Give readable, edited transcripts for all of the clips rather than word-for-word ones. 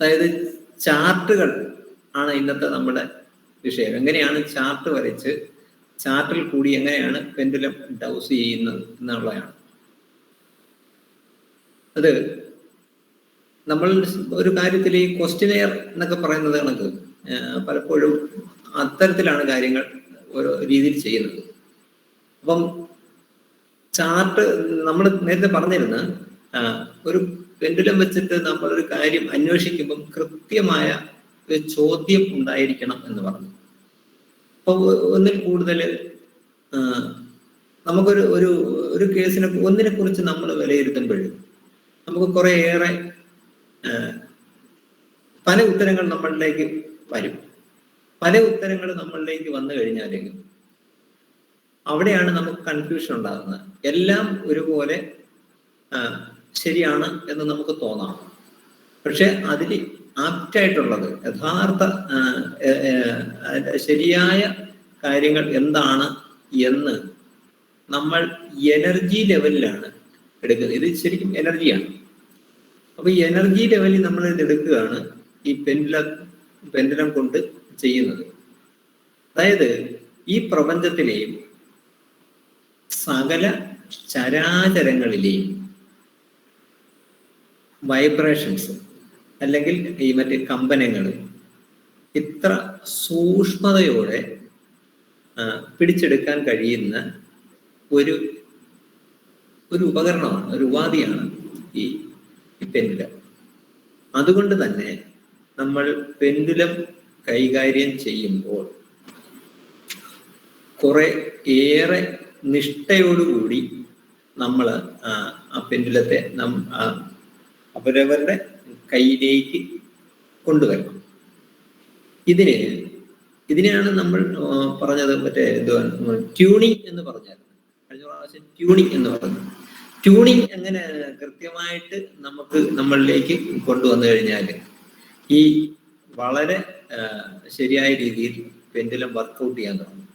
അതായത് ചാർട്ടുകൾ ആണ് ഇന്നത്തെ നമ്മുടെ വിഷയം. എങ്ങനെയാണ് ചാർട്ട് വരച്ച് ചാർട്ടിൽ കൂടി എങ്ങനെയാണ് പെൻഡുലം ഡൗസ് ചെയ്യുന്നത് എന്നുള്ളതാണ്. അത് നമ്മൾ ഒരു കാര്യത്തിൽ ഈ ക്വസ്റ്റിനെയർ എന്നൊക്കെ പറയുന്നത് കണക്ക് പലപ്പോഴും അത്തരത്തിലാണ് കാര്യങ്ങൾ ഓരോ രീതിയിൽ ചെയ്യുന്നത്. അപ്പം ചാർട്ട് നമ്മൾ നേരത്തെ പറഞ്ഞിരുന്ന ഒരു പെൻഡുലം വെച്ചിട്ട് നമ്മളൊരു കാര്യം അന്വേഷിക്കുമ്പം കൃത്യമായ ഒരു ചോദ്യം ഉണ്ടായിരിക്കണം എന്ന് പറഞ്ഞു. അപ്പൊ ഒന്നിൽ കൂടുതൽ നമുക്കൊരു ഒരു ഒരു കേസിനെ ഒന്നിനെ കുറിച്ച് നമ്മൾ വിലയിരുത്തുമ്പോഴും നമുക്ക് കുറേയേറെ പല ഉത്തരങ്ങൾ നമ്മളിലേക്ക് വരും. പല ഉത്തരങ്ങൾ നമ്മളിലേക്ക് വന്നു കഴിഞ്ഞാൽ അവിടെയാണ് നമുക്ക് കൺഫ്യൂഷൻ ഉണ്ടാകുന്നത്. എല്ലാം ഒരുപോലെ ശരിയാണ് എന്ന് നമുക്ക് തോന്നാം. പക്ഷെ അതിൽ ആപ്റ്റായിട്ടുള്ളത് യഥാർത്ഥ ശരിയായ കാര്യങ്ങൾ എന്താണ് എന്ന് നമ്മൾ എനർജി ലെവലിലാണ് എടുക്കുന്നത്. ഇത് ശരിക്കും എനർജിയാണ്. അപ്പൊ ഈ എനർജി ലെവലിൽ നമ്മൾ ഇത് എടുക്കുകയാണ് ഈ പെൻഡുലം കൊണ്ട് ചെയ്യുന്നത്. അതായത് ഈ പ്രപഞ്ചത്തിലെയും സകല ചരാചരങ്ങളിലെയും വൈബ്രേഷൻസ് അല്ലെങ്കിൽ ഈ മറ്റ് കമ്പനങ്ങൾ ഇത്ര സൂക്ഷ്മതയോടെ പിടിച്ചെടുക്കാൻ കഴിയുന്ന ഒരു ഉപകരണമാണ്, ഒരു ഉപാധിയാണ് ഈ പെൻഡുലം. അതുകൊണ്ട് തന്നെ നമ്മൾ പെൻഡുലം കൈകാര്യം ചെയ്യുമ്പോൾ കുറെ ഏറെ നിഷ്ഠയോടുകൂടി നമ്മൾ ആ പെൻഡുലത്തെ അവരവരുടെ കയ്യിലേക്ക് കൊണ്ടുവരണം. ഇതിനെയാണ് നമ്മൾ പറഞ്ഞത് ട്യൂണിങ് എന്ന് പറഞ്ഞായിരുന്നു. കഴിഞ്ഞ പ്രാവശ്യം ട്യൂണിങ് എന്ന് പറഞ്ഞു. ട്യൂണിങ് എങ്ങനെ കൃത്യമായിട്ട് നമുക്ക് നമ്മളിലേക്ക് കൊണ്ടുവന്നു കഴിഞ്ഞാൽ ഈ വളരെ ശരിയായ രീതിയിൽ പെൻഡുലം വർക്കൗട്ട് ചെയ്യാൻ തുടങ്ങും.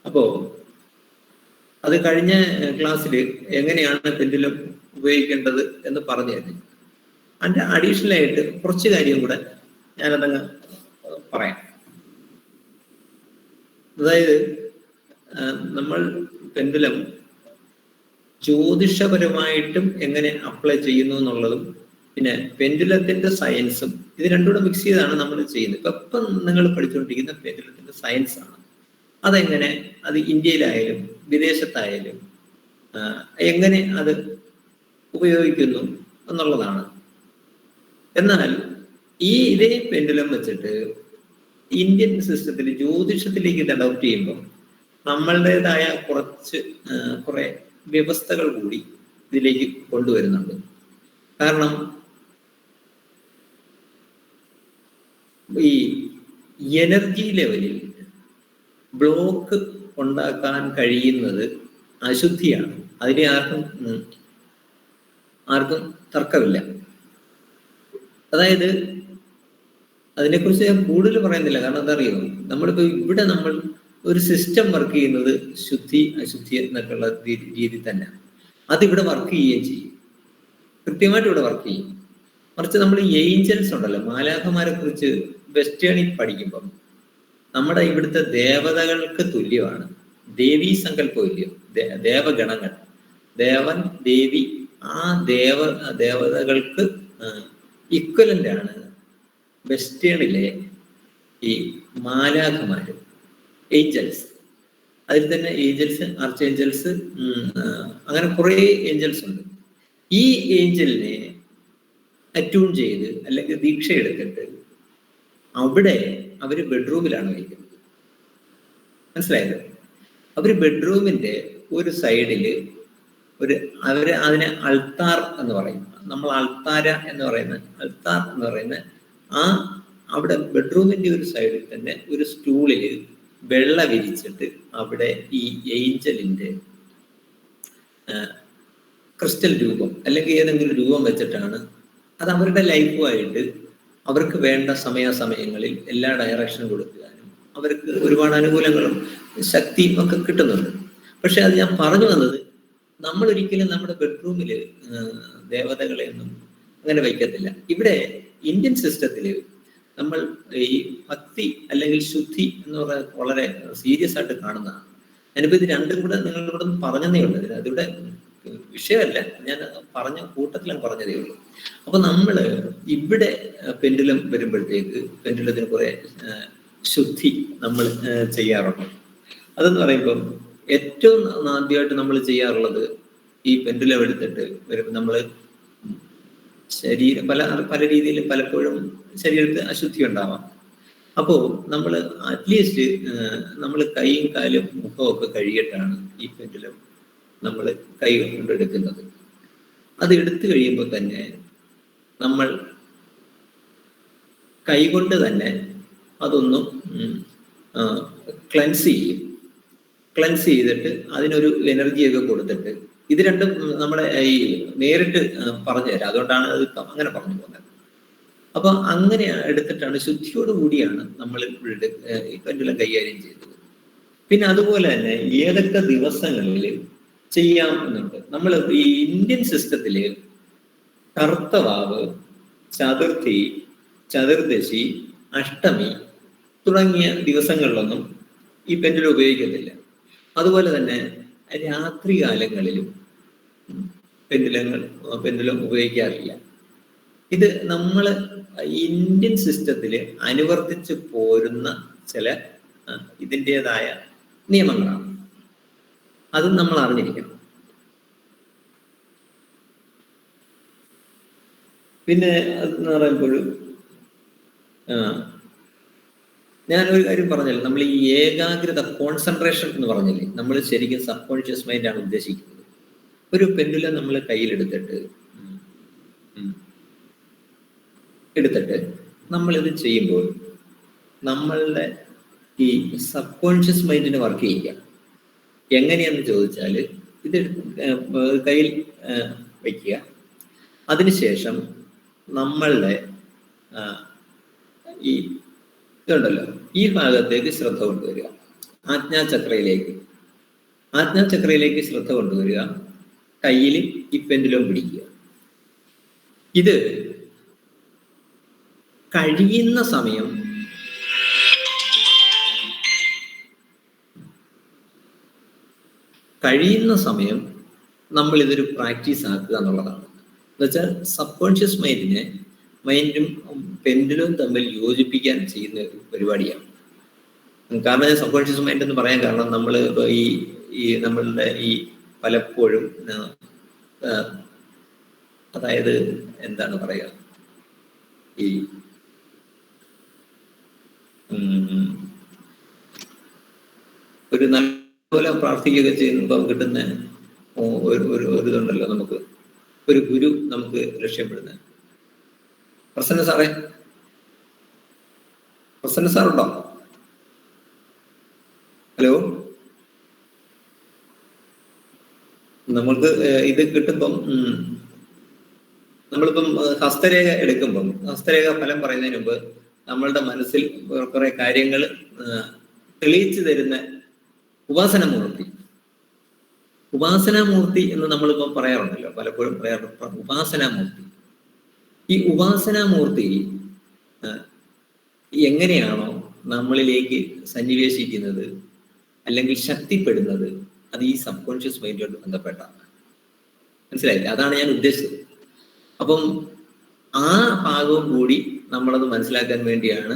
അപ്പോ അത് കഴിഞ്ഞ ക്ലാസ്സിൽ എങ്ങനെയാണ് പെൻഡുലം ഉപയോഗിക്കേണ്ടത് എന്ന് പറഞ്ഞായിരുന്നു. അതിൻ്റെ അഡീഷണൽ ആയിട്ട് കുറച്ച് കാര്യം കൂടെ ഞാനതങ്ങ് പറയാം. അതായത് നമ്മൾ പെൻഡുലം ജ്യോതിഷപരമായിട്ടും എങ്ങനെ അപ്ലൈ ചെയ്യുന്നു എന്നുള്ളതും പിന്നെ പെൻഡുലത്തിന്റെ സയൻസും ഇത് രണ്ടുകൂടെ മിക്സ് ചെയ്താണ് നമ്മൾ ചെയ്യുന്നത്. ഇപ്പം നിങ്ങൾ പഠിച്ചുകൊണ്ടിരിക്കുന്ന പെൻഡുലത്തിന്റെ സയൻസ് ആണ്. അതെങ്ങനെ അത് ഇന്ത്യയിലായാലും വിദേശത്തായാലും എങ്ങനെ അത് ഉപയോഗിക്കുന്നു എന്നുള്ളതാണ്. എന്നാൽ ഇതേ പെൻഡുലം വെച്ചിട്ട് ഇന്ത്യൻ സിസ്റ്റത്തിൽ ജ്യോതിഷത്തിലേക്ക് ഇത് അഡോപ്റ്റ് ചെയ്യുമ്പോൾ നമ്മളുടേതായ കുറെ വ്യവസ്ഥകൾ കൂടി ഇതിലേക്ക് കൊണ്ടുവരുന്നുണ്ട്. കാരണം ഈ എനർജി ലെവലിൽ ബ്ലോക്ക് ഉണ്ടാക്കാൻ കഴിയുന്നത് അശുദ്ധിയാണ്. അതിനെ ആർക്കും തർക്കമില്ല. അതായത് അതിനെക്കുറിച്ച് ഞാൻ കൂടുതൽ പറയുന്നില്ല. കാരണം എന്താ അറിയുമോ, നമ്മളിപ്പോ ഇവിടെ നമ്മൾ ഒരു സിസ്റ്റം വർക്ക് ചെയ്യുന്നത് ശുദ്ധി അശുദ്ധി എന്നൊക്കെയുള്ള രീതി തന്നെ. അതിവിടെ വർക്ക് ചെയ്യുകയും ചെയ്യും, കൃത്യമായിട്ട് ഇവിടെ വർക്ക് ചെയ്യും. മറിച്ച് നമ്മൾ ഏഞ്ചൽസ് ഉണ്ടല്ലോ, മാലാഖമാരെ കുറിച്ച് വെസ്റ്റേണിൽ പഠിക്കുമ്പം നമ്മുടെ ഇവിടുത്തെ ദേവതകൾക്ക് തുല്യമാണ്. ദേവീ സങ്കല്പമില്ലയോ, ദേവഗണങ്ങൾ, ദേവൻ ദേവി, ആ ദേവതകൾക്ക് ഇക്വലന്റ് ആണ് വെസ്റ്റേണിലെ ഈ മാലാഖമാര്, ഏഞ്ചൽസ്. അതിൽ തന്നെ ഏഞ്ചൽസ്, ആർച്ച് ഏഞ്ചൽസ്, അങ്ങനെ കുറേ ഏഞ്ചൽസ് ഉണ്ട്. ഈ ഏഞ്ചലിനെ അറ്റ്യൂൺ ചെയ്ത് അല്ലെങ്കിൽ ദീക്ഷ എടുത്തിട്ട് അവിടെ അവര് ബെഡ്റൂമിലാണ് വയ്ക്കുന്നത്. മനസ്സിലായത്? അവര് ബെഡ്റൂമിന്റെ ഒരു സൈഡില് അതിനെ അൾത്താർ എന്ന് പറയും. നമ്മൾ അൾത്താര എന്ന് പറയുന്ന അവിടെ ബെഡ്റൂമിന്റെ ഒരു സൈഡിൽ തന്നെ ഒരു സ്റ്റൂളില് വെള്ള വിരിച്ചിട്ട് അവിടെ ഈ ഏഞ്ചലിന്റെ ക്രിസ്റ്റൽ രൂപം അല്ലെങ്കിൽ ഏതെങ്കിലും രൂപം വെച്ചിട്ടാണ് അത് അവരുടെ ലൈഫുമായിട്ട് അവർക്ക് വേണ്ട സമയാസമയങ്ങളിൽ എല്ലാ ഡയറക്ഷനും കൊടുക്കാനും അവർക്ക് ഒരുപാട് അനുകൂലങ്ങളും ശക്തിയും ഒക്കെ കിട്ടുന്നുണ്ട്. പക്ഷെ അത് ഞാൻ പറഞ്ഞു വന്നത്, നമ്മൾ ഒരിക്കലും നമ്മുടെ ബെഡ്റൂമിൽ ദേവതകളെയൊന്നും അങ്ങനെ വയ്ക്കത്തില്ല. ഇവിടെ ഇന്ത്യൻ സിസ്റ്റത്തിൽ നമ്മൾ ഈ ഭക്തി അല്ലെങ്കിൽ ശുദ്ധി എന്ന് പറയുന്നത് വളരെ സീരിയസ് ആയിട്ട് കാണുന്നതാണ്. ഞാനിപ്പോൾ ഇത് രണ്ടും കൂടെ നിങ്ങളുടെ കൂടെ പറഞ്ഞതേ ഉള്ളൂ. അതിവിടെ വിഷയമല്ല, ഞാൻ പറഞ്ഞ കൂട്ടത്തിലാണ് പറഞ്ഞതേ ഉള്ളൂ. അപ്പൊ നമ്മൾ ഇവിടെ പെൻഡുലം വരുമ്പോഴത്തേക്ക് പെൻഡുലത്തിന് കുറെ ശുദ്ധി നമ്മൾ ചെയ്യാറുണ്ട്. അതെന്ന് പറയുമ്പം ഏറ്റവും ആദ്യമായിട്ട് നമ്മൾ ചെയ്യാറുള്ളത് ഈ പെൻഡുലം എടുത്തിട്ട് വരുമ്പോൾ നമ്മൾ ശരീരം പല രീതിയിൽ പലപ്പോഴും ശരീരത്തിൽ അശുദ്ധി ഉണ്ടാവാം. അപ്പോൾ നമ്മൾ അറ്റ്ലീസ്റ്റ് നമ്മൾ കൈയും കാലും മുഖമൊക്കെ കഴുകിയിട്ടാണ് ഈ പെൻഡുലം നമ്മൾ കൈ കൊണ്ടെടുക്കുന്നത്. അത് എടുത്തു കഴിയുമ്പോൾ തന്നെ നമ്മൾ കൈകൊണ്ട് തന്നെ അതൊന്നും ക്ലൻസ് ചെയ്യും. ക്ലൻസ് ചെയ്തിട്ട് അതിനൊരു എനർജിയൊക്കെ കൊടുത്തിട്ട്, ഇത് രണ്ടും നമ്മളെ ഈ നേരിട്ട് പറഞ്ഞു തരാം, അതുകൊണ്ടാണ് അത് അങ്ങനെ പറഞ്ഞു പോകുന്നത്. അപ്പൊ അങ്ങനെ എടുത്തിട്ടാണ് ശുദ്ധിയോട് കൂടിയാണ് നമ്മൾ ഈ പെൻഡുലം കൈകാര്യം ചെയ്തത്. പിന്നെ അതുപോലെ തന്നെ ഏതൊക്കെ ദിവസങ്ങളിൽ ചെയ്യാം എന്നുണ്ട്. നമ്മൾ ഈ ഇന്ത്യൻ സിസ്റ്റത്തില് കർത്തവാവ്, ചതുർത്ഥി, ചതുർദശി, അഷ്ടമി തുടങ്ങിയ ദിവസങ്ങളിലൊന്നും ഈ പെൻഡുലം ഉപയോഗിക്കത്തില്ല. അതുപോലെ തന്നെ രാത്രി കാലങ്ങളിലും പെൻഡുലം ഉപയോഗിക്കാറില്ല. ഇത് നമ്മൾ ഇന്ത്യൻ സിസ്റ്റത്തിൽ അനുവർത്തിച്ച് പോരുന്ന ചില ഇതിൻ്റെതായ നിയമങ്ങളാണ്. അതും നമ്മൾ അറിഞ്ഞിരിക്കണം. പിന്നെ അതെന്ന് പറയുമ്പോഴും ഞാനൊരു കാര്യം പറഞ്ഞില്ലേ, നമ്മൾ ഈ ഏകാഗ്രത, കോൺസെൻട്രേഷൻ എന്ന് പറഞ്ഞില്ലേ, നമ്മൾ ശരിക്കും സബ് കോൺഷ്യസ് മൈൻഡാണ് ഉദ്ദേശിക്കുന്നത്. ഒരു പെൻഡുലം നമ്മൾ കയ്യിലെടുത്തിട്ട് നമ്മളിത് ചെയ്യുമ്പോൾ നമ്മളുടെ ഈ സബ് കോൺഷ്യസ് മൈൻഡിനെ വർക്ക് ചെയ്യുക. എങ്ങനെയാന്ന് ചോദിച്ചാൽ, ഇത് കയ്യിൽ വയ്ക്കുക. അതിനുശേഷം നമ്മളുടെ ഈ ഇതുണ്ടല്ലോ, ഈ ഭാഗത്തേക്ക് ശ്രദ്ധ കൊണ്ടുവരിക. ആജ്ഞാചക്രയിലേക്ക് ശ്രദ്ധ കൊണ്ടുവരിക. കയ്യിൽ ഈ പെൻഡുലം പിടിക്കുക. ഇത് കഴിയുന്ന സമയം നമ്മൾ ഇതൊരു പ്രാക്ടീസ് ആക്കുക എന്നുള്ളതാണ്. എന്നുവെച്ചാൽ സബ് കോൺഷ്യസ് മൈൻഡും പെൻഡുലവും തമ്മിൽ യോജിപ്പിക്കാൻ ചെയ്യുന്ന ഒരു പരിപാടിയാണ്. കാരണം ഞാൻ സബ് കോൺഷ്യസ് മൈൻഡ് എന്ന് പറയാൻ കാരണം, നമ്മൾ ഈ നമ്മളുടെ ഈ പലപ്പോഴും അതായത് എന്താണ് പറയുക, ഈ ഒരു നല്ലപോലെ പ്രാർത്ഥിക്കുകയൊക്കെ ചെയ്യുമ്പോൾ കിട്ടുന്ന ഒരു ഇതുണ്ടല്ലോ, നമുക്ക് ഒരു ഗുരു നമുക്ക് ലക്ഷ്യപ്പെടുന്നത്. പ്രസന്ന സാറുണ്ടോ? ഹലോ, നമ്മൾക്ക് ഇത് കിട്ടുമ്പം നമ്മളിപ്പം ഹസ്തരേഖ എടുക്കുമ്പം, ഹസ്തരേഖ ഫലം പറയുന്നതിന് മുമ്പ് നമ്മളുടെ മനസ്സിൽ കുറെ കാര്യങ്ങൾ തെളിയിച്ചു തരുന്ന ഉപാസനാമൂർത്തി എന്ന് നമ്മളിപ്പം പറയാറുണ്ടല്ലോ, പലപ്പോഴും പറയാറുണ്ട് ഉപാസനാമൂർത്തി. ഈ ഉപാസനാമൂർത്തി എങ്ങനെയാണോ നമ്മളിലേക്ക് സന്നിവേശിക്കുന്നത് അല്ലെങ്കിൽ ശക്തിപ്പെടുന്നത്, അത് ഈ സബ് കോൺഷ്യസ് മൈൻഡുമായിട്ട് ബന്ധപ്പെട്ടാണ്. മനസ്സിലായില്ലേ? അതാണ് ഞാൻ ഉദ്ദേശിച്ചത്. അപ്പം ആ ഭാഗവും കൂടി നമ്മളത് മനസ്സിലാക്കാൻ വേണ്ടിയാണ്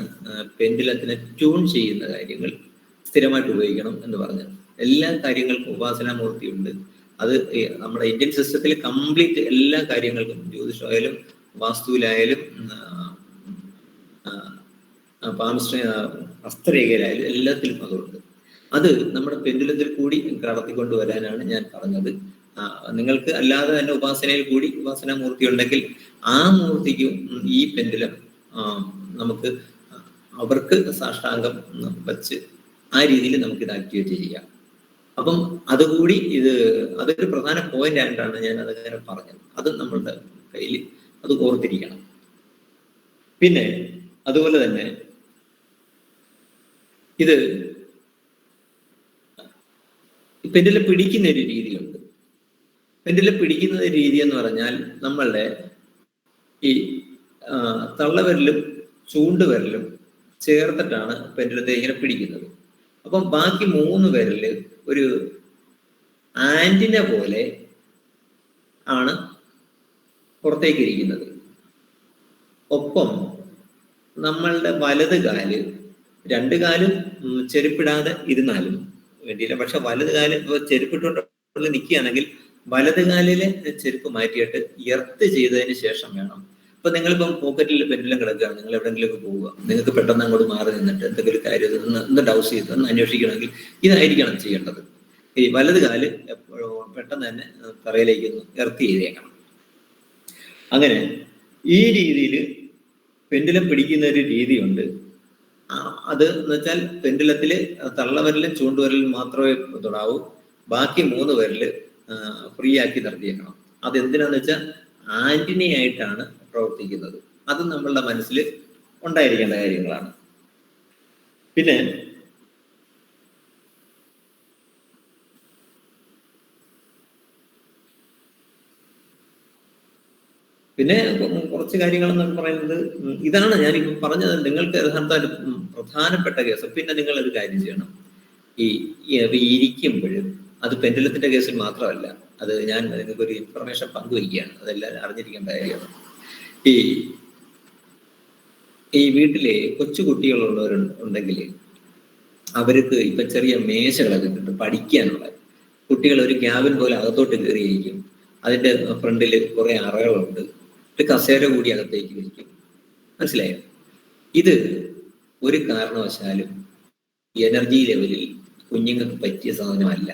പെൻഡുലത്തിനെ ട്യൂൺ ചെയ്യുന്ന കാര്യങ്ങൾ സ്ഥിരമായിട്ട് ഉപയോഗിക്കണം എന്ന് പറഞ്ഞത്. എല്ലാ കാര്യങ്ങൾക്കും ഉപാസനാമൂർത്തിയുണ്ട്. അത് നമ്മുടെ ഇന്ത്യൻ സിസ്റ്റത്തിൽ കംപ്ലീറ്റ് എല്ലാ കാര്യങ്ങൾക്കും, ജ്യോതിഷമായാലും വാസ്തുവിലായാലും ഹസ്തരേഖയിലായാലും എല്ലാത്തിലും അതുണ്ട്. അത് നമ്മുടെ പെൻഡുലത്തിൽ കൂടി കടത്തിക്കൊണ്ട് വരാനാണ് ഞാൻ പറഞ്ഞത്. നിങ്ങൾക്ക് അല്ലാതെ തന്നെ ഉപാസനയിൽ കൂടി ഉപാസനാമൂർത്തി ഉണ്ടെങ്കിൽ ആ മൂർത്തിക്കും ഈ പെൻഡുലം നമുക്ക് അവർക്ക് സാഷ്ടാംഗം വച്ച് ആ രീതിയിൽ നമുക്ക് ഇത് ആക്ടിവേറ്റ് ചെയ്യാം. അപ്പം അതുകൂടി അതൊരു പ്രധാന പോയിന്റ് ആയിട്ടാണ് ഞാൻ അതങ്ങനെ പറഞ്ഞത്. അത് നമ്മളുടെ കയ്യിൽ അത് ഓർത്തിരിക്കണം. പിന്നെ അതുപോലെ തന്നെ ഇത് പെൻഡുലം പിടിക്കുന്ന ഒരു രീതിയുണ്ട്. പെൻഡുലം പിടിക്കുന്ന രീതി എന്ന് പറഞ്ഞാൽ നമ്മളുടെ ഈ തള്ളവിരലും ചൂണ്ടുവിരലും ചേർത്തിട്ടാണ് പെൻഡുലത്തെ ഇങ്ങനെ പിടിക്കുന്നത്. അപ്പം ബാക്കി 3 വിരല് ഒരു ആന്റിന പോലെ ആണ് പുറത്തേക്ക് ഇരിക്കുന്നത്. ഒപ്പം നമ്മളുടെ വലത് കാല്, 2 കാലും ചെരുപ്പിടാതെ ഇരുന്നാലും വേണ്ടിയില്ല. പക്ഷെ വലത് കാല് ഇപ്പോൾ ചെരുപ്പിട്ടുകൊണ്ട് നിൽക്കുകയാണെങ്കിൽ വലത് കാലിലെ ചെരുപ്പ് മാറ്റിയിട്ട് എർത്ത് ചെയ്തതിന് ശേഷം വേണം. ഇപ്പൊ നിങ്ങളിപ്പം പോക്കറ്റിൽ പെൻഡുലം കിടക്കുകയാണ്, നിങ്ങൾ എവിടെയെങ്കിലുമൊക്കെ പോവുക, നിങ്ങൾക്ക് പെട്ടെന്ന് അങ്ങോട്ട് മാറി നിന്നിട്ട് എന്തെങ്കിലും കാര്യം ഒന്ന് ഡൗസ് ചെയ്ത് ഒന്ന് അന്വേഷിക്കണമെങ്കിൽ ഇതായിരിക്കണം ചെയ്യേണ്ടത്. ഈ വലത് കാല് പെട്ടെന്ന് തന്നെ തറയിലേക്ക് എർത്ത് ചെയ്തേക്കണം. അങ്ങനെ ഈ രീതിയിൽ പെൻഡുലം പിടിക്കുന്ന ഒരു രീതിയുണ്ട്. അത് എന്ന് വെച്ചാൽ പെൻഡുലത്തില് തള്ളവിരലും ചൂണ്ടുവിരലും മാത്രമേ തൊടാവൂ. ബാക്കി 3 വിരല് ഫ്രീ ആക്കി നിർത്തിയേക്കണം. അത് എന്തിനാന്ന് വെച്ചാൽ ആന്റിനയായിട്ടാണ് പ്രവർത്തിക്കുന്നത്. അത് നമ്മളുടെ മനസ്സിൽ ഉണ്ടായിരിക്കേണ്ട കാര്യങ്ങളാണ്. പിന്നെ കുറച്ച് കാര്യങ്ങൾ എന്നൊക്കെ പറയുന്നത് ഇതാണ് ഞാനിപ്പോൾ പറഞ്ഞത്. നിങ്ങൾക്ക് യഥാർത്ഥ പ്രധാനപ്പെട്ട കേസ്. പിന്നെ നിങ്ങൾ ഒരു കാര്യം ചെയ്യണം, ഈ ഇരിക്കുമ്പോഴും അത് പെൻഡുലത്തിന്റെ കേസിൽ മാത്രമല്ല, അത് ഞാൻ നിങ്ങൾക്കൊരു ഇൻഫർമേഷൻ പങ്കുവയ്ക്കുകയാണ്, അതെല്ലാം അറിഞ്ഞിരിക്കേണ്ട കാര്യമാണ്. ഈ വീട്ടിലെ കൊച്ചു കുട്ടികളുള്ളവരുണ്ടെങ്കിൽ അവർക്ക് ഇപ്പൊ ചെറിയ മേശകളൊക്കെ കിട്ടും പഠിക്കാനുള്ള. കുട്ടികൾ ഒരു ക്യാബിൻ പോലെ അകത്തോട്ട് കയറിയിരിക്കും. അതിന്റെ ഫ്രണ്ടിൽ കുറെ അറകളുണ്ട്, ഒരു കസേര കൂടി അകത്തേക്ക് വയ്ക്കും. മനസ്സിലായോ? ഇത് ഒരു കാരണവശാലും എനർജി ലെവലിൽ കുഞ്ഞുങ്ങൾക്ക് പറ്റിയ സാധനമല്ല.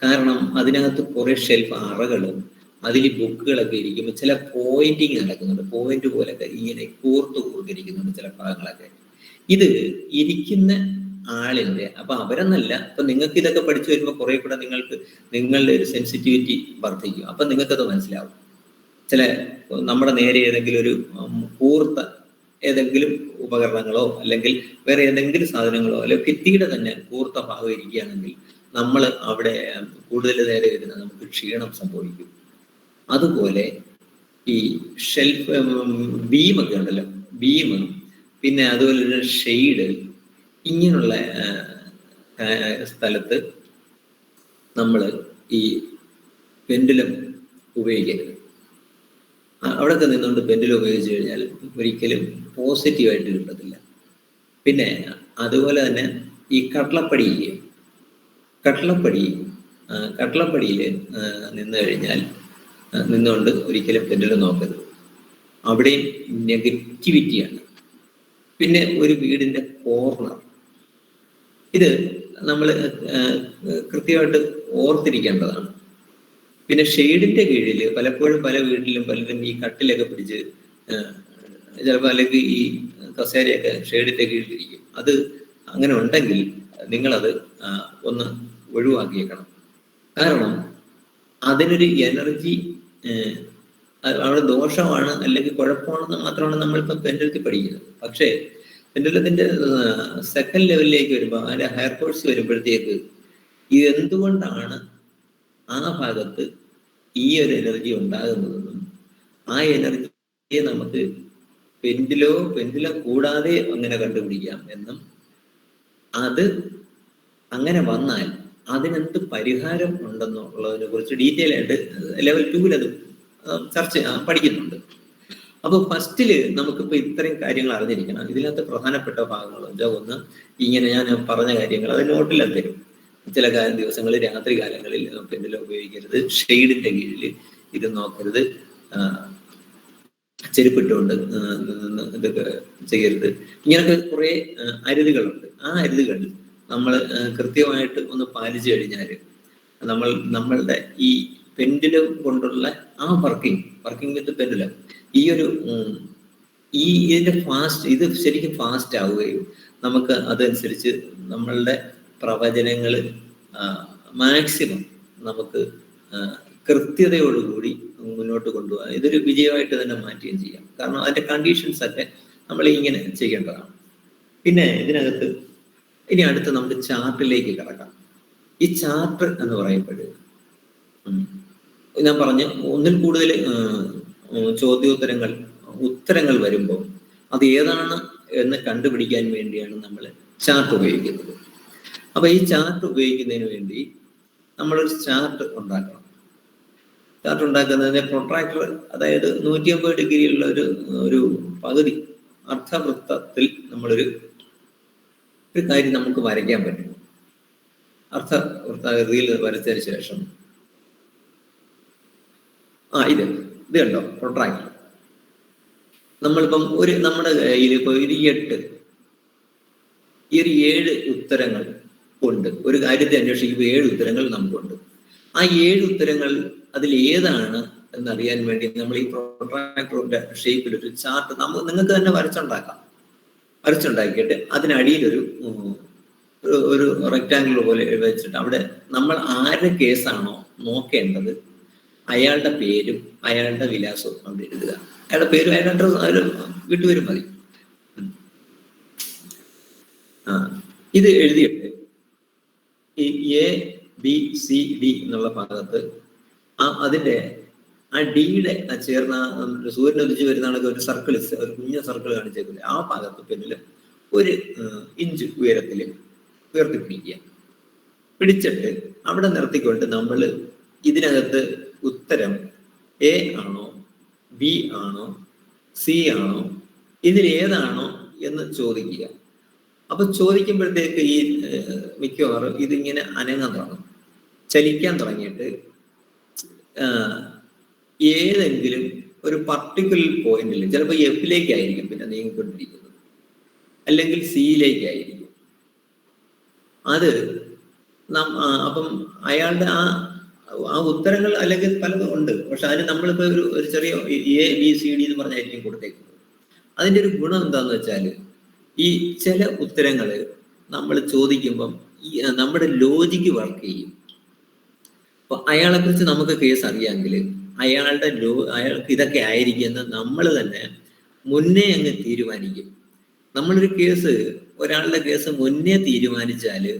കാരണം അതിനകത്ത് കുറെ ഷെൽഫ് അറകളും അതിൽ ബുക്കുകളൊക്കെ ഇരിക്കുമ്പോൾ ചില പോയിന്റിങ് നടക്കുന്നുണ്ട്, പോയിന്റ് പോലൊക്കെ ഇങ്ങനെ കൂർത്തിരിക്കുന്നുണ്ട് ചില ഭാഗങ്ങളൊക്കെ. ഇത് ഇരിക്കുന്ന ആളിന്റെ, അപ്പൊ അവരെന്നല്ല, അപ്പൊ നിങ്ങൾക്ക് ഇതൊക്കെ പഠിച്ചു വരുമ്പോൾ കുറെ കൂടെ നിങ്ങളുടെ ഒരു സെൻസിറ്റിവിറ്റി വർദ്ധിക്കും. അപ്പൊ നിങ്ങൾക്കത് മനസ്സിലാവും. ചില നമ്മുടെ നേരെ ഏതെങ്കിലും ഒരു കൂർത്ത ഏതെങ്കിലും ഉപകരണങ്ങളോ അല്ലെങ്കിൽ വേറെ ഏതെങ്കിലും സാധനങ്ങളോ അല്ലെങ്കിൽ ഭിത്തിയുടെ തന്നെ കൂർത്ത ഭാഗം ഇരിക്കുകയാണെങ്കിൽ നമ്മൾ അവിടെ കൂടുതൽ നേരെ വരുന്ന നമുക്ക് ക്ഷീണം സംഭവിക്കും. അതുപോലെ ഈ ഷെൽഫ് ബീമൊക്കെ ഉണ്ടല്ലോ, ബീം, പിന്നെ അതുപോലെ തന്നെ ഷെയ്ഡ്, ഇങ്ങനെയുള്ള സ്ഥലത്ത് നമ്മൾ ഈ പെൻഡുലം ഉപയോഗിക്കരുത്. അവിടെയൊക്കെ നിന്നുകൊണ്ട് പെൻഡുലം ഉപയോഗിച്ച് കഴിഞ്ഞാൽ ഒരിക്കലും പോസിറ്റീവായിട്ട് കിട്ടത്തില്ല. പിന്നെ അതുപോലെ തന്നെ ഈ കട്ലപ്പടിയിൽ നിന്ന് കഴിഞ്ഞാൽ നിന്നുകൊണ്ട് ഒരിക്കലും പെൻഡുലം നോക്കരുത്. അവിടെയും നെഗറ്റിവിറ്റിയാണ്. പിന്നെ ഒരു വീടിന്റെ കോർണർ, ഇത് നമ്മൾ കൃത്യമായിട്ട് ഓർത്തിരിക്കേണ്ടതാണ്. പിന്നെ ഷെയ്ഡിന്റെ കീഴിൽ പലപ്പോഴും പല വീട്ടിലും പലരും ഈ കട്ടിലൊക്കെ പിടിച്ച് ചിലപ്പോൾ അല്ലെങ്കിൽ ഈ കസേരയൊക്കെ ഷെയ്ഡിന്റെ കീഴിലിരിക്കും. അത് അങ്ങനെ ഉണ്ടെങ്കിൽ നിങ്ങളത് ഒന്ന് ഒഴിവാക്കിയേക്കണം. കാരണം അതിനൊരു എനർജി അവിടെ ദോഷമാണ് അല്ലെങ്കിൽ കുഴപ്പമാണെന്ന് മാത്രമാണ് നമ്മളിപ്പോൾ പെൻഡുലത്തിൽ പഠിക്കുന്നത്. പക്ഷേ പെൻഡുലത്തിന്റെ സെക്കൻഡ് ലെവലിലേക്ക് വരുമ്പോൾ, അതിന്റെ ഹയർ കോഴ്സ് വരുമ്പോഴത്തേക്ക് ഇതെന്തുകൊണ്ടാണ് ആ ഭാഗത്ത് ഈ ഒരു എനർജി ഉണ്ടാകുന്നതെന്നും ആ എനർജിയെ നമുക്ക് പെൻഡുലം കൂടാതെ അങ്ങനെ കണ്ടുപിടിക്കാം എന്നും, അത് അങ്ങനെ വന്നാൽ അതിനെന്ത് പരിഹാരം ഉണ്ടെന്നുള്ളതിനെ കുറിച്ച് ഡീറ്റെയിൽ ആയിട്ട് ലെവൽ 2 അത് പഠിക്കുന്നുണ്ട്. അപ്പോൾ ഫസ്റ്റില് നമുക്കിപ്പോൾ ഇത്രയും കാര്യങ്ങൾ അറിഞ്ഞിരിക്കണം. ഇതിനകത്ത് പ്രധാനപ്പെട്ട ഭാഗങ്ങൾ ഒന്ന്, ഇങ്ങനെ ഞാൻ പറഞ്ഞ കാര്യങ്ങൾ അത് നോട്ടിൽ തരും. ചില ദിവസങ്ങളിൽ രാത്രി കാലങ്ങളിൽ പെൻഡുലം ഉപയോഗിക്കരുത്, ഷെയ്ഡിന്റെ കീഴിൽ ഇത് നോക്കരുത്, ചെരുപ്പിട്ടുകൊണ്ട് ഇതൊക്കെ ചെയ്യരുത്. ഇങ്ങനൊക്കെ കുറെ അരുതുകളുണ്ട്. ആ അരുതുകൾ നമ്മൾ കൃത്യമായിട്ട് ഒന്ന് പാലിച്ചു കഴിഞ്ഞാൽ നമ്മളുടെ ഈ പെൻഡുലം കൊണ്ടുള്ള ആ വർക്കിംഗ് വിത്ത് പെൻഡുലം ഇതിന്റെ ഇത് ശരിക്കും ഫാസ്റ്റ് ആവുകയും നമുക്ക് അതനുസരിച്ച് നമ്മളുടെ പ്രവചനങ്ങൾ മാക്സിമം നമുക്ക് കൃത്യതയോടുകൂടി മുന്നോട്ട് കൊണ്ടുപോകാൻ ഇതൊരു വിജയമായിട്ട് തന്നെ മാറ്റുകയും ചെയ്യാം. കാരണം അതിന്റെ കണ്ടീഷൻസ് ഒക്കെ നമ്മൾ ഇങ്ങനെ ചെയ്യേണ്ടതാണ്. പിന്നെ ഇതിനകത്ത് ഇനി അടുത്ത് നമുക്ക് ചാർട്ടിലേക്ക് കിടക്കാം. ഈ ചാർട്ട് എന്ന് പറയുമ്പോൾ ഞാൻ പറഞ്ഞ ഒന്നിൽ കൂടുതൽ ചോദ്യോത്തരങ്ങൾ ഉത്തരങ്ങൾ വരുമ്പോൾ അത് ഏതാണ് എന്ന് കണ്ടുപിടിക്കാൻ വേണ്ടിയാണ് നമ്മൾ ചാർട്ട് ഉപയോഗിക്കുന്നത്. അപ്പൊ ഈ ചാർട്ട് ഉപയോഗിക്കുന്നതിന് വേണ്ടി നമ്മളൊരു ചാർട്ട് ഉണ്ടാക്കണം. ചാർട്ട് ഉണ്ടാക്കുന്നതിന് പ്രൊട്രാക്ടർ, അതായത് 180 ഡിഗ്രിയുള്ള ഒരു പകുതി അർദ്ധവൃത്തത്തിൽ നമ്മളൊരു കാര്യം നമുക്ക് വരയ്ക്കാൻ പറ്റും. അർദ്ധവൃത്താകൃതിയിൽ വരച്ചതിന് ശേഷം ഇത് കണ്ടോ പ്രൊട്രാക്ടർ. നമ്മളിപ്പം നമ്മുടെ കയ്യിൽ ഇപ്പോൾ ഒരു 7 ഉത്തരങ്ങൾ ഉണ്ട്. ഒരു കാര്യത്തെ അന്വേഷിക്കുമ്പോൾ 7 ഉത്തരങ്ങൾ നമുക്കുണ്ട്. ആ 7 ഉത്തരങ്ങൾ അതിൽ ഏതാണ് എന്നറിയാൻ വേണ്ടി നമ്മൾ ഈ പ്രൊട്രാക്ടറിന്റെ ഷേപ്പിൽ ഒരു ചാർട്ട് നിങ്ങൾക്ക് തന്നെ വരച്ചുണ്ടാക്കിയിട്ട് അതിനടിയിലൊരു റെക്ടാങ്കിൾ പോലെ വെച്ചിട്ട് അവിടെ നമ്മൾ ആരുടെ കേസാണോ നോക്കേണ്ടത് അയാളുടെ പേരും അയാളുടെ വിലാസവും അവിടെ എഴുതുക. അയാളുടെ പേരും അയാളുടെ അഡ്രസ് വിട്ടുവരും മതി. ഇത് എഴുതിയിട്ട് ഈ ABCD എന്നുള്ള ഭാഗത്ത് അതിന്റെ ആ ഡിയുടെ ചേർന്ന സൂര്യൻ ഒലിച്ചു വരുന്ന ഒരു സർക്കിൾ, ഒരു കുഞ്ഞ സർക്കിൾ കാണിച്ചേക്കില്ല, ആ ഭാഗത്ത് പിന്നിൽ 1 ഇഞ്ച് ഉയരത്തിൽ ഉയർത്തിപ്പിടിക്കുക. പിടിച്ചിട്ട് അവിടെ നിർത്തിക്കൊണ്ട് നമ്മൾ ഇതിനകത്ത് ഉത്തരം A ആണോ B ആണോ C ആണോ ഇതിൽ ഏതാണോ എന്ന് ചോദിക്കുക. അപ്പൊ ചോദിക്കുമ്പോഴത്തേക്ക് ഈ മിക്കവാറും ഇതിങ്ങനെ അനങ്ങാൻ തുടങ്ങും, ചലിക്കാൻ തുടങ്ങിയിട്ട് ഏതെങ്കിലും ഒരു പർട്ടിക്കുലർ പോയിന്റിൽ ചിലപ്പോൾ Fലേക്കായിരിക്കും പിന്നെ നീങ്ങിക്കൊണ്ടിരിക്കുന്നത്, അല്ലെങ്കിൽ Cയിലേക്കായിരിക്കും. അത് അപ്പം അയാളുടെ ആ ഉത്തരങ്ങൾ അല്ലെങ്കിൽ പലതും ഉണ്ട്. പക്ഷെ അതിന് നമ്മളിപ്പോ ഒരു ചെറിയ ABCD എന്ന് പറഞ്ഞായിരിക്കും കൊടുത്തേക്കുന്നത്. അതിന്റെ ഒരു ഗുണം എന്താന്ന് വെച്ചാൽ ഈ ചില ഉത്തരങ്ങൾ നമ്മൾ ചോദിക്കുമ്പം നമ്മുടെ ലോജിക്ക് വർക്ക് ചെയ്യും. അപ്പൊ അയാളെ കുറിച്ച് നമുക്ക് കേസ് അറിയാമെങ്കിൽ അയാൾക്ക് ഇതൊക്കെ ആയിരിക്കുമെന്ന് നമ്മൾ തന്നെ മുന്നേ അങ്ങ് തീരുമാനിക്കും. നമ്മളൊരു ഒരാളുടെ കേസ് മുന്നേ തീരുമാനിച്ചാല്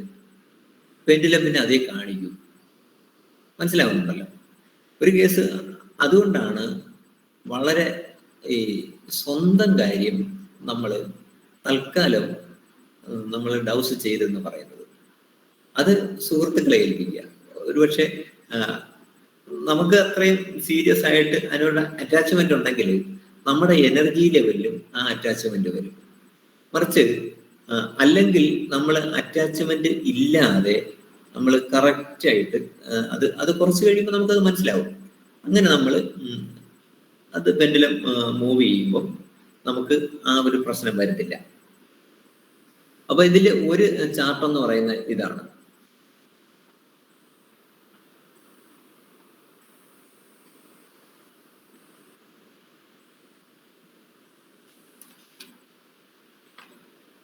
പെൻഡുലം പിന്നെ അതേ കാണിക്കും. മനസ്സിലാവുന്നുണ്ടല്ലോ ഒരു കേസ്. അതുകൊണ്ടാണ് വളരെ ഈ സ്വന്തം കാര്യം നമ്മൾ തൽക്കാലം നമ്മൾ ഡൗസ് ചെയ്തെന്ന് പറയുന്നത്. അത് സുഹൃത്തുക്കളെ ഏൽപ്പിക്കുക. ഒരുപക്ഷെ നമുക്ക് അത്രയും സീരിയസ് ആയിട്ട് അതിനോട് അറ്റാച്ച്മെന്റ് ഉണ്ടെങ്കിൽ നമ്മുടെ എനർജി ലെവലിലും ആ അറ്റാച്ച്മെന്റ് വരും. മറിച്ച് അല്ലെങ്കിൽ നമ്മൾ അറ്റാച്ച്മെന്റ് ഇല്ലാതെ നമ്മൾ കറക്റ്റായിട്ട് അത് കുറച്ച് കഴിയുമ്പോൾ നമുക്കത് മനസ്സിലാവും. അങ്ങനെ നമ്മൾ അത് പെൻഡുലം മൂവ് ചെയ്യുമ്പോൾ നമുക്ക് ആ ഒരു പ്രശ്നം വരുന്നില്ല. അപ്പൊ ഇതിൽ ഒരു ചാർട്ട് എന്ന് പറയുന്ന ഇതാണ്.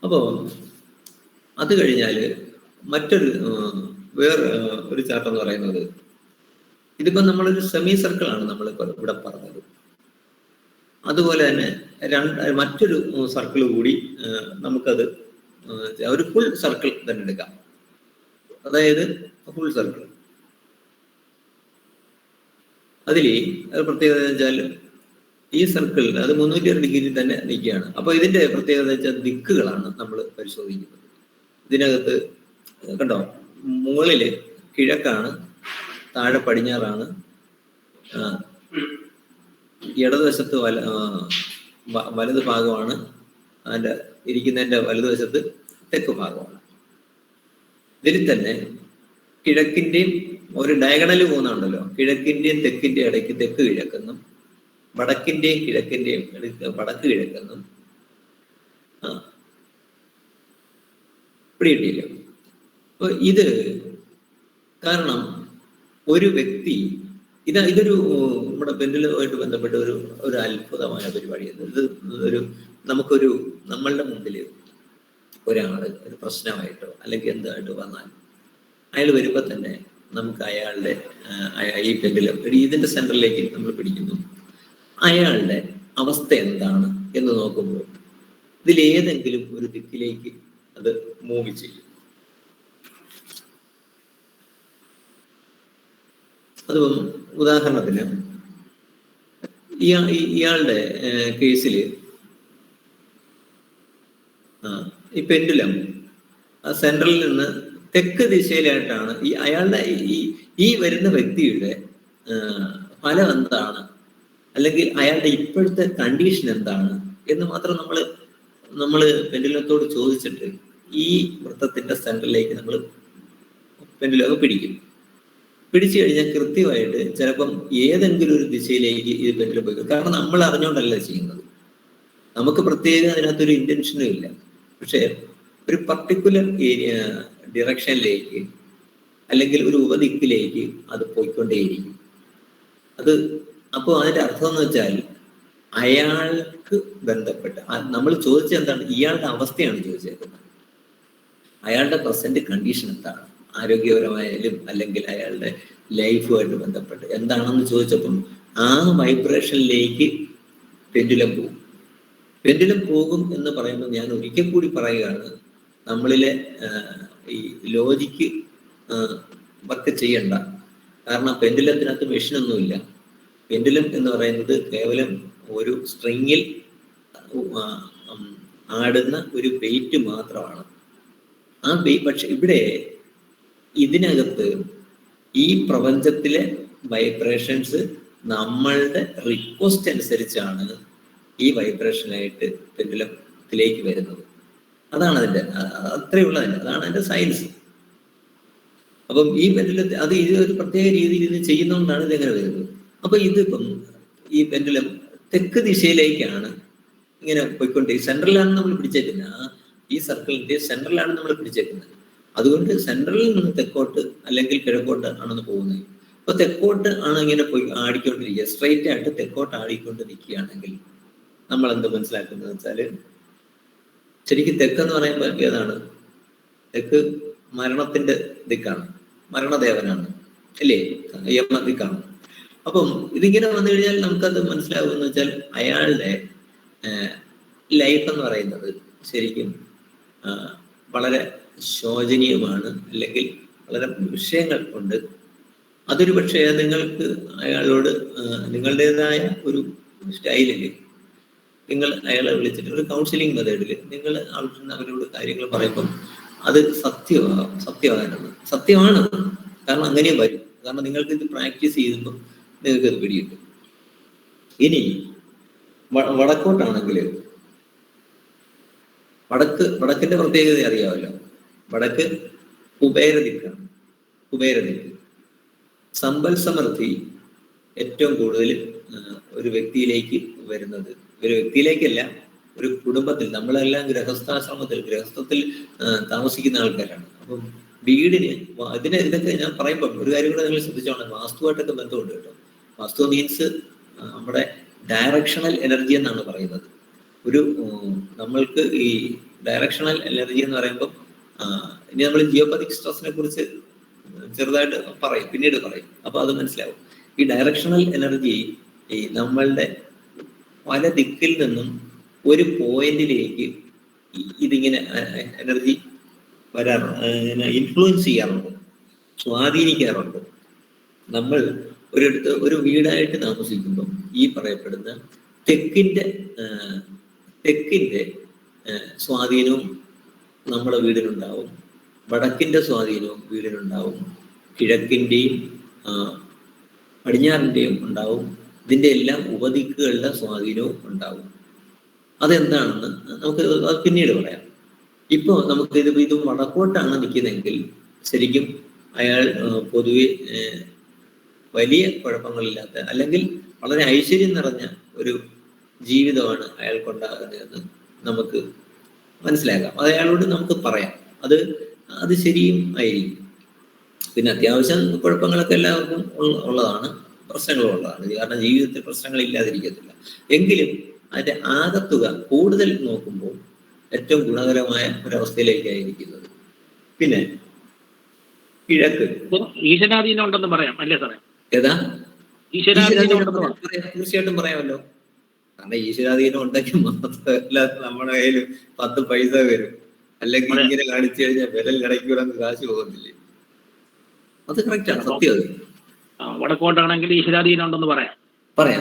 അപ്പോ അത് കഴിഞ്ഞാൽ വേറെ ഒരു ചാർട്ട് എന്ന് പറയുന്നത്, ഇതിപ്പോ നമ്മളൊരു സെമി സർക്കിൾ ആണ് നമ്മൾ ഇവിടെ പറഞ്ഞത്. അതുപോലെ തന്നെ മറ്റൊരു സർക്കിൾ കൂടി നമുക്കത് ഒരു ഫുൾ സർക്കിൾ തന്നെ എടുക്കാം. അതായത് ഫുൾ സർക്കിൾ അതിൽ പ്രത്യേകത വെച്ചാൽ ഈ സർക്കിൾ അത് 360 ഡിഗ്രി തന്നെ നിൽക്കുകയാണ്. അപ്പൊ ഇതിന്റെ പ്രത്യേകത വെച്ചാൽ ദിക്കുകളാണ് നമ്മൾ പരിശോധിക്കുന്നത്. ഇതിനകത്ത് കണ്ടോ, മുകളില് കിഴക്കാണ്, താഴെ പടിഞ്ഞാറാണ്, ഇടതുവശത്ത് വലത് ഭാഗമാണ്, അതിന്റെ ഇരിക്കുന്നതിന്റെ വലതുവശത്ത് തെക്ക് ഭാഗമാണ്. ഇതിൽ തന്നെ കിഴക്കിന്റെയും ഒരു ഡയഗണല് പോകുന്നുണ്ടല്ലോ, കിഴക്കിന്റെയും തെക്കിന്റെയും ഇടയ്ക്ക് തെക്ക് കിഴക്കെന്നും വടക്കിന്റെയും കിഴക്കിന്റെയും വടക്ക് കിഴക്കെന്നും പിടിയിട്ടില്ല. അപ്പൊ ഇത് കാരണം ഒരു വ്യക്തി ഇതൊരു നമ്മുടെ പെൻഡുലമായിട്ട് ബന്ധപ്പെട്ട ഒരു അത്ഭുതമായ പരിപാടിയാണ് ഇത്. നമ്മളുടെ മുമ്പിൽ ഒരാള് ഒരു പ്രശ്നമായിട്ടോ അല്ലെങ്കിൽ എന്തായിട്ടോ വന്നാൽ അയാൾ വരുമ്പോൾ തന്നെ നമുക്ക് അയാളുടെ ഈ പെൻഡുലം ഇതിന്റെ സെന്ററിലേക്ക് നമ്മൾ പിടിക്കുന്നു. അയാളുടെ അവസ്ഥ എന്താണ് എന്ന് നോക്കുമ്പോൾ ഇതിലേതെങ്കിലും ഒരു ദിക്കിലേക്ക് അത് മൂവ് ചെയ്യും. അതും ഉദാഹരണത്തിന് ഇയാളുടെ കേസിൽ ഈ പെൻഡുലം സെൻട്രലിൽ നിന്ന് തെക്ക് ദിശയിലായിട്ടാണ് അയാളുടെ ഈ വരുന്ന വ്യക്തിയുടെ ഫലം എന്താണ്, അല്ലെങ്കിൽ അയാളുടെ ഇപ്പോഴത്തെ കണ്ടീഷൻ എന്താണ് എന്ന് മാത്രം നമ്മൾ പെൻഡുലത്തോട് ചോദിച്ചിട്ട് ഈ വൃത്തത്തിന്റെ സെൻട്രലിലേക്ക് നമ്മൾ പെൻഡുലം പിടിച്ചു കഴിഞ്ഞാൽ കൃത്യമായിട്ട് ചിലപ്പം ഏതെങ്കിലും ഒരു ദിശയിലേക്ക് ഇത് പെൻഡുലം പോയി. കാരണം നമ്മൾ അറിഞ്ഞുകൊണ്ടല്ല ചെയ്യുന്നത്, നമുക്ക് പ്രത്യേകം അതിനകത്തൊരു ഇന്റൻഷനും ഇല്ല. പക്ഷെ ഒരു പർട്ടിക്കുലർ ഡിറക്ഷനിലേക്ക് അല്ലെങ്കിൽ ഒരു ഉപദിക്കിലേക്ക് അത് പോയിക്കൊണ്ടേയിരിക്കും. അപ്പോൾ അതിന്റെ അർത്ഥം എന്ന് വെച്ചാൽ അയാൾക്ക് ബന്ധപ്പെട്ട് നമ്മൾ ചോദിച്ചത് എന്താണ്, ഇയാളുടെ അവസ്ഥയാണ് ചോദിച്ചേക്കുന്നത്. അയാളുടെ പ്രസന്റ് കണ്ടീഷൻ എന്താണ്, ആരോഗ്യപരമായാലും അല്ലെങ്കിൽ അയാളുടെ ലൈഫുമായിട്ട് ബന്ധപ്പെട്ട് എന്താണെന്ന് ചോദിച്ചപ്പം ആ വൈബ്രേഷനിലേക്ക് പെൻഡുലം പോകും എന്ന് പറയുമ്പോൾ ഞാൻ ഒരിക്കൽ കൂടി പറയുകയാണ്, നമ്മളിലെ ഈ ലോജിക്ക് വർക്ക് ചെയ്യണ്ട. കാരണം പെൻഡുലത്തിനകത്ത് മെഷീനൊന്നുമില്ല. പെൻഡുലം എന്ന് പറയുന്നത് കേവലം ഒരു സ്ട്രിങ്ങിൽ ആടുന്ന ഒരു വെയിറ്റ് മാത്രമാണ്. പക്ഷെ ഇവിടെ ഇതിനകത്ത് ഈ പ്രപഞ്ചത്തിലെ വൈബ്രേഷൻസ് നമ്മളുടെ റിക്വസ്റ്റ് അനുസരിച്ചാണ് ഈ വൈബ്രേഷനായിട്ട് പെൻഡുലത്തിലേക്ക് വരുന്നത്. അതാണ് അതിൻ്റെ അത്രയുള്ളതിൻ്റെ അതാണ് അതിൻ്റെ സയൻസ്. അപ്പം ഈ പെൻഡുലത്തിൽ ഇത് ഒരു പ്രത്യേക രീതിയിൽ ഇത് ചെയ്യുന്നതുകൊണ്ടാണ് ഇതെങ്ങനെ വരുന്നത്. അപ്പൊ ഇതിപ്പം ഈ പെൻഡുലം തെക്ക് ദിശയിലേക്കാണ് ഇങ്ങനെ പോയിക്കൊണ്ടിരിക്കുന്നത്. സെൻട്രലാണ് നമ്മൾ പിടിച്ചേക്കുന്നത്, ഈ സർക്കിളിന്റെ സെൻട്രലാണ് നമ്മൾ പിടിച്ചേക്കുന്നത്. അതുകൊണ്ട് സെൻട്രലിൽ നിന്ന് തെക്കോട്ട് അല്ലെങ്കിൽ കിഴക്കോട്ട് ആണെന്ന് പോകുന്നത്. അപ്പൊ തെക്കോട്ട് ആണ് ഇങ്ങനെ പോയി ആടിക്കൊണ്ടിരിക്കുക, സ്ട്രെയിറ്റ് ആയിട്ട് തെക്കോട്ട് ആടിക്കൊണ്ട് നിൽക്കുകയാണെങ്കിൽ നമ്മൾ എന്ത് മനസ്സിലാക്കുന്നത് വെച്ചാല്, ശരിക്കും തെക്കെന്ന് പറയുമ്പോൾ ഏതാണ്? തെക്ക് മരണത്തിന്റെ ദിക്കാണ്, മരണദേവനാണ് അല്ലേ, യമ ദിക്കാണ്. അപ്പം ഇതിങ്ങനെ വന്നു കഴിഞ്ഞാൽ നമുക്കത് മനസ്സിലാവുമെന്ന് വെച്ചാൽ അയാളുടെ ലൈഫ് എന്ന് പറയുന്നത് ശരിക്കും വളരെ ശോചനീയമാണ്, അല്ലെങ്കിൽ വളരെ വിഷയങ്ങൾ ഉണ്ട്. അതൊരു പക്ഷേ നിങ്ങൾക്ക് അയാളോട് നിങ്ങളുടേതായ ഒരു സ്റ്റൈലിൽ നിങ്ങൾ അയാളെ വിളിച്ചിട്ട് ഒരു കൗൺസിലിംഗ് മെത്തേഡിൽ നിങ്ങൾ അവരോട് കാര്യങ്ങൾ പറയുമ്പം അത് സത്യമാണ്. കാരണം അങ്ങനെ വരും. കാരണം നിങ്ങൾക്ക് ഇത് പ്രാക്ടീസ് ചെയ്യുമ്പോൾ നിങ്ങൾക്ക് അത് പിടികിട്ടും. ഇനി വടക്കോട്ടാണെങ്കിൽ വടക്കിന്റെ പ്രത്യേകത അറിയാമല്ലോ. വടക്ക് കുബേരദിക്കാണ്. കുബേരദിക്ക് സമ്പൽ സമൃദ്ധി ഏറ്റവും കൂടുതൽ ഒരു വ്യക്തിയിലേക്ക് വരുന്നത്, ഒരു വ്യക്തിയിലേക്കല്ല, ഒരു കുടുംബത്തിൽ. നമ്മളെല്ലാം ഗൃഹസ്ഥത്തിൽ താമസിക്കുന്ന ആൾക്കാരാണ്. അപ്പം വീടിന് ഇതൊക്കെ ഞാൻ പറയുമ്പോൾ ഒരു കാര്യം കൂടെ നിങ്ങൾ ശ്രദ്ധിച്ചോണം, വാസ്തുവായിട്ടൊക്കെ ബന്ധമുണ്ട് കേട്ടോ. വാസ്തു മീൻസ് നമ്മുടെ ഡയറക്ഷണൽ എനർജി എന്നാണ് പറയുന്നത്. നമ്മൾക്ക് ഈ ഡയറക്ഷണൽ എനർജി എന്ന് പറയുമ്പോൾ ഇനി നമ്മൾ ജിയോപതിക് സ്ട്രെസ്സിനെ കുറിച്ച് ചെറുതായിട്ട് പിന്നീട് പറയും. അപ്പൊ അത് മനസ്സിലാവും. ഈ ഡയറക്ഷണൽ എനർജി ഈ നമ്മളുടെ പല ദിക്കിൽ നിന്നും ഒരു പോയിന്റിലേക്ക് ഇതിങ്ങനെ എനർജി വരാറുണ്ട്, ഇൻഫ്ലുവൻസ് ചെയ്യാറുണ്ട്, സ്വാധീനിക്കാറുണ്ട്. നമ്മൾ ഒരു വീടായിട്ട് താമസിക്കുമ്പം ഈ പറയപ്പെടുന്ന തെക്കിന്റെ സ്വാധീനവും നമ്മുടെ വീടിനുണ്ടാവും, വടക്കിന്റെ സ്വാധീനവും വീടിനുണ്ടാവും, കിഴക്കിന്റെയും പടിഞ്ഞാറിന്റെയും ഉണ്ടാവും. ഇതിന്റെ എല്ലാം ഉപദിക്കുകളുടെ സ്വാധീനവും ഉണ്ടാവും. അതെന്താണെന്ന് നമുക്ക് പിന്നീട് പറയാം. ഇപ്പോ നമുക്ക് ഇത് വടക്കോട്ടാണ് നിൽക്കുന്നതെങ്കിൽ ശരിക്കും അയാൾ പൊതുവെ വലിയ കുഴപ്പങ്ങളില്ലാത്ത അല്ലെങ്കിൽ വളരെ ഐശ്വര്യം നിറഞ്ഞ ഒരു ജീവിതമാണ് അയാൾക്കുണ്ടാകുന്നതെന്ന് നമുക്ക് മനസ്സിലാക്കാം. അത് അയാളോട് നമുക്ക് പറയാം. അത് ശരിയും ആയിരിക്കും. പിന്നെ അത്യാവശ്യം കുഴപ്പങ്ങളൊക്കെ എല്ലാവർക്കും ഉള്ളതാണ്, പ്രശ്നങ്ങളുള്ളതാണ്. കാരണം ജീവിതത്തിൽ പ്രശ്നങ്ങൾ ഇല്ലാതിരിക്കത്തില്ല. എങ്കിലും അതിന്റെ ആകത്തുക കൂടുതൽ നോക്കുമ്പോൾ ഏറ്റവും ഗുണകരമായ ഒരവസ്ഥയിലേക്കായിരിക്കുന്നത്. പിന്നെ കിഴക്ക് ഈശ്വരാധീനം ഉണ്ടെന്ന് പറയാം അല്ലേ സാറേ? ഏതാ? തീർച്ചയായിട്ടും പറയാമല്ലോ. കാരണം ഈശ്വരാധീനം ഉണ്ടെങ്കിൽ മാത്രമല്ല നമ്മുടെ കയ്യിൽ 10 പൈസ വരും. അല്ലെങ്കിൽ ഇങ്ങനെ കാണിച്ചു കഴിഞ്ഞാൽ വിരൽ കടയ്ക്കൂടെ കാശ് പോകുന്നില്ലേ? അത് കറക്റ്റാണ്, സത്യം. വടക്കോട്ടാണെങ്കിൽ ഈശ്വരാധീനം ഉണ്ടെന്ന് പറയാം.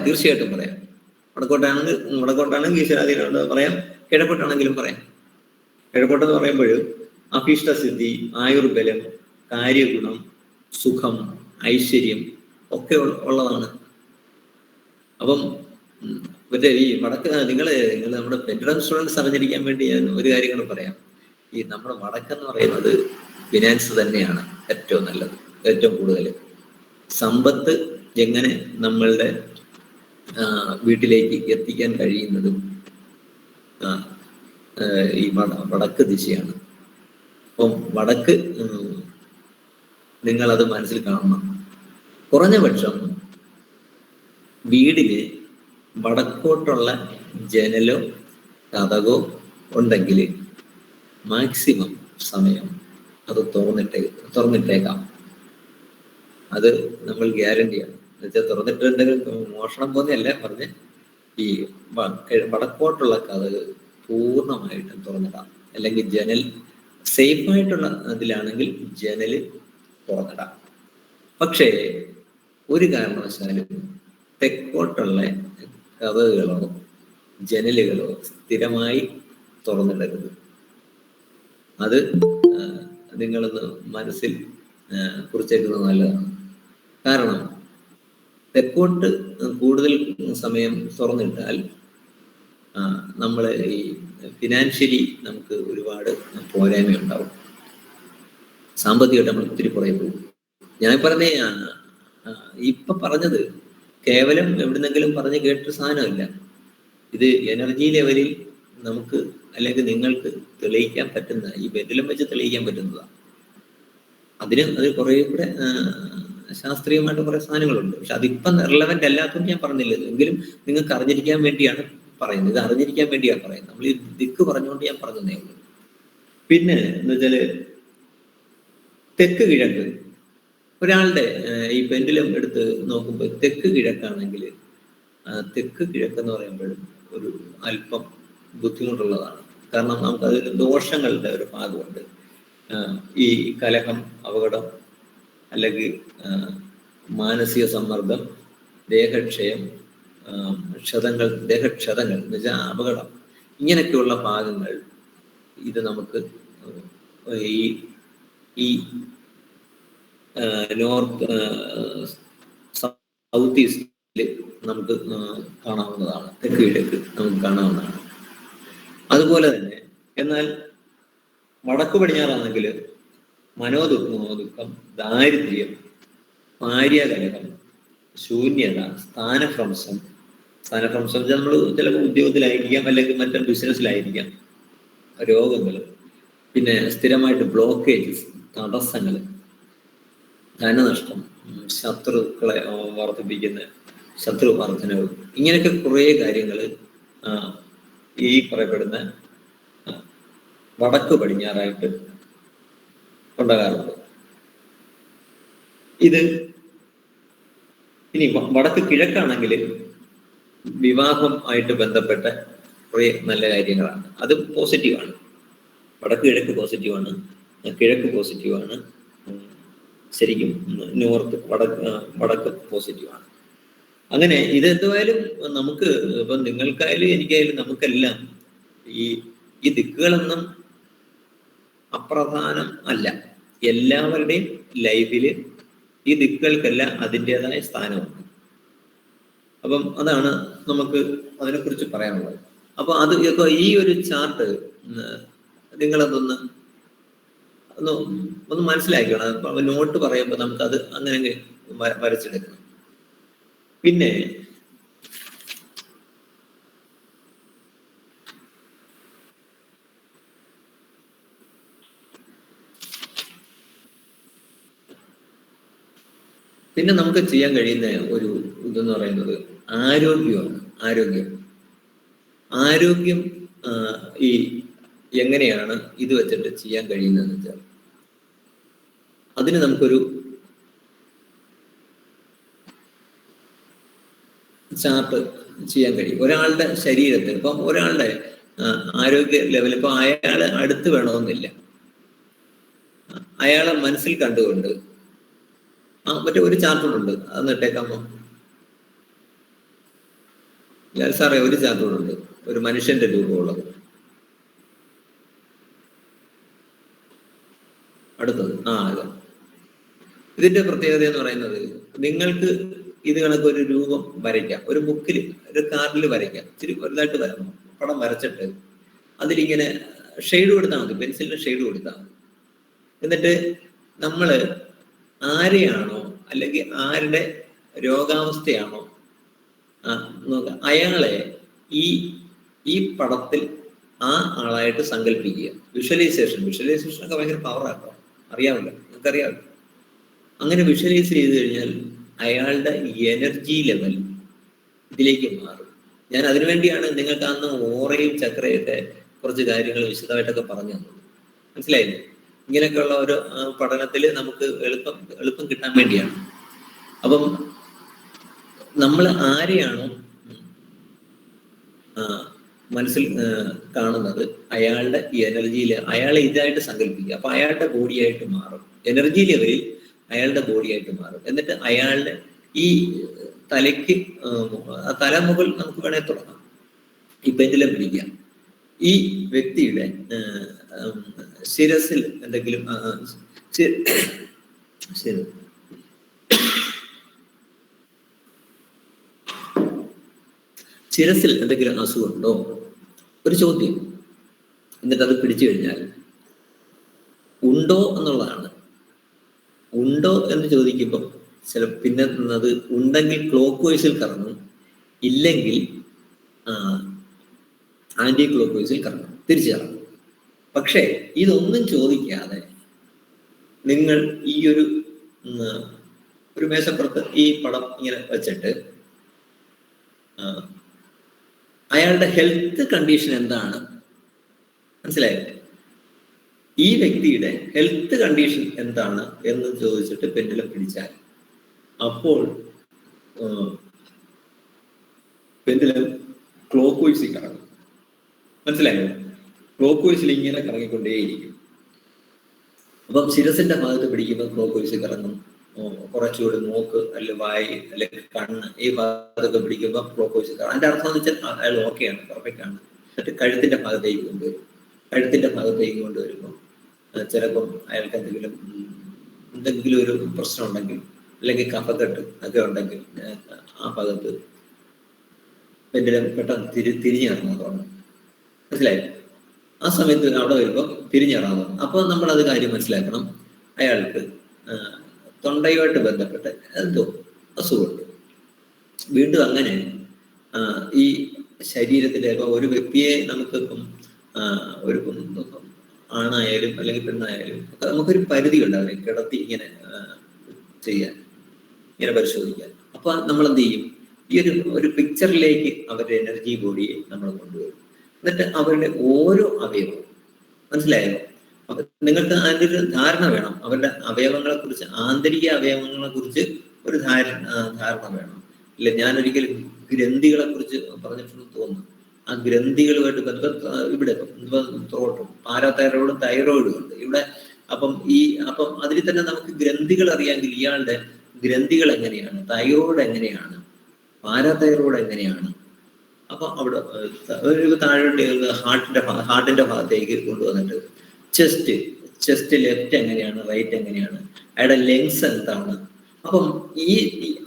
തീർച്ചയായിട്ടും പറയാം. വടക്കോട്ടാണെങ്കിൽ ഈശ്വരാധീനം പറയാം, കിഴക്കോട്ടാണെങ്കിലും പറയാം. കിഴക്കോട്ടെന്ന് പറയുമ്പോൾ അഭീഷ്ടസിദ്ധി, ആയുർബലം, കാര്യഗുണം, സുഖം, ഐശ്വര്യം ഒക്കെ ഉള്ളതാണ്. അപ്പം മറ്റേ ഈ വടക്ക് നിങ്ങൾ നമ്മുടെ പെൻഡുലം സ്റ്റുഡൻസ് അറിഞ്ഞിരിക്കാൻ വേണ്ടി ഞാൻ ഒരു കാര്യം കൂടെ പറയാം. ഈ നമ്മുടെ വടക്കെന്ന് പറയുന്നത് ഫിനാൻസ് തന്നെയാണ് ഏറ്റവും നല്ലത്, ഏറ്റവും കൂടുതൽ സമ്പത്ത് എങ്ങനെ നമ്മളുടെ വീട്ടിലേക്ക് എത്തിക്കാൻ കഴിയുന്നതും ഈ വടക്ക് ദിശയാണ്. അപ്പം വടക്ക് നിങ്ങളത് മനസ്സിൽ കാണണം. കുറഞ്ഞ പക്ഷം വീടിന് വടക്കോട്ടുള്ള ജനലോ കതകോ ഉണ്ടെങ്കിൽ മാക്സിമം സമയം അത് തുറന്നിട്ടേക്കാം. അത് നമ്മൾ ഗ്യാരണ്ടിയാണ്. എന്നുവെച്ചാൽ തുറന്നിട്ടുണ്ടെങ്കിൽ മോഷണം പോകുന്നതല്ല പറഞ്ഞ്, ഈ വടക്കോട്ടുള്ള കതക് പൂർണ്ണമായിട്ടും തുറന്നിടാം. അല്ലെങ്കിൽ ജനൽ സേഫായിട്ടുള്ള അതിലാണെങ്കിൽ ജനൽ തുറന്നിടാം. പക്ഷേ ഒരു കാരണവശാലും തെക്കോട്ടുള്ള കതകുകളോ ജനലുകളോ സ്ഥിരമായി തുറന്നിടരുത്. അത് നിങ്ങളൊന്ന് മനസ്സിൽ കുറിച്ചേക്കുന്നത് നല്ലതാണ്. കാരണം തെക്കോട്ട് കൂടുതൽ സമയം തുറന്നിട്ടാൽ നമ്മൾ ഈ ഫിനാൻഷ്യലി നമുക്ക് ഒരുപാട് പോരായ്മയുണ്ടാവും. സാമ്പത്തികമായിട്ട് നമ്മൾ ഒത്തിരി പുറകെ പോകും. ഞാൻ പറഞ്ഞത് കേവലം എവിടുന്നെങ്കിലും പറഞ്ഞ് കേട്ടൊരു സാധനമല്ല. ഇത് എനർജി ലെവലിൽ നമുക്ക് അല്ലെങ്കിൽ നിങ്ങൾക്ക് തെളിയിക്കാൻ പറ്റുന്ന, ഈ പെൻഡുലം വെച്ച് തെളിയിക്കാൻ പറ്റുന്നതാണ്. അത് കുറേ കൂടെ ശാസ്ത്രീയമായിട്ട് കുറെ സാധനങ്ങളുണ്ട്. പക്ഷെ അതിപ്പം റിലവൻ്റ് അല്ലാത്തതുകൊണ്ട് ഞാൻ പറഞ്ഞില്ല. എങ്കിലും നിങ്ങൾക്ക് അറിഞ്ഞിരിക്കാൻ വേണ്ടിയാണ് പറയുന്നത്. ഇത് അറിഞ്ഞിരിക്കാൻ വേണ്ടിയാണ് പറയുന്നത്. നമ്മൾ ഈ ദിക്ക് പറഞ്ഞുകൊണ്ട് ഞാൻ പറഞ്ഞതേ ഉള്ളൂ. പിന്നെ എന്ന് വെച്ചാല് തെക്ക് കിഴക്ക് ഒരാളുടെ ഈ പെൻഡുലം എടുത്ത് നോക്കുമ്പോൾ തെക്ക് കിഴക്കാണെങ്കിൽ തെക്ക് കിഴക്കെന്ന് പറയുമ്പോൾ ഒരു അല്പം ബുദ്ധിമുട്ടുള്ളതാണ്. കാരണം നമുക്ക് അതിൽ ദോഷങ്ങളുടെ ഒരു ഭാഗമുണ്ട്. ഈ കലഹം, അപകടം, അല്ലെങ്കിൽ മാനസിക സമ്മർദ്ദം, ദേഹക്ഷയം, ദേഹക്ഷതങ്ങൾ എന്ന് വെച്ചാൽ അപകടം, ഇങ്ങനെയൊക്കെയുള്ള ഭാഗങ്ങൾ ഇത് നമുക്ക് ഈ നോർത്ത് സൗത്ത് ഈസ്റ്റില് നമുക്ക് കാണാവുന്നതാണ്. തെക്ക് കിഴക്ക് നമുക്ക് കാണാവുന്നതാണ്. അതുപോലെ തന്നെ എന്നാൽ വടക്കു പടിഞ്ഞാറാണെങ്കിൽ മനോദുഃഖം, ദാരിദ്ര്യം, ഭാര്യാകലഹം, ശൂന്യത, സ്ഥാനഭ്രംശം നമ്മൾ ചിലപ്പോൾ ഉദ്യോഗത്തിലായിരിക്കാം, അല്ലെങ്കിൽ മറ്റൊരു ബിസിനസ്സിലായിരിക്കാം, രോഗങ്ങൾ, പിന്നെ സ്ഥിരമായിട്ട് ബ്ലോക്കേജസ്, തടസ്സങ്ങൾ, ധനനഷ്ടം, ശത്രുക്കളെ വർദ്ധിപ്പിക്കുന്ന ശത്രു വർധനവ്, ഇങ്ങനെയൊക്കെ കുറേ കാര്യങ്ങൾ ഈ പറയപ്പെടുന്ന വടക്ക് പടിഞ്ഞാറായിട്ട് ഉണ്ടാകാറുണ്ട്. ഇത് ഇനി വടക്ക് കിഴക്കാണെങ്കിൽ വിവാഹം ആയിട്ട് ബന്ധപ്പെട്ട കുറേ നല്ല കാര്യങ്ങളാണ്. അത് പോസിറ്റീവാണ്. വടക്ക് കിഴക്ക് പോസിറ്റീവാണ്, കിഴക്ക് പോസിറ്റീവാണ്, ശരിക്കും നോർത്ത് വടക്ക് പോസിറ്റീവാണ്. അങ്ങനെ ഇത് എന്തായാലും നമുക്ക് ഇപ്പം നിങ്ങൾക്കായാലും എനിക്കായാലും നമുക്കെല്ലാം ഈ ദിക്കുകളൊന്നും അപ്രധാനം അല്ല. എല്ലാവരുടെയും ലൈഫിൽ ഈ ദിക്കുകൾക്കെല്ലാം അതിൻ്റെതായ സ്ഥാനമുണ്ട്. അപ്പം അതാണ് നമുക്ക് അതിനെക്കുറിച്ച് പറയാനുള്ളത്. അപ്പൊ അത് ഇപ്പൊ ഈ ഒരു ചാർട്ട് നിങ്ങളതൊന്ന് ഒന്ന് മനസ്സിലാക്കണം. അപ്പൊ നോട്ട് പറയുമ്പോൾ നമുക്കത് അങ്ങനെ വരച്ചെടുക്കണം. പിന്നെ നമുക്ക് ചെയ്യാൻ കഴിയുന്ന ഒരു ഇതെന്ന് പറയുന്നത് ആരോഗ്യമാണ്. ആരോഗ്യം ഈ എങ്ങനെയാണ് ഇത് വെച്ചിട്ട് ചെയ്യാൻ കഴിയുന്നതെന്ന് വെച്ചാൽ, അതിന് നമുക്കൊരു ചാർട്ട് ചെയ്യാൻ കഴിയും. ഒരാളുടെ ശരീരത്തിൽ ഇപ്പം ഒരാളുടെ ആരോഗ്യ ലെവൽ, ഇപ്പൊ അയാളെ അടുത്ത് വേണമെന്നില്ല, അയാളെ മനസ്സിൽ കണ്ടുകൊണ്ട് മറ്റേ ഒരു ചാർട്ടുണ്ട്, അതൊന്ന് ഇട്ടേക്കാമോ? ലാൽ സാറേ, ഒരു ചാർട്ടോടുണ്ട്, ഒരു മനുഷ്യന്റെ രൂപമുള്ളത്. അടുത്തത് അതെ. ഇതിന്റെ പ്രത്യേകത എന്ന് പറയുന്നത്, നിങ്ങൾക്ക് ഇത് കണക്ക് ഒരു രൂപം വരയ്ക്കാം, ഒരു ബുക്കിൽ, ഒരു കാർഡിൽ വരയ്ക്കാം, ഇച്ചിരി വലുതായിട്ട് പടം വരച്ചിട്ട് അതിലിങ്ങനെ ഷെയ്ഡ് കൊടുത്താൽ മതി, പെൻസിലിന് ഷെയ്ഡ് കൊടുത്താൽ മതി. എന്നിട്ട് നമ്മള് ആരെയാണോ അല്ലെങ്കിൽ ആരുടെ രോഗാവസ്ഥയാണോ നോക്കുക, അയാളെ ഈ പടത്തിൽ ആ ആളായിട്ട് സങ്കല്പിക്കുക. വിഷ്വലൈസേഷൻ ഒക്കെ ഭയങ്കര പവറാട്ടോ, അറിയാമല്ലോ, നിങ്ങൾക്കറിയാമല്ലോ. അങ്ങനെ വിഷ്വലൈസ് ചെയ്ത് കഴിഞ്ഞാൽ അയാളുടെ എനർജി ലെവൽ ഇതിലേക്ക് മാറും. ഞാൻ അതിനുവേണ്ടിയാണ് നിങ്ങൾക്ക് അന്ന് ഓറയും ചക്രയൊക്കെ കുറച്ച് കാര്യങ്ങൾ വിശദമായിട്ടൊക്കെ പറഞ്ഞു തന്നത്. മനസ്സിലായില്ലേ? ഇങ്ങനെയൊക്കെയുള്ള ഒരു പഠനത്തിൽ നമുക്ക് എളുപ്പം കിട്ടാൻ വേണ്ടിയാണ്. അപ്പം നമ്മൾ ആരെയാണോ മനസ്സിൽ കാണുന്നത്, അയാളുടെ എനർജിയിൽ അയാളെ ഇതായിട്ട് സങ്കല്പിക്കുക. അപ്പൊ അയാളുടെ ബോഡിയായിട്ട് മാറും, എനർജി ലെവലിൽ അയാളുടെ ബോഡിയായിട്ട് മാറും. എന്നിട്ട് അയാളുടെ ഈ തലയ്ക്ക് തലമുകൾ നമുക്ക് വേണേൽ തുടങ്ങാം. ഈ പെൻഡുലം പിടിക്കാം. ഈ വ്യക്തിയുടെ ശിരസിൽ എന്തെങ്കിലും ശിരസിൽ എന്തെങ്കിലും അസുഖമുണ്ടോ, ഒരു ചോദ്യം. എന്നിട്ട് അത് പിടിച്ചു കഴിഞ്ഞാൽ ഉണ്ടോ എന്നുള്ളതാണ്. ഉണ്ടോ എന്ന് ചോദിക്കുമ്പോൾ പിന്നെ അത് ഉണ്ടെങ്കിൽ ക്ലോക്ക് വൈസിൽ കറങ്ങും, ഇല്ലെങ്കിൽ ആന്റി ക്ലോക്ക് വൈസിൽ കറങ്ങും, തിരിച്ചു കറങ്ങും. പക്ഷേ ഇതൊന്നും ചോദിക്കാതെ നിങ്ങൾ ഈ ഒരു മേശപ്പുറത്ത് ഈ പടം ഇങ്ങനെ വെച്ചിട്ട് അയാളുടെ ഹെൽത്ത് കണ്ടീഷൻ എന്താണ്, മനസ്സിലായില്ലേ? ഈ വ്യക്തിയുടെ ഹെൽത്ത് കണ്ടീഷൻ എന്താണ് എന്ന് ചോദിച്ചിട്ട് പെൻഡുലം പിടിച്ചാൽ അപ്പോൾ പെൻഡുലം ക്ലോക്ക് വൈസിൽ കറങ്ങും. മനസ്സിലായോ? ക്ലോക്ക് വൈസിൽ ഇങ്ങനെ കറങ്ങിക്കൊണ്ടേയിരിക്കും. അപ്പം ശിരസിന്റെ ഭാഗത്ത് പിടിക്കുമ്പോൾ ക്ലോക്ക് വൈസിൽ കറങ്ങും. കുറച്ചുകൂടി മൂക്ക് അല്ലെങ്കിൽ വായി അല്ലെങ്കിൽ കണ്ണ് ഈ ഭാഗത്തൊക്കെ പിടിക്കുമ്പോൾ ക്ലോക്ക് വൈസിൽ കറങ്ങും. അതിന്റെ അർത്ഥം എന്ന് വെച്ചാൽ അയാൾ ഓക്കെയാണ്, പെർഫെക്റ്റ് ആണ്. എന്നിട്ട് കഴുത്തിന്റെ ഭാഗത്തേക്ക് കൊണ്ടുവരും. കഴുത്തിന്റെ ഭാഗത്തേക്ക് കൊണ്ടുവരുമ്പോൾ ചിലപ്പം അയാൾക്ക് എന്തെങ്കിലും ഒരു പ്രശ്നം ഉണ്ടെങ്കിൽ, അല്ലെങ്കിൽ കഫക്കെട്ട് ഒക്കെ ഉണ്ടെങ്കിൽ ആ ഭാഗത്ത് പെൻഡുലം പെട്ടെന്ന് തിരിഞ്ഞിറങ്ങാൻ തുടങ്ങും. മനസ്സിലായി? ആ സമയത്ത് അവിടെ വരുമ്പോൾ തിരിഞ്ഞിറങ്ങാൻ തുടങ്ങും. അപ്പോൾ നമ്മളത് കാര്യം മനസ്സിലാക്കണം, അയാൾക്ക് തൊണ്ടയുമായിട്ട് ബന്ധപ്പെട്ട് എന്തോ അസുഖമുണ്ട്. വീണ്ടും അങ്ങനെ ഈ ശരീരത്തിലെ ഒരു വ്യക്തിയെ നമുക്കിപ്പം ഒരു ആണായാലും അല്ലെങ്കിൽ പെണ്ണായാലും നമുക്കൊരു പരിധി ഉണ്ട് അവരെ കിടത്തി ഇങ്ങനെ ചെയ്യാൻ, ഇങ്ങനെ പരിശോധിക്കാൻ. അപ്പൊ നമ്മൾ എന്ത് ചെയ്യും? ഈ ഒരു പിക്ചറിലേക്ക് അവരുടെ എനർജി ബോഡിയെ നമ്മൾ കൊണ്ടുവരും. എന്നിട്ട് അവരുടെ ഓരോ അവയവവും, മനസ്സിലായോ? അപ്പൊ നിങ്ങൾക്ക് അതിൻ്റെ ഒരു ധാരണ വേണം, അവരുടെ അവയവങ്ങളെ കുറിച്ച്, ആന്തരിക അവയവങ്ങളെ കുറിച്ച് ഒരു ധാരണ വേണം. ഇല്ല, ഞാനൊരിക്കലും ഗ്രന്ഥികളെ കുറിച്ച് പറഞ്ഞിട്ടുണ്ടെന്ന് തോന്നുന്നു. ആ ഗ്രന്ഥികളുമായിട്ട് ഇവിടെ ത്രോട്ടും പാരാതൈറോയിഡും തൈറോയിഡും ഉണ്ട് ഇവിടെ. അപ്പം അതിൽ തന്നെ നമുക്ക് ഗ്രന്ഥികൾ അറിയാമെങ്കിൽ ഇയാളുടെ ഗ്രന്ഥികൾ എങ്ങനെയാണ്, തൈറോയിഡ് എങ്ങനെയാണ്, പാരാതൈറോയിഡ് എങ്ങനെയാണ്. അപ്പൊ അവിടെ ഒരു താഴെ ഹാർട്ടിന്റെ ഭാഗത്തേക്ക് കൊണ്ടുവന്നിട്ട് ചെസ്റ്റ് ലെഫ്റ്റ് എങ്ങനെയാണ്, റൈറ്റ് എങ്ങനെയാണ്, അയാളുടെ ലെങ്സ് എന്താണ്. അപ്പം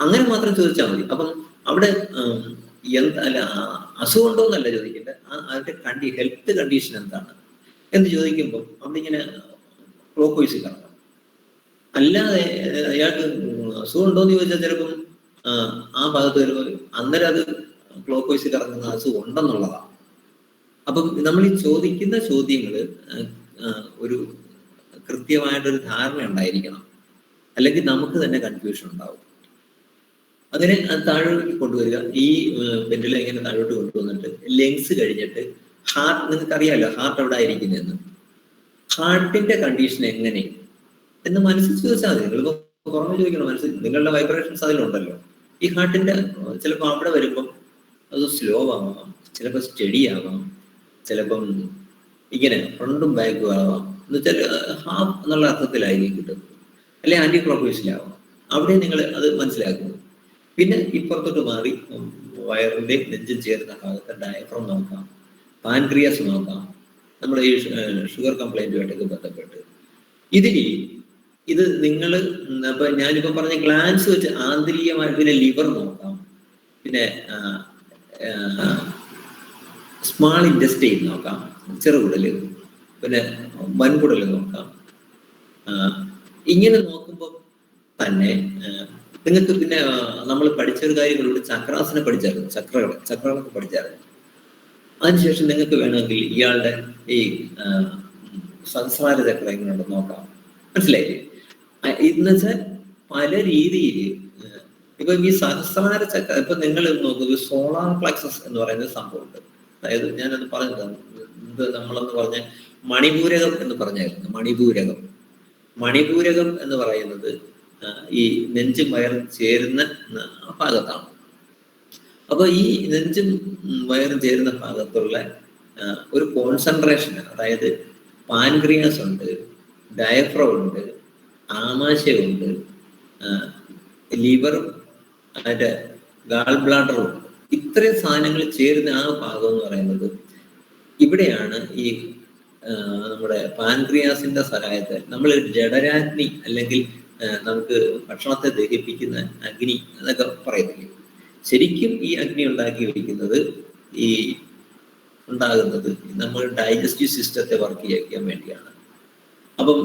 അങ്ങനെ മാത്രം ചോദിച്ചാൽ മതി. അപ്പം അവിടെ അസുഖം ഉണ്ടോ എന്നല്ല ചോദിക്കേണ്ടത്, അതിന്റെ ഹെൽത്ത് കണ്ടീഷൻ എന്താണ് എന്ന് ചോദിക്കുമ്പോൾ അവിടെ ഇങ്ങനെ ക്ലോക്ക് വൈസിൽ കറങ്ങാം. അല്ലാതെ അയാൾക്ക് അസുഖം ഉണ്ടോ എന്ന് ചോദിച്ചാൽ ചിലപ്പം ആ ഭാഗത്ത് വരുമ്പോൾ അന്നേരം അത് ക്ലോക്ക് വൈസിൽ കറങ്ങുന്ന അസുഖം ഉണ്ടെന്നുള്ളതാണ്. അപ്പം നമ്മൾ ഈ ചോദിക്കുന്ന ചോദ്യങ്ങൾ ഒരു കൃത്യമായിട്ടൊരു ധാരണ ഉണ്ടായിരിക്കണം, അല്ലെങ്കിൽ നമുക്ക് തന്നെ കൺഫ്യൂഷൻ ഉണ്ടാവും. അങ്ങനെ താഴോട്ട് കൊണ്ടുവരിക. ഈ പെൻഡുലം ഇങ്ങനെ താഴോട്ട് കൊണ്ടുവന്നിട്ട് ലെങ്സ് കഴിഞ്ഞിട്ട് ഹാർട്ട്, നിങ്ങൾക്ക് അറിയാമല്ലോ ഹാർട്ട് എവിടെ ആയിരിക്കുന്നതെന്ന്. ഹാർട്ടിന്റെ കണ്ടീഷൻ എങ്ങനെ എന്ന് മനസ്സിൽ ചോദിച്ചാൽ മതി. നിങ്ങൾ പുറമെ ചോദിക്കണം, മനസ്സിൽ നിങ്ങളുടെ വൈബ്രേഷൻസ് അതിലുണ്ടല്ലോ. ഈ ഹാർട്ടിന്റെ ചിലപ്പോൾ അവിടെ വരുമ്പം അത് സ്ലോ ആവാം, ചിലപ്പോൾ സ്റ്റഡി ആവാം, ചിലപ്പം ഇങ്ങനെ ഫ്രണ്ടും ബാക്കും ആവാം. എന്ന് വെച്ചാൽ ഹാഫ് എന്നുള്ള അർത്ഥത്തിലായിരിക്കും കിട്ടുന്നത്, അല്ലെ ആന്റി ക്ലോക്ക് വൈസിലാവാം. അവിടെ നിങ്ങൾ അത് മനസ്സിലാക്കുന്നു. പിന്നെ ഇപ്പുറത്തോട്ട് മാറി വയറിന്റെ നെഞ്ചും ചേരുന്ന ഭാഗത്ത് ഡയഫ്രം നോക്കാം, പാൻക്രിയാസ് നോക്കാം, നമ്മുടെ ഈ ഷുഗർ കംപ്ലൈൻറ്റുമായിട്ടൊക്കെ ബന്ധപ്പെട്ട്. ഇത് നിങ്ങൾ അപ്പൊ ഞാനിപ്പോ പറഞ്ഞ ഗ്ലാൻസ് വെച്ച് ആന്തരികമായിട്ട് പിന്നെ ലിവർ നോക്കാം, പിന്നെ സ്മാൾ ഇൻറ്റസ്റ്റൈൻ നോക്കാം, ചെറുകുടല്, പിന്നെ വൻകുടൽ നോക്കാം. ഇങ്ങനെ നോക്കുമ്പോൾ തന്നെ നിങ്ങൾക്ക് പിന്നെ നമ്മൾ പഠിച്ചൊരു കാര്യങ്ങളുണ്ട്, ചക്രാസിനെ പഠിച്ചായിരുന്നു, ചക്രകളൊക്കെ പഠിച്ചായിരുന്നു. അതിനുശേഷം നിങ്ങൾക്ക് വേണമെങ്കിൽ ഇയാളുടെ ഈ സംസാര ചക്രം എങ്ങനെയുണ്ടെന്ന് നോക്കാം. മനസ്സിലായില്ലേ? എന്നുവെച്ചാൽ പല രീതിയിൽ ഇപ്പൊ ഈ സഹസ്രാര ചക്ര ഇപ്പൊ നിങ്ങൾ നോക്കുന്നത് സോളാർ പ്ലക്സസ് എന്ന് പറയുന്ന സംഭവമുണ്ട്. അതായത് ഞാനത് പറഞ്ഞതാണ്, ഇത് നമ്മളെന്ന് പറഞ്ഞ മണിപൂരകം എന്ന് പറഞ്ഞായിരുന്നു. മണിപൂരകം എന്ന് പറയുന്നത് ഈ നെഞ്ചും വയറും ചേരുന്ന ഭാഗത്താണ്. അപ്പൊ ഈ നെഞ്ചും വയറും ചേരുന്ന ഭാഗത്തുള്ള ഒരു കോൺസെൻട്രേഷൻ, അതായത് പാൻക്രിയാസ് ഉണ്ട്, ഡയഫ്രം ഉണ്ട്, ആമാശയമുണ്ട്, ലിവറും അതിന്റെ ഗാൾ ബ്ലാഡറും ഉണ്ട്. ഇത്രയും സാധനങ്ങൾ ചേരുന്ന ആ ഭാഗം എന്ന് പറയുന്നത് ഇവിടെയാണ് ഈ നമ്മുടെ പാൻക്രിയാസിന്റെ സഹായത്താൽ നമ്മൾ ജഠരാഗ്നി അല്ലെങ്കിൽ നമുക്ക് ഭക്ഷണത്തെ ദഹിപ്പിക്കുന്ന അഗ്നി എന്നൊക്കെ പറയത്തില്ലേ, ശരിക്കും ഈ അഗ്നി ഉണ്ടാക്കുന്നത് നമ്മൾ ഡൈജസ്റ്റീവ് സിസ്റ്റത്തെ വർക്ക് ചെയ്യിക്കാൻ വേണ്ടിയാണ്. അപ്പം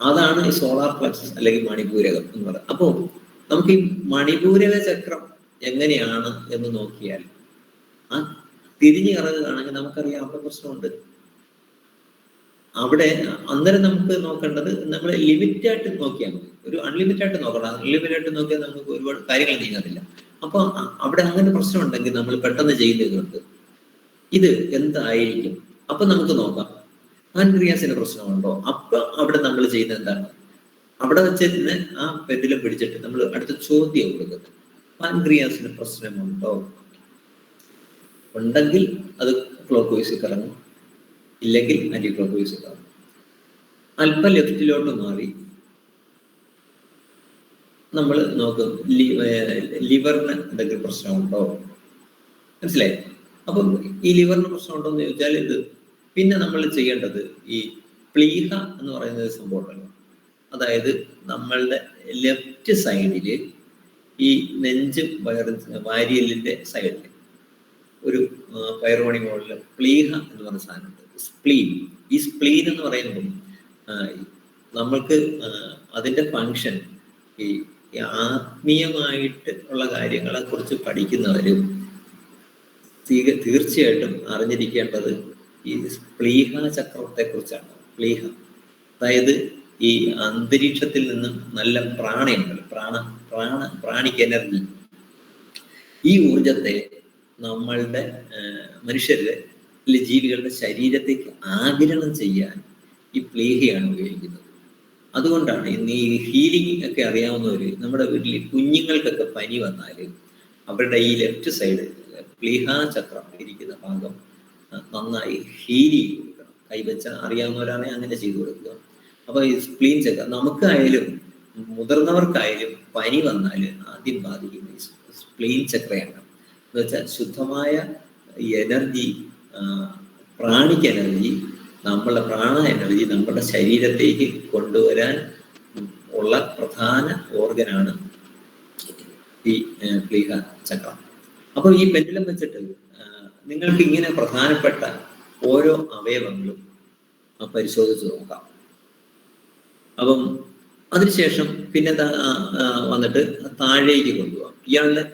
അതാണ് ഈ സോളാർ പ്ലക്സസ് അല്ലെങ്കിൽ മണിപൂരകം എന്ന് പറയുന്നത്. അപ്പോൾ നമുക്ക് ഈ മണിപൂരക ചക്രം എങ്ങനെയാണ് എന്ന് നോക്കിയാൽ ആ തിരിഞ്ഞു കറങ്ങുകയാണെങ്കിൽ നമുക്കറിയാം അവിടെ പ്രശ്നമുണ്ട്. അവിടെ അന്നേരം നമുക്ക് നോക്കേണ്ടത് നമ്മൾ ലിമിറ്റായിട്ട് നോക്കിയാൽ മതി. ഒരു അൺലിമിറ്റഡ് നോക്കണം. അൺലിമിറ്റഡ് നോക്കിയാൽ നമുക്ക് ഒരുപാട് കാര്യങ്ങൾ നീങ്ങത്തില്ല. അപ്പൊ അവിടെ അങ്ങനെ പ്രശ്നം ഉണ്ടെങ്കിൽ നമ്മൾ പെട്ടെന്ന് ചെയ്യുന്നതുകൊണ്ട് ഇത് എന്തായിരിക്കും? അപ്പൊ നമുക്ക് നോക്കാം പാൻക്രിയാസിന് പ്രശ്നമുണ്ടോ. അപ്പൊ അവിടെ നമ്മൾ ചെയ്യുന്നത് എന്താണ്? അവിടെ വെച്ചിരുന്ന് ആ പെൻഡുലം പിടിച്ചിട്ട് നമ്മൾ അടുത്ത ചോദ്യം കൊടുക്കുന്നത്, പാൻക്രിയാസിന് പ്രശ്നമുണ്ടോ? ഉണ്ടെങ്കിൽ അത് ക്ലോക്ക് വൈസ് കറങ്ങും, ഇല്ലെങ്കിൽ ആന്റി ക്ലോക്ക് വൈസ് കറങ്ങും. അല്പം ലെഫ്റ്റിലോട്ട് മാറി നമ്മൾ നോക്കും ലിവറിന് എന്തെങ്കിലും പ്രശ്നമുണ്ടോ. മനസ്സിലായി? അപ്പം ഈ ലിവറിന് പ്രശ്നമുണ്ടോ എന്ന് ചോദിച്ചാൽ ഇത് പിന്നെ നമ്മൾ ചെയ്യേണ്ടത് ഈ പ്ലീഹ എന്ന് പറയുന്ന സംഭവം ഉണ്ടല്ലോ, അതായത് നമ്മളുടെ ലെഫ്റ്റ് സൈഡില് ഈ നെഞ്ചും വാരിയലിന്റെ സൈഡിൽ ഒരു പയറുമണി മുകളിൽ പ്ലീഹ എന്ന് പറഞ്ഞ സാധനമുണ്ട്, സ്പ്ലീൻ. ഈ സ്പ്ലീൻ എന്ന് പറയുമ്പോൾ നമ്മൾക്ക് അതിന്റെ ഫങ്ഷൻ ഈ ആത്മീയമായിട്ട് ഉള്ള കാര്യങ്ങളെ കുറിച്ച് പഠിക്കുന്നവരും തീർച്ചയായിട്ടും അറിഞ്ഞിരിക്കേണ്ടത് ഈ പ്ലീഹ ചക്രത്തെ കുറിച്ചാണ്. പ്ലീഹ അതായത് ഈ അന്തരീക്ഷത്തിൽ നിന്നും നല്ല പ്രാണയുണ്ട്, പ്രാണിക് എനർജി. ഈ ഊർജത്തെ നമ്മളുടെ മനുഷ്യരുടെ ജീവികളുടെ ശരീരത്തേക്ക് ആഗിരണം ചെയ്യാൻ ഈ പ്ലീഹയാണ് ഉപയോഗിക്കുന്നത്. അതുകൊണ്ടാണ് ഇന്ന് ഈ ഹീലിംഗ് ഒക്കെ അറിയാവുന്നവര് നമ്മുടെ വീട്ടിൽ കുഞ്ഞുങ്ങൾക്കൊക്കെ പനി വന്നാല് അവരുടെ ഈ ലെഫ്റ്റ് സൈഡ് പ്ലീഹാ ചക്രം ഇരിക്കുന്ന ഭാഗം നന്നായി ഹീൽ ചെയ്ത് കൊടുക്കണം. കൈവച്ച അറിയാവുന്നവരാണെങ്കിൽ അങ്ങനെ ചെയ്തു കൊടുക്കുക. അപ്പൊ ഈ സ്പ്ലീൻ ചക്രം നമുക്കായാലും മുതിർന്നവർക്കായാലും പനി വന്നാൽ ആദ്യം ബാധിക്കുന്ന സ്പ്ലീൻ ചക്രയാണ്. എന്ന് വെച്ചാൽ ശുദ്ധമായ എനർജി, പ്രാണിക് എനർജി, നമ്മളുടെ പ്രാണ എനർജി നമ്മുടെ ശരീരത്തേക്ക് കൊണ്ടുവരാൻ ഉള്ള പ്രധാന ഓർഗനാണ് ഈ പ്ലീഹ ചക്രം. അപ്പൊ ഈ പെൻഡുലം വെച്ചിട്ട് നിങ്ങൾക്ക് ഇങ്ങനെ പ്രധാനപ്പെട്ട ഓരോ അവയവങ്ങളും പരിശോധിച്ച് നോക്കാം. അപ്പം അതിനുശേഷം പിന്നെ വന്നിട്ട് താഴേക്ക് കൊണ്ടുപോകാം. ഇയാളുടെ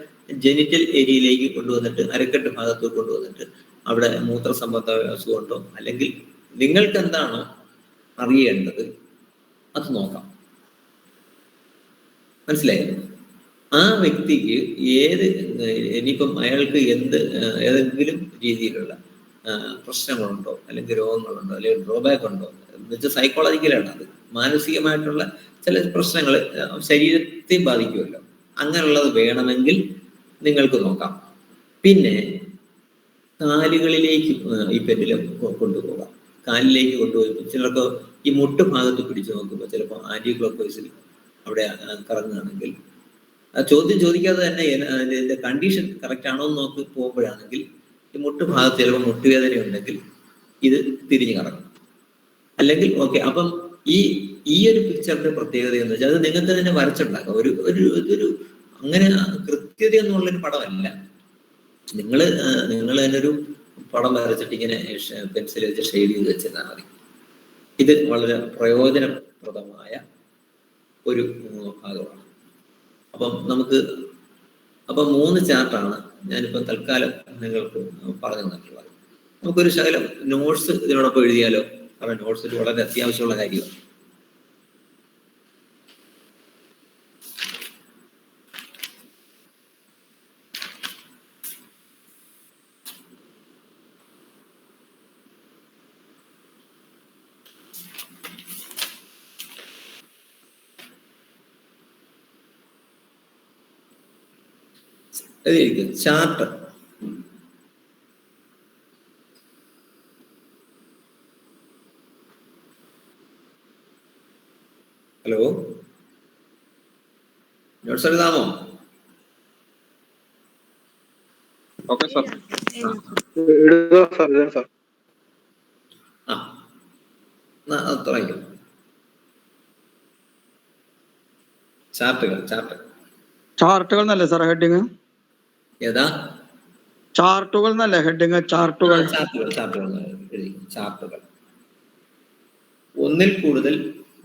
ജെനിറ്റൽ ഏരിയയിലേക്ക് കൊണ്ടുവന്നിട്ട് അരക്കെട്ട് ഭാഗത്തോട്ട് കൊണ്ടുവന്നിട്ട് അവിടെ മൂത്രസംബന്ധ അസുഖമുണ്ടോ അല്ലെങ്കിൽ നിങ്ങൾക്ക് എന്താണോ അറിയേണ്ടത് അത് നോക്കാം. മനസ്സിലായോ? ആ വ്യക്തിക്ക് ഇനിയിപ്പം അയാൾക്ക് ഏതെങ്കിലും രീതിയിലുള്ള പ്രശ്നങ്ങളുണ്ടോ അല്ലെങ്കിൽ രോഗങ്ങളുണ്ടോ അല്ലെങ്കിൽ ഡ്രോബാക്ക് ഉണ്ടോ എന്ന് വെച്ചാൽ സൈക്കോളജിക്കലാണ് അത്. മാനസികമായിട്ടുള്ള ചില പ്രശ്നങ്ങൾ ശരീരത്തെ ബാധിക്കുമല്ലോ. അങ്ങനെയുള്ളത് വേണമെങ്കിൽ നിങ്ങൾക്ക് നോക്കാം. പിന്നെ കാലുകളിലേക്ക് ഈ പെൻഡുലം കൊണ്ടുപോകാം. കാലിലേക്ക് കൊണ്ടുപോയി ചിലർക്ക് ഈ മുട്ട് ഭാഗത്ത് പിടിച്ചു നോക്കുമ്പോൾ ചിലപ്പോൾ ആന്റി ക്ലോക്ക് വൈസിൽ അവിടെ കറങ്ങുകയാണെങ്കിൽ ആ ചോദ്യം ചോദിക്കാതെ തന്നെ ഇതിന്റെ കണ്ടീഷൻ കറക്റ്റ് ആണോ എന്ന് നോക്കി പോകുമ്പോഴാണെങ്കിൽ ഈ മുട്ട് ഭാഗത്ത് ചിലപ്പോൾ മുട്ടുവേദന ഉണ്ടെങ്കിൽ ഇത് തിരിഞ്ഞു കറങ്ങും. അല്ലെങ്കിൽ ഓക്കെ, അപ്പം ഈ ഒരു പിക്ചറിന്റെ പ്രത്യേകത എന്ന് വെച്ചാൽ അത് നിങ്ങൾക്ക് തന്നെ വരച്ചുണ്ടാക്കാം. ഇതൊരു അങ്ങനെ കൃത്യത എന്നുള്ളൊരു പടമല്ല. നിങ്ങൾ തന്നെ ഒരു പടം വരച്ചിട്ട് ഇങ്ങനെ പെൻസിൽ വെച്ച് ഷെയ്ഡ് ചെയ്ത് വെച്ചിരുന്നാൽ മതി. ഇത് വളരെ പ്രയോജനപ്രദമായ ഒരു ഭാഗമാണ്. അപ്പം 3 ചാർട്ടാണ് ഞാനിപ്പം തൽക്കാലം നിങ്ങൾക്ക് പറഞ്ഞു തന്നിട്ടുള്ളത്. നമുക്കൊരു ശകലം നോട്ട്സ് ഇതിനോടൊപ്പം എഴുതിയാലോ? കാരണം നോട്ട്സിൽ വളരെ അത്യാവശ്യമുള്ള കാര്യമാണ്. എഴുതിയിരിക്കും ചാർട്ട്. ഹലോ, നോട്ട്സ് എഴുതാമോ? Okay sir. തുടങ്ങി. ചാർട്ടുകൾ എന്നല്ലേ സാർ ഹെഡിങ്? ഏതാ? ചാർട്ടുകൾ എന്നല്ലേ ഹെഡിങ്? ചാർട്ടുകൾ. ഒന്നിൽ കൂടുതൽ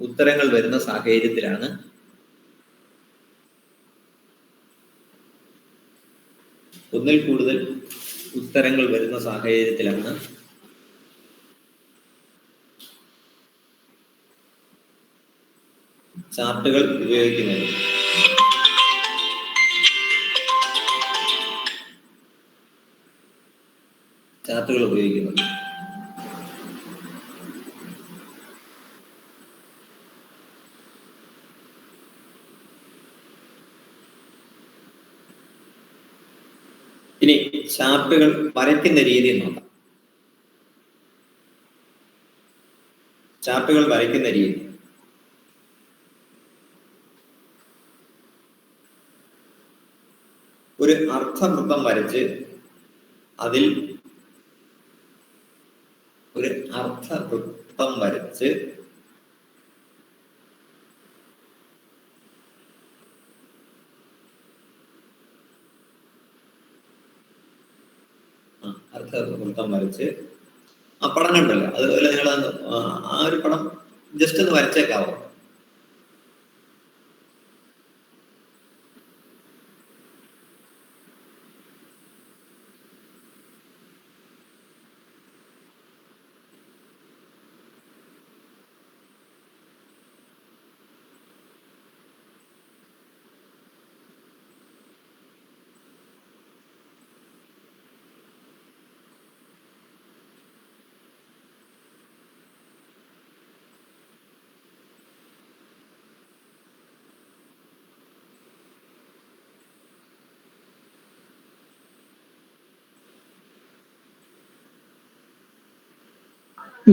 ഉത്തരങ്ങൾ വരുന്ന സാഹചര്യത്തിലാണ് ചാർട്ടുകൾ ഉപയോഗിക്കുന്നത്. ഇനി ചാർട്ടുകൾ വരയ്ക്കുന്ന രീതി നോക്കാം. ഒരു അർത്ഥവൃത്തം വരച്ച് അതിൽ ആ പടം കണ്ടല്ലോ, അതുപോലെ നിങ്ങൾ ആ ഒരു പടം ജസ്റ്റ് ഒന്ന് വരച്ചേക്കാവോ?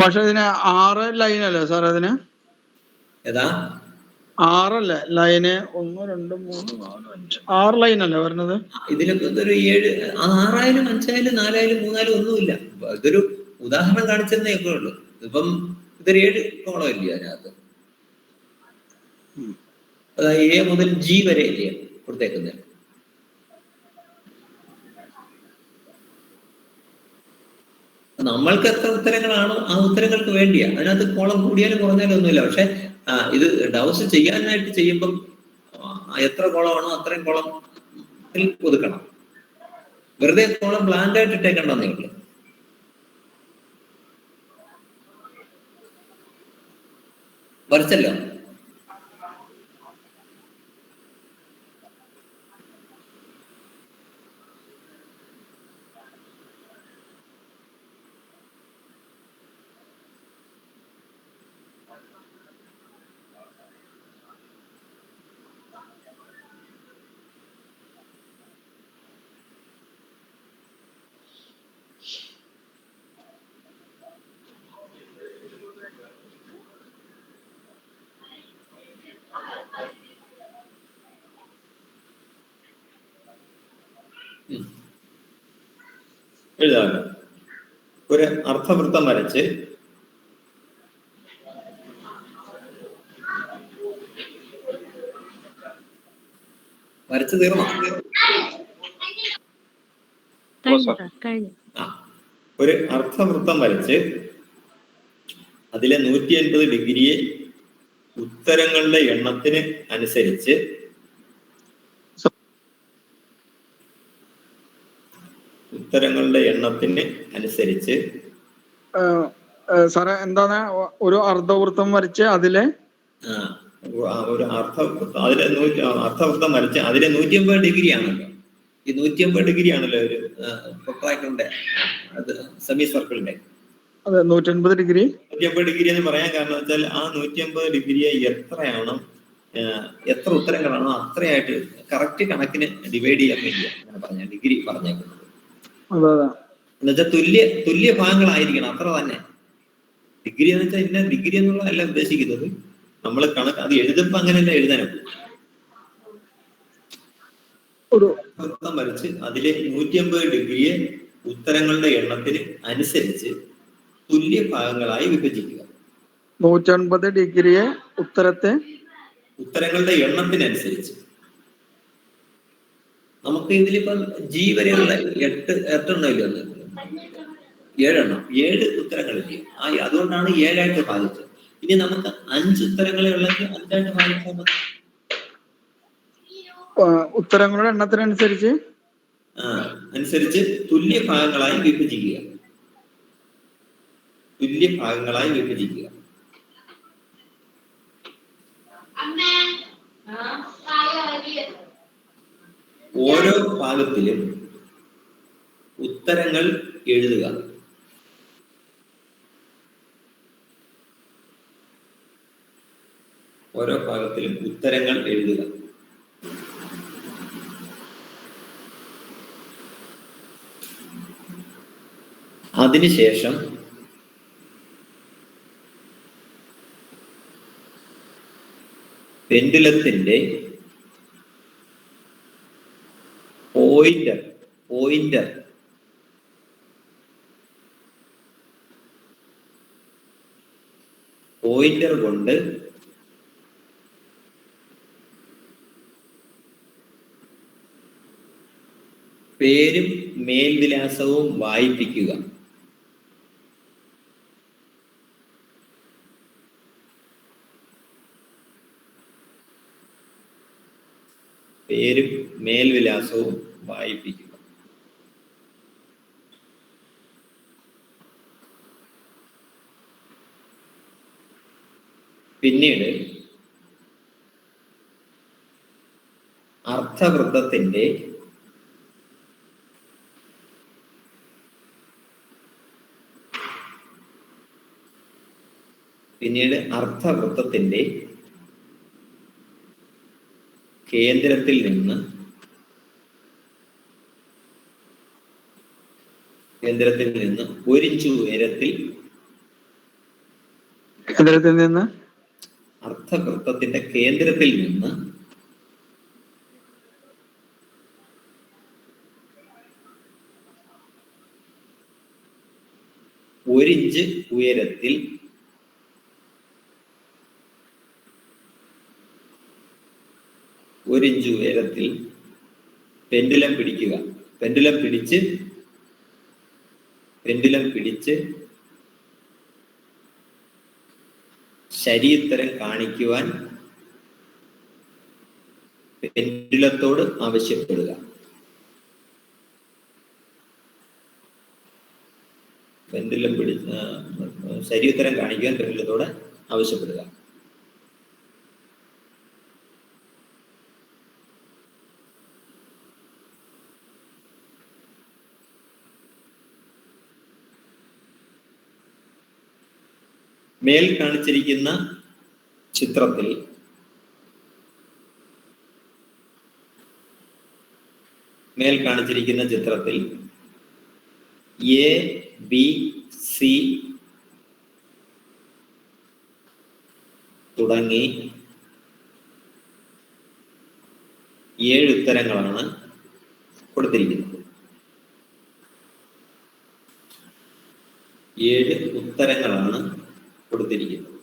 പക്ഷെ ഇതിന് 6 ലൈൻ അല്ലേ സാർ? അതിന് ഏതാ 6 അല്ലേ ലൈന്? 1 2 3 4 5 6 ലൈൻ അല്ലേ വരുന്നത്? ഇതിലൊക്കെ ഒരു 7, 6 5 4 3 ഒന്നുമില്ല. ഇതൊരു ഉദാഹരണം കാണിച്ചെന്നേ ഒക്കെ ഉള്ളൂ. ഇപ്പം ഇതൊരു 7 കോളം ഇല്ല അതിനകത്ത്. അതായത് A മുതൽ G വരെ ഇല്ല കൊടുത്തേക്കുന്നത്. നമ്മൾക്ക് എത്ര ഉത്തരങ്ങളാണോ ആ ഉത്തരങ്ങൾക്ക് വേണ്ടിയാ. അതിനകത്ത് കോളം കൂടിയാലും കുറഞ്ഞാലും ഒന്നുമില്ല. പക്ഷെ ഇത് ഡൗസ് ചെയ്യാനായിട്ട് ചെയ്യുമ്പം എത്ര കോളമാണോ അത്രയും കോളം ഒതുക്കണം. വെറുതെ കോളം ബ്ലാങ്ക് ആയിട്ട് ഇട്ടേക്കണ്ടെന്നേ ഉള്ളൂ. വരച്ചല്ലോ. എഴുതാമല്ലോ. ഒരു അർത്ഥവൃത്തം വരച്ച് വരച്ചു തീർന്നോ? ആ, ഒരു അർത്ഥവൃത്തം വരച്ച് അതിലെ 180 ഡിഗ്രിയെ ഉത്തരങ്ങളുടെ എണ്ണത്തിന് അനുസരിച്ച് സാറേ എന്താണ് ഒരു അർദ്ധവൃത്തം വരച്ച് അതിലെ ഒരു അർത്ഥവൃത്തം വരച്ച് അതിലെ 180 ഡിഗ്രി ആണല്ലോ. ഈ 180 ഡിഗ്രി ആണല്ലോ ഒരു പ്രൊട്രാക്ടറിന്റെ അത് സെമി സർക്കിളിന്റെ. അതെ, 180 ഡിഗ്രി. 180 ഡിഗ്രി എന്ന് പറയാൻ കാരണം വെച്ചാൽ ആ 180 ഡിഗ്രിയെ എത്രയാണോ, എത്ര ഉത്തരങ്ങളാണോ അത്രയായിട്ട് കറക്റ്റ് കണക്കിന് ഡിവൈഡ് ചെയ്യാൻ വേണ്ടിയാണ് അങ്ങനെ പറഞ്ഞ ഡിഗ്രി പറഞ്ഞേക്കുന്നത്. എന്നുവെച്ചാൽ തുല്യ ഭാഗങ്ങളായിരിക്കണം, അത്ര തന്നെ. ഡിഗ്രി എന്ന് വെച്ചാൽ ഇന്ന ഡിഗ്രി എന്നുള്ളതല്ല ഉദ്ദേശിക്കുന്നത്. നമ്മൾ കണക്ക് അത് എഴുതുമ്പോ അങ്ങനെയല്ല എഴുതാനും. ഒരു വൃത്തം വരച്ച് അതിലെ 180 ഡിഗ്രിയെ ഉത്തരങ്ങളുടെ എണ്ണത്തിന് അനുസരിച്ച് തുല്യ ഭാഗങ്ങളായി വിഭജിക്കുക. 180 ഡിഗ്രിയെ ഉത്തരങ്ങളുടെ എണ്ണത്തിനനുസരിച്ച്. നമുക്ക് ഇതിലിപ്പം ജി വരെയുള്ള 8 എണ്ണം 7 ഉത്തരങ്ങളില്ലേ, അതുകൊണ്ടാണ് 7ആയിട്ട് ഭാഗിച്ചത്. ഇനി നമുക്ക് 5 ഉത്തരങ്ങളെ ഉള്ളെങ്കിൽ 5ആയിട്ട് ഭാഗിച്ചാൽ മതി. ഉത്തരങ്ങളുടെ എണ്ണത്തിനനുസരിച്ച് തുല്യ ഭാഗങ്ങളായി വിഭജിക്കുക. ഓരോ ഭാഗത്തിലും ഉത്തരങ്ങൾ എഴുതുക. അതിനുശേഷം പെൻഡുലത്തിന്റെ പോയിന്റർ കൊണ്ട് പേരും മേൽവിലാസവും വായിപ്പിക്കുക. പിന്നീട് അർത്ഥവൃത്തത്തിന്റെ കേന്ദ്രത്തിൽ നിന്ന് 1 ഇഞ്ച് ഉയരത്തിൽ അർത്ഥവൃത്തത്തിന്റെ കേന്ദ്രത്തിൽ നിന്ന് 1 ഇഞ്ച് ഉയരത്തിൽ പെൻഡുലം പിടിക്കുക. പെൻഡുലം പിടിച്ച് ശരിയുത്തരം കാണിക്കുവാൻ പെൻഡുലത്തോട് ആവശ്യപ്പെടുക. ശരിയുത്തരം കാണിക്കുവാൻ പെൻഡുലത്തോട് ആവശ്യപ്പെടുക. മേൽ കാണിച്ചിരിക്കുന്ന ചിത്രത്തിൽ എ, ബി, സി തുടങ്ങി 7 ഉത്തരങ്ങളാണ് കൊടുത്തിരിക്കുന്നത്. 7 ഉത്തരങ്ങളാണ് കൊടുത്തിരിക്കുന്നത്.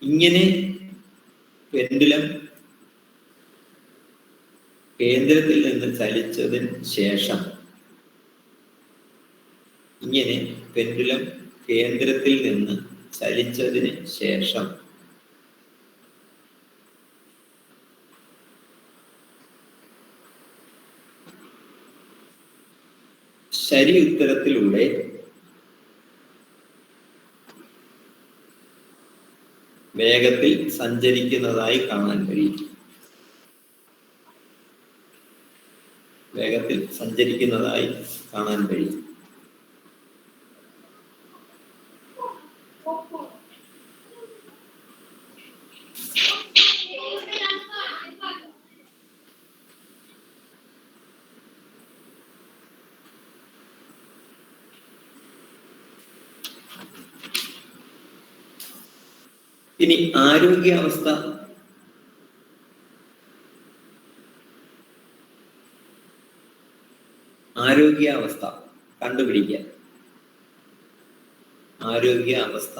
ഇങ്ങനെ പെൻഡുലം കേന്ദ്രത്തിൽ നിന്ന് ചലിച്ചതിന് ശേഷം ശരി ഉത്തരത്തിലൂടെ വേഗത്തിൽ സഞ്ചരിക്കുന്നതായി കാണാൻ കഴിയും. ഇനി ആരോഗ്യാവസ്ഥ കണ്ടുപിടിക്കാൻ. ആരോഗ്യാവസ്ഥ,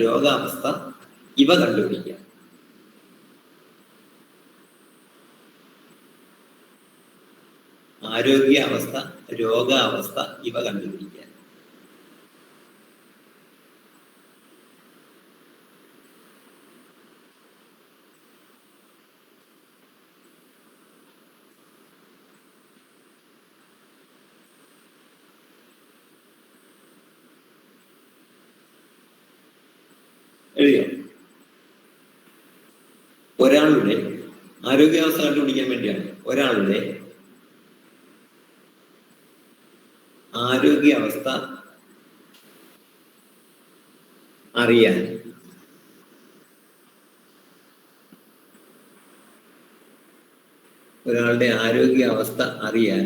രോഗാവസ്ഥ ഇവ കണ്ടുപിടിക്കാൻ. ആരോഗ്യാവസ്ഥ, രോഗാവസ്ഥ ഇവ കണ്ടുപിടിക്കാൻ. എഴുതിയോ? ഒരാളുടെ ആരോഗ്യാവസ്ഥ കണ്ടുപിടിക്കാൻ വേണ്ടിയാണ്. ഒരാളുടെ ആരോഗ്യാവസ്ഥ അറിയാൻ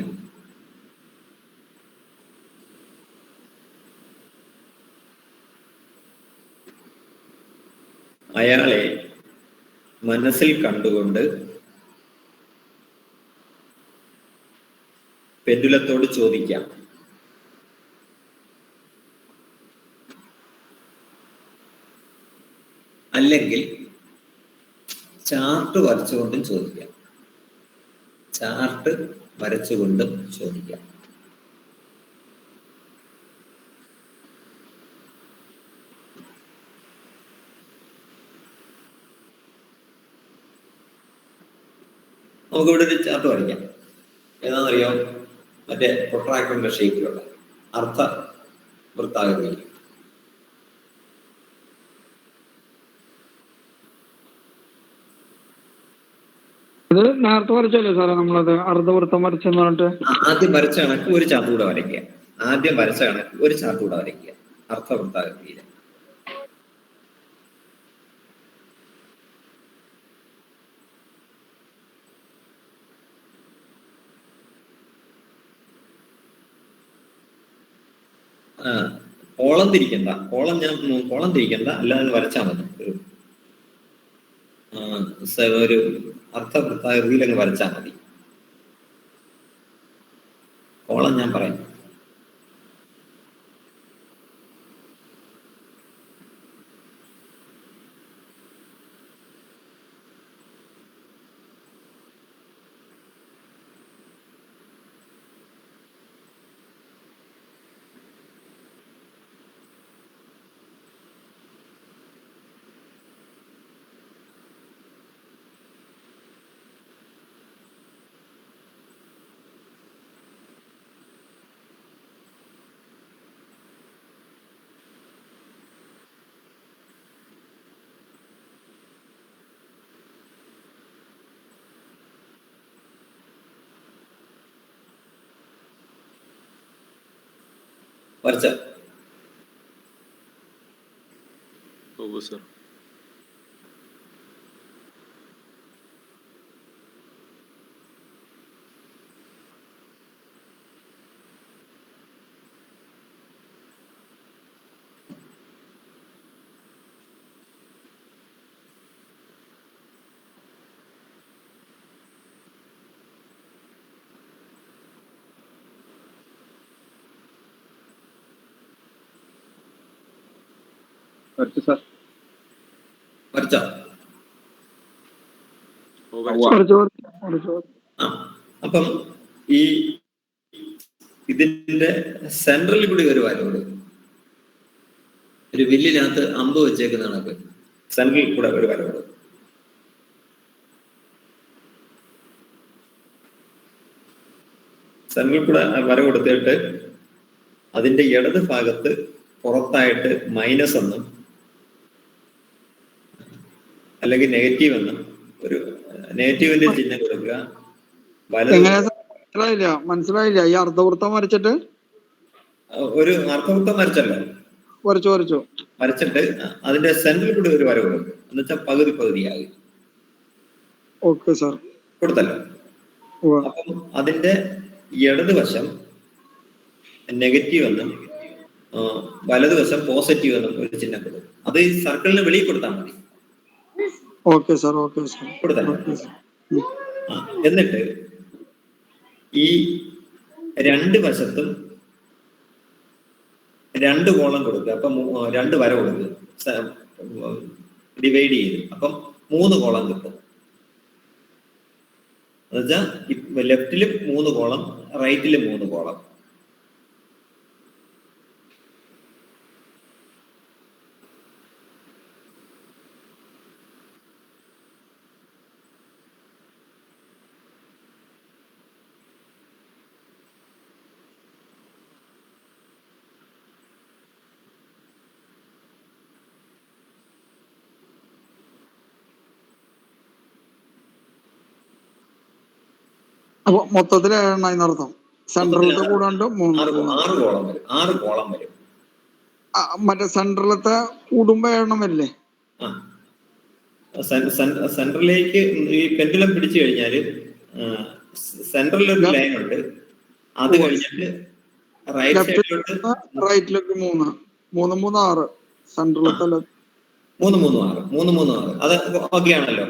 അയാളെ മനസ്സിൽ കണ്ടുകൊണ്ട് പെൻഡുലത്തോട് ചോദിക്കാം. അല്ലെങ്കിൽ ചാർട്ട് വരച്ചുകൊണ്ടും ചോദിക്കാം. നമുക്കിവിടെ ഒരു ചാർട്ട് വരയ്ക്കാം. ഏതാണെന്നറിയോ? മറ്റേ പ്രൊട്രാക്ടറിന്റെ ഷേപ്പിലുള്ള അർദ്ധ വൃത്താകൃതിയിൽ. അത് നേരത്തെ വരച്ചല്ലേ സാറേ നമ്മളത് അർദ്ധവൃത്തം വരച്ചെന്ന് പറഞ്ഞിട്ട്? ആദ്യം വരച്ച കണക്ക് ഒരു ചാർട്ട് കൂടെ വരയ്ക്കുക. അർദ്ധവൃത്താകൃതിയിൽ. കോളം തിരിക്കണ്ട, അല്ലാതെ വരച്ചാൽ മതി. ഒരു അർത്ഥവൃത്താകൃതിയിൽ അങ്ങ് വരച്ചാൽ മതി. കോളം ഞാൻ പറയാം. വരച്ച സർ. വരച്ചു സാർ. വരച്ചോ? ആ, അപ്പം ഈ ഇതിന്റെ സെൻട്രലിൽ കൂടി ഒരു വരവുണ്ട്. ഒരു വില്ലിനകത്ത് അമ്പ് വെച്ചേക്കുന്ന കണക്ക് സെൻട്രലിൽ കൂടെ ഒരു വരവുണ്ട്. സെൻട്രലിൽ കൂടെ വര കൊടുത്തിട്ട് അതിന്റെ ഇടത് ഭാഗത്ത് പുറത്തായിട്ട് മൈനസ് എന്നും അല്ലെങ്കിൽ നെഗറ്റീവ് എന്നും ഒരു നെഗറ്റീവിന്റെ ചിഹ്നം കൊടുക്കുക. മനസ്സിലായില്ല. ഈ അർദ്ധവൃത്തം വരച്ചിട്ട് ഒരു അർദ്ധവൃത്തം വരച്ചല്ലോ, വരച്ചിട്ട് അതിന്റെ സെന്ററിൽ കൂടി ഒരു വര കൊടുക്കും. എന്നുവെച്ചാൽ പകുതി പകുതിയായി. ഓക്കെ സാർ, കൊടുത്തല്ലോ. അപ്പം അതിന്റെ ഇടതുവശം നെഗറ്റീവ് എന്നും വലതുവശം പോസിറ്റീവ് എന്നും ഒരു ചിഹ്നം കൊടുക്കും. അത് ഈ സർക്കിളിന് വെളിയിൽ കൊടുത്താൽ മതി. ഓക്കെ സാർ, കൊടുത്തല്ലോ. എന്നിട്ട് ഈ രണ്ട് വശത്തും 2 കോളം കൊടുക്കുക. അപ്പം 2 വര കൊടുക്കുക, ഡിവൈഡ് ചെയ്ത്. അപ്പം 3 കോളം കിട്ടും. എന്നുവെച്ചാൽ ലെഫ്റ്റിലും 3 കോളം, റൈറ്റിലും 3 കോളം. അപ്പൊ മൊത്തത്തിൽ 7 എന്നർത്ഥം. സെൻട്രലത്തെ കൂടാണ്ട് 6 കോളം വരും. മറ്റേ സെൻട്രലത്തെ കൂടുമ്പോ 7 വരില്ലേ? സെൻട്രലിലേക്ക് ഈ പെൻഡുലം പിടിച്ചു കഴിഞ്ഞാല് സെൻട്രലിൽ ഒരു ലൈൻ ഉണ്ട്. അത് കഴിഞ്ഞിട്ട് റൈറ്റിലേക്ക് 3 6 സെൻട്രലത്തെ 3 6 അത് ഓക്കെ ആണല്ലോ?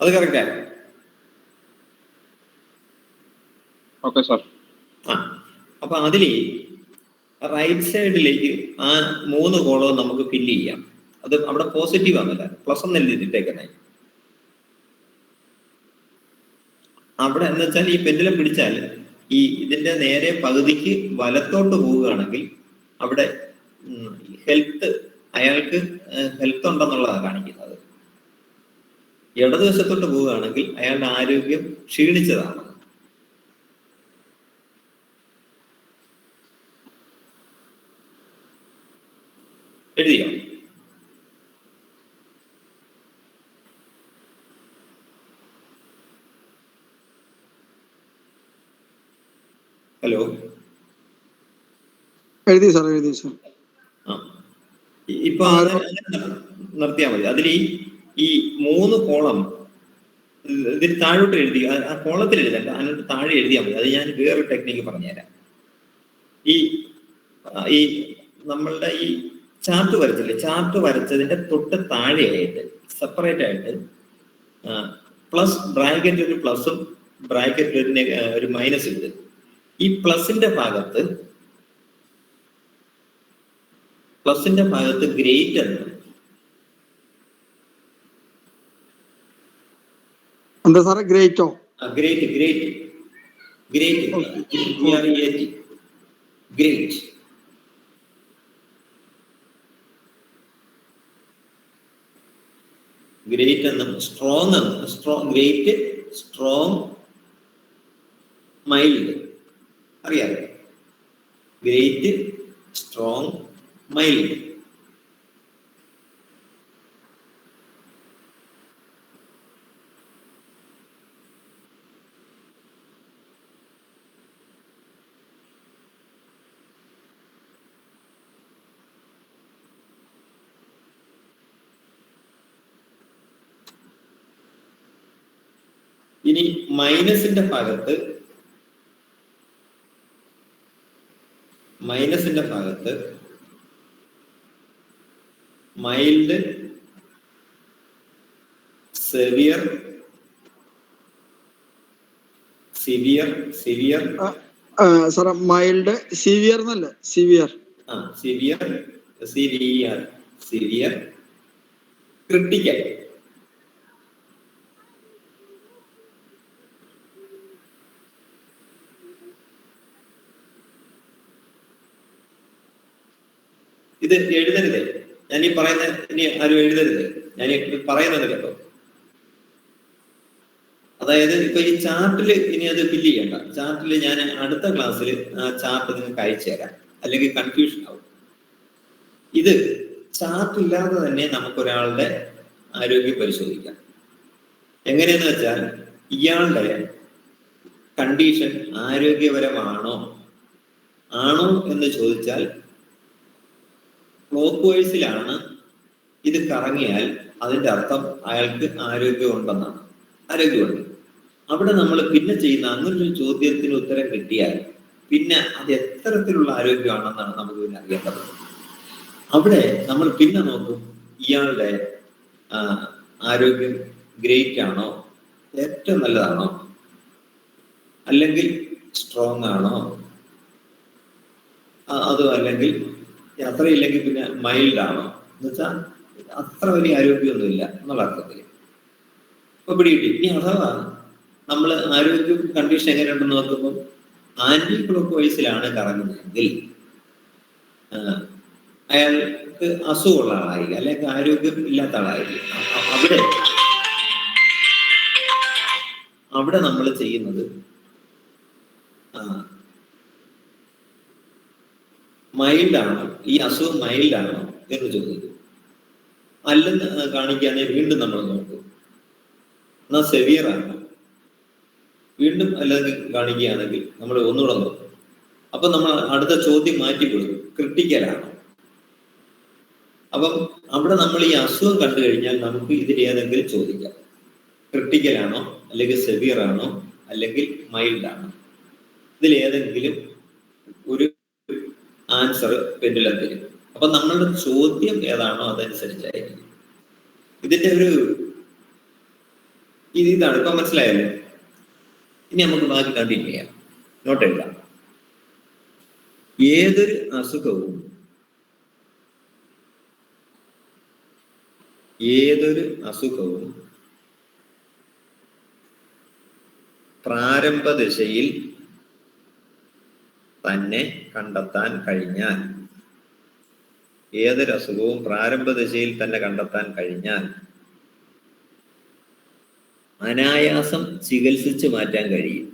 അത് കറക്റ്റ് ആയി. Okay sir. അപ്പൊ അതില് റൈറ്റ് സൈഡിലേക്ക് ആ 3 കോളവും നമുക്ക് ഫില്ല് ചെയ്യാം. അത് അവിടെ പോസിറ്റീവ് ആണല്ല, പ്ലസ് ഒന്നല്ല ഇട്ടേക്കണേ. അവിടെ എന്ന് വെച്ചാൽ ഈ പെൻഡുലം പിടിച്ചാൽ ഈ ഇതിന്റെ നേരെ പകുതിക്ക് വലത്തോട്ട് പോവുകയാണെങ്കിൽ അവിടെ അയാൾക്ക് ഹെൽത്ത് ഉണ്ടെന്നുള്ളതാണ് കാണിക്കുന്നത്. ഇടതുവശത്തോട്ട് പോവുകയാണെങ്കിൽ അയാളുടെ ആരോഗ്യം ക്ഷീണിച്ചതാണ്. എഴുതിയോ? ഹലോ, എഴുതി സാർ. ഇപ്പൊ നിർത്തിയാൽ മതി. അതിൽ ഈ 3 കോളം ഇതിന് താഴോട്ട് എഴുതി, ആ കോളത്തിൽ എഴുതല്ല, അതിനോട്ട് താഴെ എഴുതിയാൽ മതി. അത് ഞാൻ വേറൊരു ടെക്നിക്ക് പറഞ്ഞുതരാം. ഈ നമ്മളുടെ ഈ ചാർട്ട് വരച്ചില്ലേ, ചാർട്ട് വരച്ചതിന്റെ തൊട്ട് താഴെയായിട്ട് സെപ്പറേറ്റ് ആയിട്ട് പ്ലസ് ബ്രാക്കറ്റ്, ഒരു പ്ലസും ബ്രാക്കറ്റിൽ ഒരു മൈനസ് ഉണ്ട്. ഈ പ്ലസിന്റെ ഭാഗത്ത് ഗ്രേറ്റ് എന്ന്. എന്താ സാറേ ഗ്രേറ്റോ? ഗ്രേറ്റ് എന്നും സ്ട്രോങ് ഗ്രേറ്റ്, സ്ട്രോങ്, മൈൽഡ്. അറിയാലോ? Great, strong, mild. ഇനി മൈനസിന്റെ ഭാഗത്ത് മൈൽഡ്, സിവിയർ സാറേ മൈൽഡ്, സിവിയർ എന്നല്ല, സിവിയർ, സിവിയർ, സിവിയർ, ക്രിട്ടിക്കൽ. ഇത് എഴുതരുത്, ഞാൻ ഈ പറയുന്ന ഇനി ആരും എഴുതരുത്, ഞാൻ ഈ പറയുന്നത് കേട്ടോ. അതായത് ഇപ്പൊ ഈ ചാർട്ടിൽ ഇനി അത് ഫില്ല് ചെയ്യണ്ട. ചാർട്ടിൽ ഞാൻ അടുത്ത ക്ലാസ്സിൽ ആ ചാർട്ട് നിങ്ങൾക്ക് അയച്ചു തരാം, അല്ലെങ്കിൽ കൺഫ്യൂഷൻ ആവും. ഇത് ചാർട്ട് ഇല്ലാതെ തന്നെ നമുക്കൊരാളുടെ ആരോഗ്യം പരിശോധിക്കാം. എങ്ങനെയെന്ന് വെച്ചാൽ ഇയാളുടെ കണ്ടീഷൻ ആരോഗ്യപരമാണോ എന്ന് ചോദിച്ചാൽ ക്ലോക്ക് വൈസിലാണ് ഇത് കറങ്ങിയാൽ അതിന്റെ അർത്ഥം അയാൾക്ക് ആരോഗ്യമുണ്ടെന്നാണ്. ആരോഗ്യമുണ്ട്. അവിടെ നമ്മൾ പിന്നെ ചെയ്യുന്ന അങ്ങനൊരു ചോദ്യത്തിന് ഉത്തരം കിട്ടിയാൽ പിന്നെ അത് എത്തരത്തിലുള്ള ആരോഗ്യമാണെന്നാണ് നമുക്ക് പിന്നെ അറിയേണ്ടത്. അവിടെ നമ്മൾ പിന്നെ നോക്കും ഇയാളുടെ ആരോഗ്യം ഗ്രേറ്റ് ആണോ, ഏറ്റവും നല്ലതാണോ, അല്ലെങ്കിൽ സ്ട്രോങ് ആണോ, അതും അല്ലെങ്കിൽ അത്രയില്ലെങ്കിൽ പിന്നെ മൈൽഡ് ആണോ എന്ന് വെച്ചാൽ അത്ര വലിയ ആരോഗ്യമൊന്നുമില്ല എന്നുള്ള അർത്ഥത്തിൽ. ഇപ്പൊ പിടികിട്ടി. ഇനി അഥവാ നമ്മൾ ആരോഗ്യ കണ്ടീഷൻ എങ്ങനെയുണ്ടെന്ന് നോക്കുമ്പോൾ ആന്റി ക്ലോക്ക് വൈസിലാണ് കറങ്ങുന്നതെങ്കിൽ അയാൾക്ക് അസുഖമുള്ള ആളായിരിക്കും, അല്ലെങ്കിൽ ആരോഗ്യം ഇല്ലാത്ത ആളായിരിക്കും. അവിടെ നമ്മൾ ചെയ്യുന്നത് മൈൽഡാണോ, ഈ അസുഖം മൈൽഡാണോ എന്ന് ചോദിക്കും. അല്ലെന്ന് കാണിക്കുകയാണെങ്കിൽ വീണ്ടും നമ്മൾ നോക്കും, എന്നാൽ സെവിയർ ആണോ. വീണ്ടും അല്ലാതെ കാണിക്കുകയാണെങ്കിൽ നമ്മൾ ഒന്നുകൂടെ നോക്കും. അപ്പൊ നമ്മൾ അടുത്ത ചോദ്യം മാറ്റി കൊടുക്കും, ക്രിട്ടിക്കലാണോ. അപ്പം അവിടെ നമ്മൾ ഈ അസുഖം കണ്ടു കഴിഞ്ഞാൽ നമുക്ക് ഇതിൽ ഏതെങ്കിലും ചോദിക്കാം, ക്രിട്ടിക്കലാണോ, അല്ലെങ്കിൽ സെവിയർ ആണോ, അല്ലെങ്കിൽ മൈൽഡ് ആണോ. ഇതിൽ ഏതെങ്കിലും ഒരു ആൻസർ പെൻഡുലം തരും. അപ്പൊ നമ്മളുടെ ചോദ്യം ഏതാണോ അതനുസരിച്ചായിരിക്കും. ഇതിന്റെ ഒരു ഇതാണ്. ഇപ്പൊ മനസ്സിലായല്ലോ. ഇനി നമുക്ക് ബാക്കി കണ്ടിന്യൂ ചെയ്യാം. നോട്ട് എഴുതാം. ഏതൊരു അസുഖവും പ്രാരംഭ ദശയിൽ തന്നെ കണ്ടെത്താൻ കഴിഞ്ഞാൽ, ഏതൊരു അസുഖവും പ്രാരംഭ ദശയിൽ തന്നെ കണ്ടെത്താൻ കഴിഞ്ഞാൽ അനായാസം ചികിത്സിച്ച് മാറ്റാൻ കഴിയും.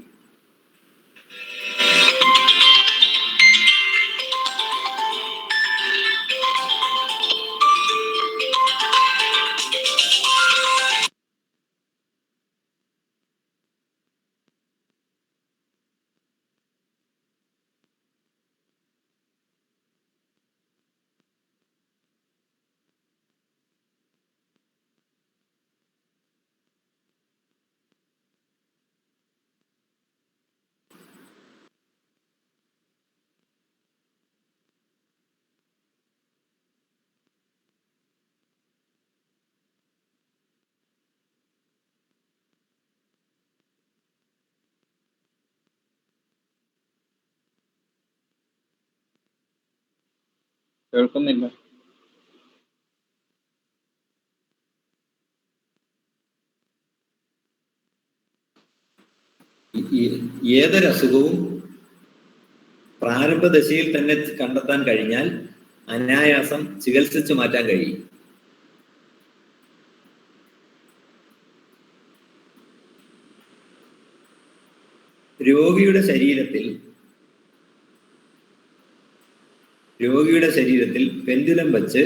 കേൾക്കുന്നില്ല. ഏതൊരു അസുഖവും പ്രാരംഭ ദശയിൽ തന്നെ കണ്ടെത്താൻ കഴിഞ്ഞാൽ അനായാസം ചികിത്സിച്ച് മാറ്റാൻ കഴിയും. രോഗിയുടെ ശരീരത്തിൽ പെൻഡുലം വച്ച്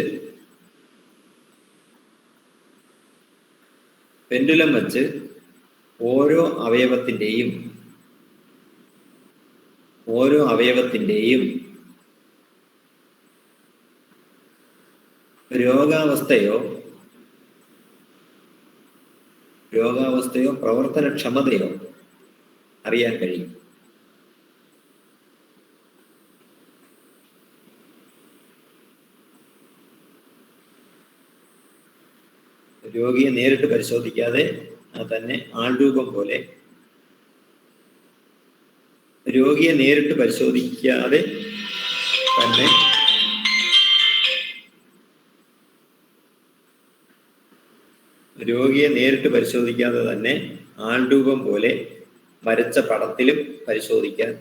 ഓരോ അവയവത്തിന്റെയും രോഗാവസ്ഥയോ പ്രവർത്തനക്ഷമതയോ അറിയാൻ കഴിയും. രോഗിയെ നേരിട്ട് പരിശോധിക്കാതെ തന്നെ ആൾരൂപം പോലെ രോഗിയെ നേരിട്ട് പരിശോധിക്കാതെ തന്നെ ആൾരൂപം പോലെ വരച്ച പടത്തിലും പരിശോധിക്കാം.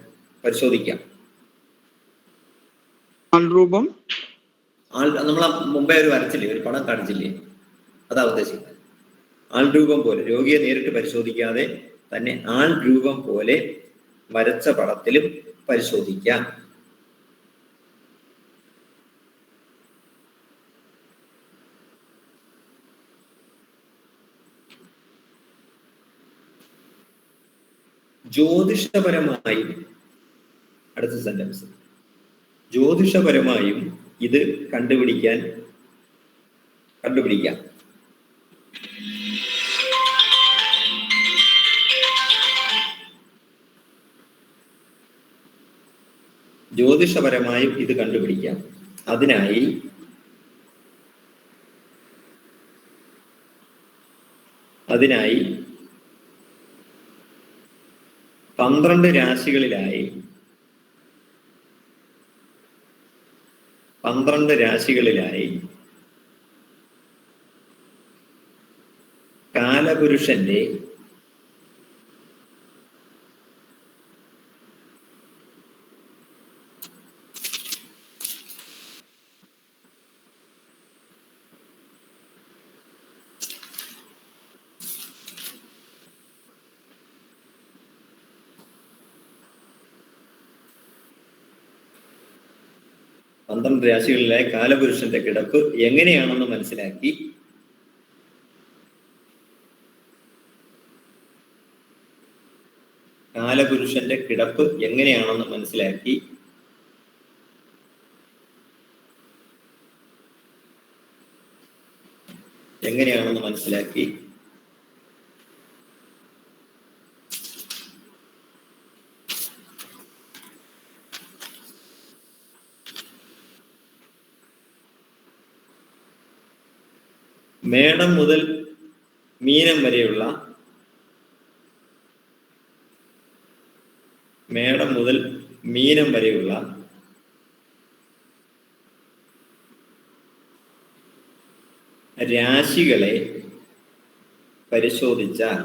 ആൾരൂപം നമ്മൾ മുമ്പേ ഒരു വരച്ചില്ലേ, ഒരു പടം കാണിച്ചില്ലേ, അതാ ഉദ്ദേശിക്കുന്നത്. ആൾരൂപം പോലെ, രോഗിയെ നേരിട്ട് പരിശോധിക്കാതെ തന്നെ ആൾരൂപം പോലെ വരച്ച പടത്തിലും പരിശോധിക്കാം. ജ്യോതിഷപരമായും, അടുത്ത സെന്റൻസ്, ജ്യോതിഷപരമായും ഇത് കണ്ടുപിടിക്കാം. ജ്യോതിഷപരമായും ഇത് കണ്ടുപിടിക്കാം. അതിനായി 12 രാശികളിലായി കാലപുരുഷന്റെ കാലപുരുഷന്റെ കിടപ്പ് എങ്ങനെയാണെന്ന് മനസ്സിലാക്കി മേടം മുതൽ മീനം വരെയുള്ള രാശികളെ പരിശോധിച്ചാൽ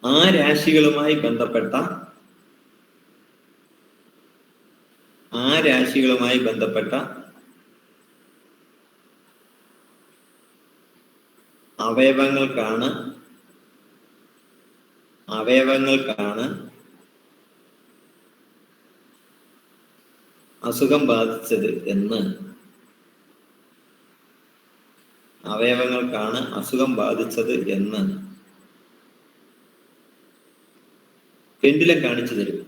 ആ രാശികളുമായി ബന്ധപ്പെട്ട അവയവങ്ങൾക്കാണ് അസുഖം ബാധിച്ചത് എന്ന് പെൻഡുലം കാണിച്ചു തരും.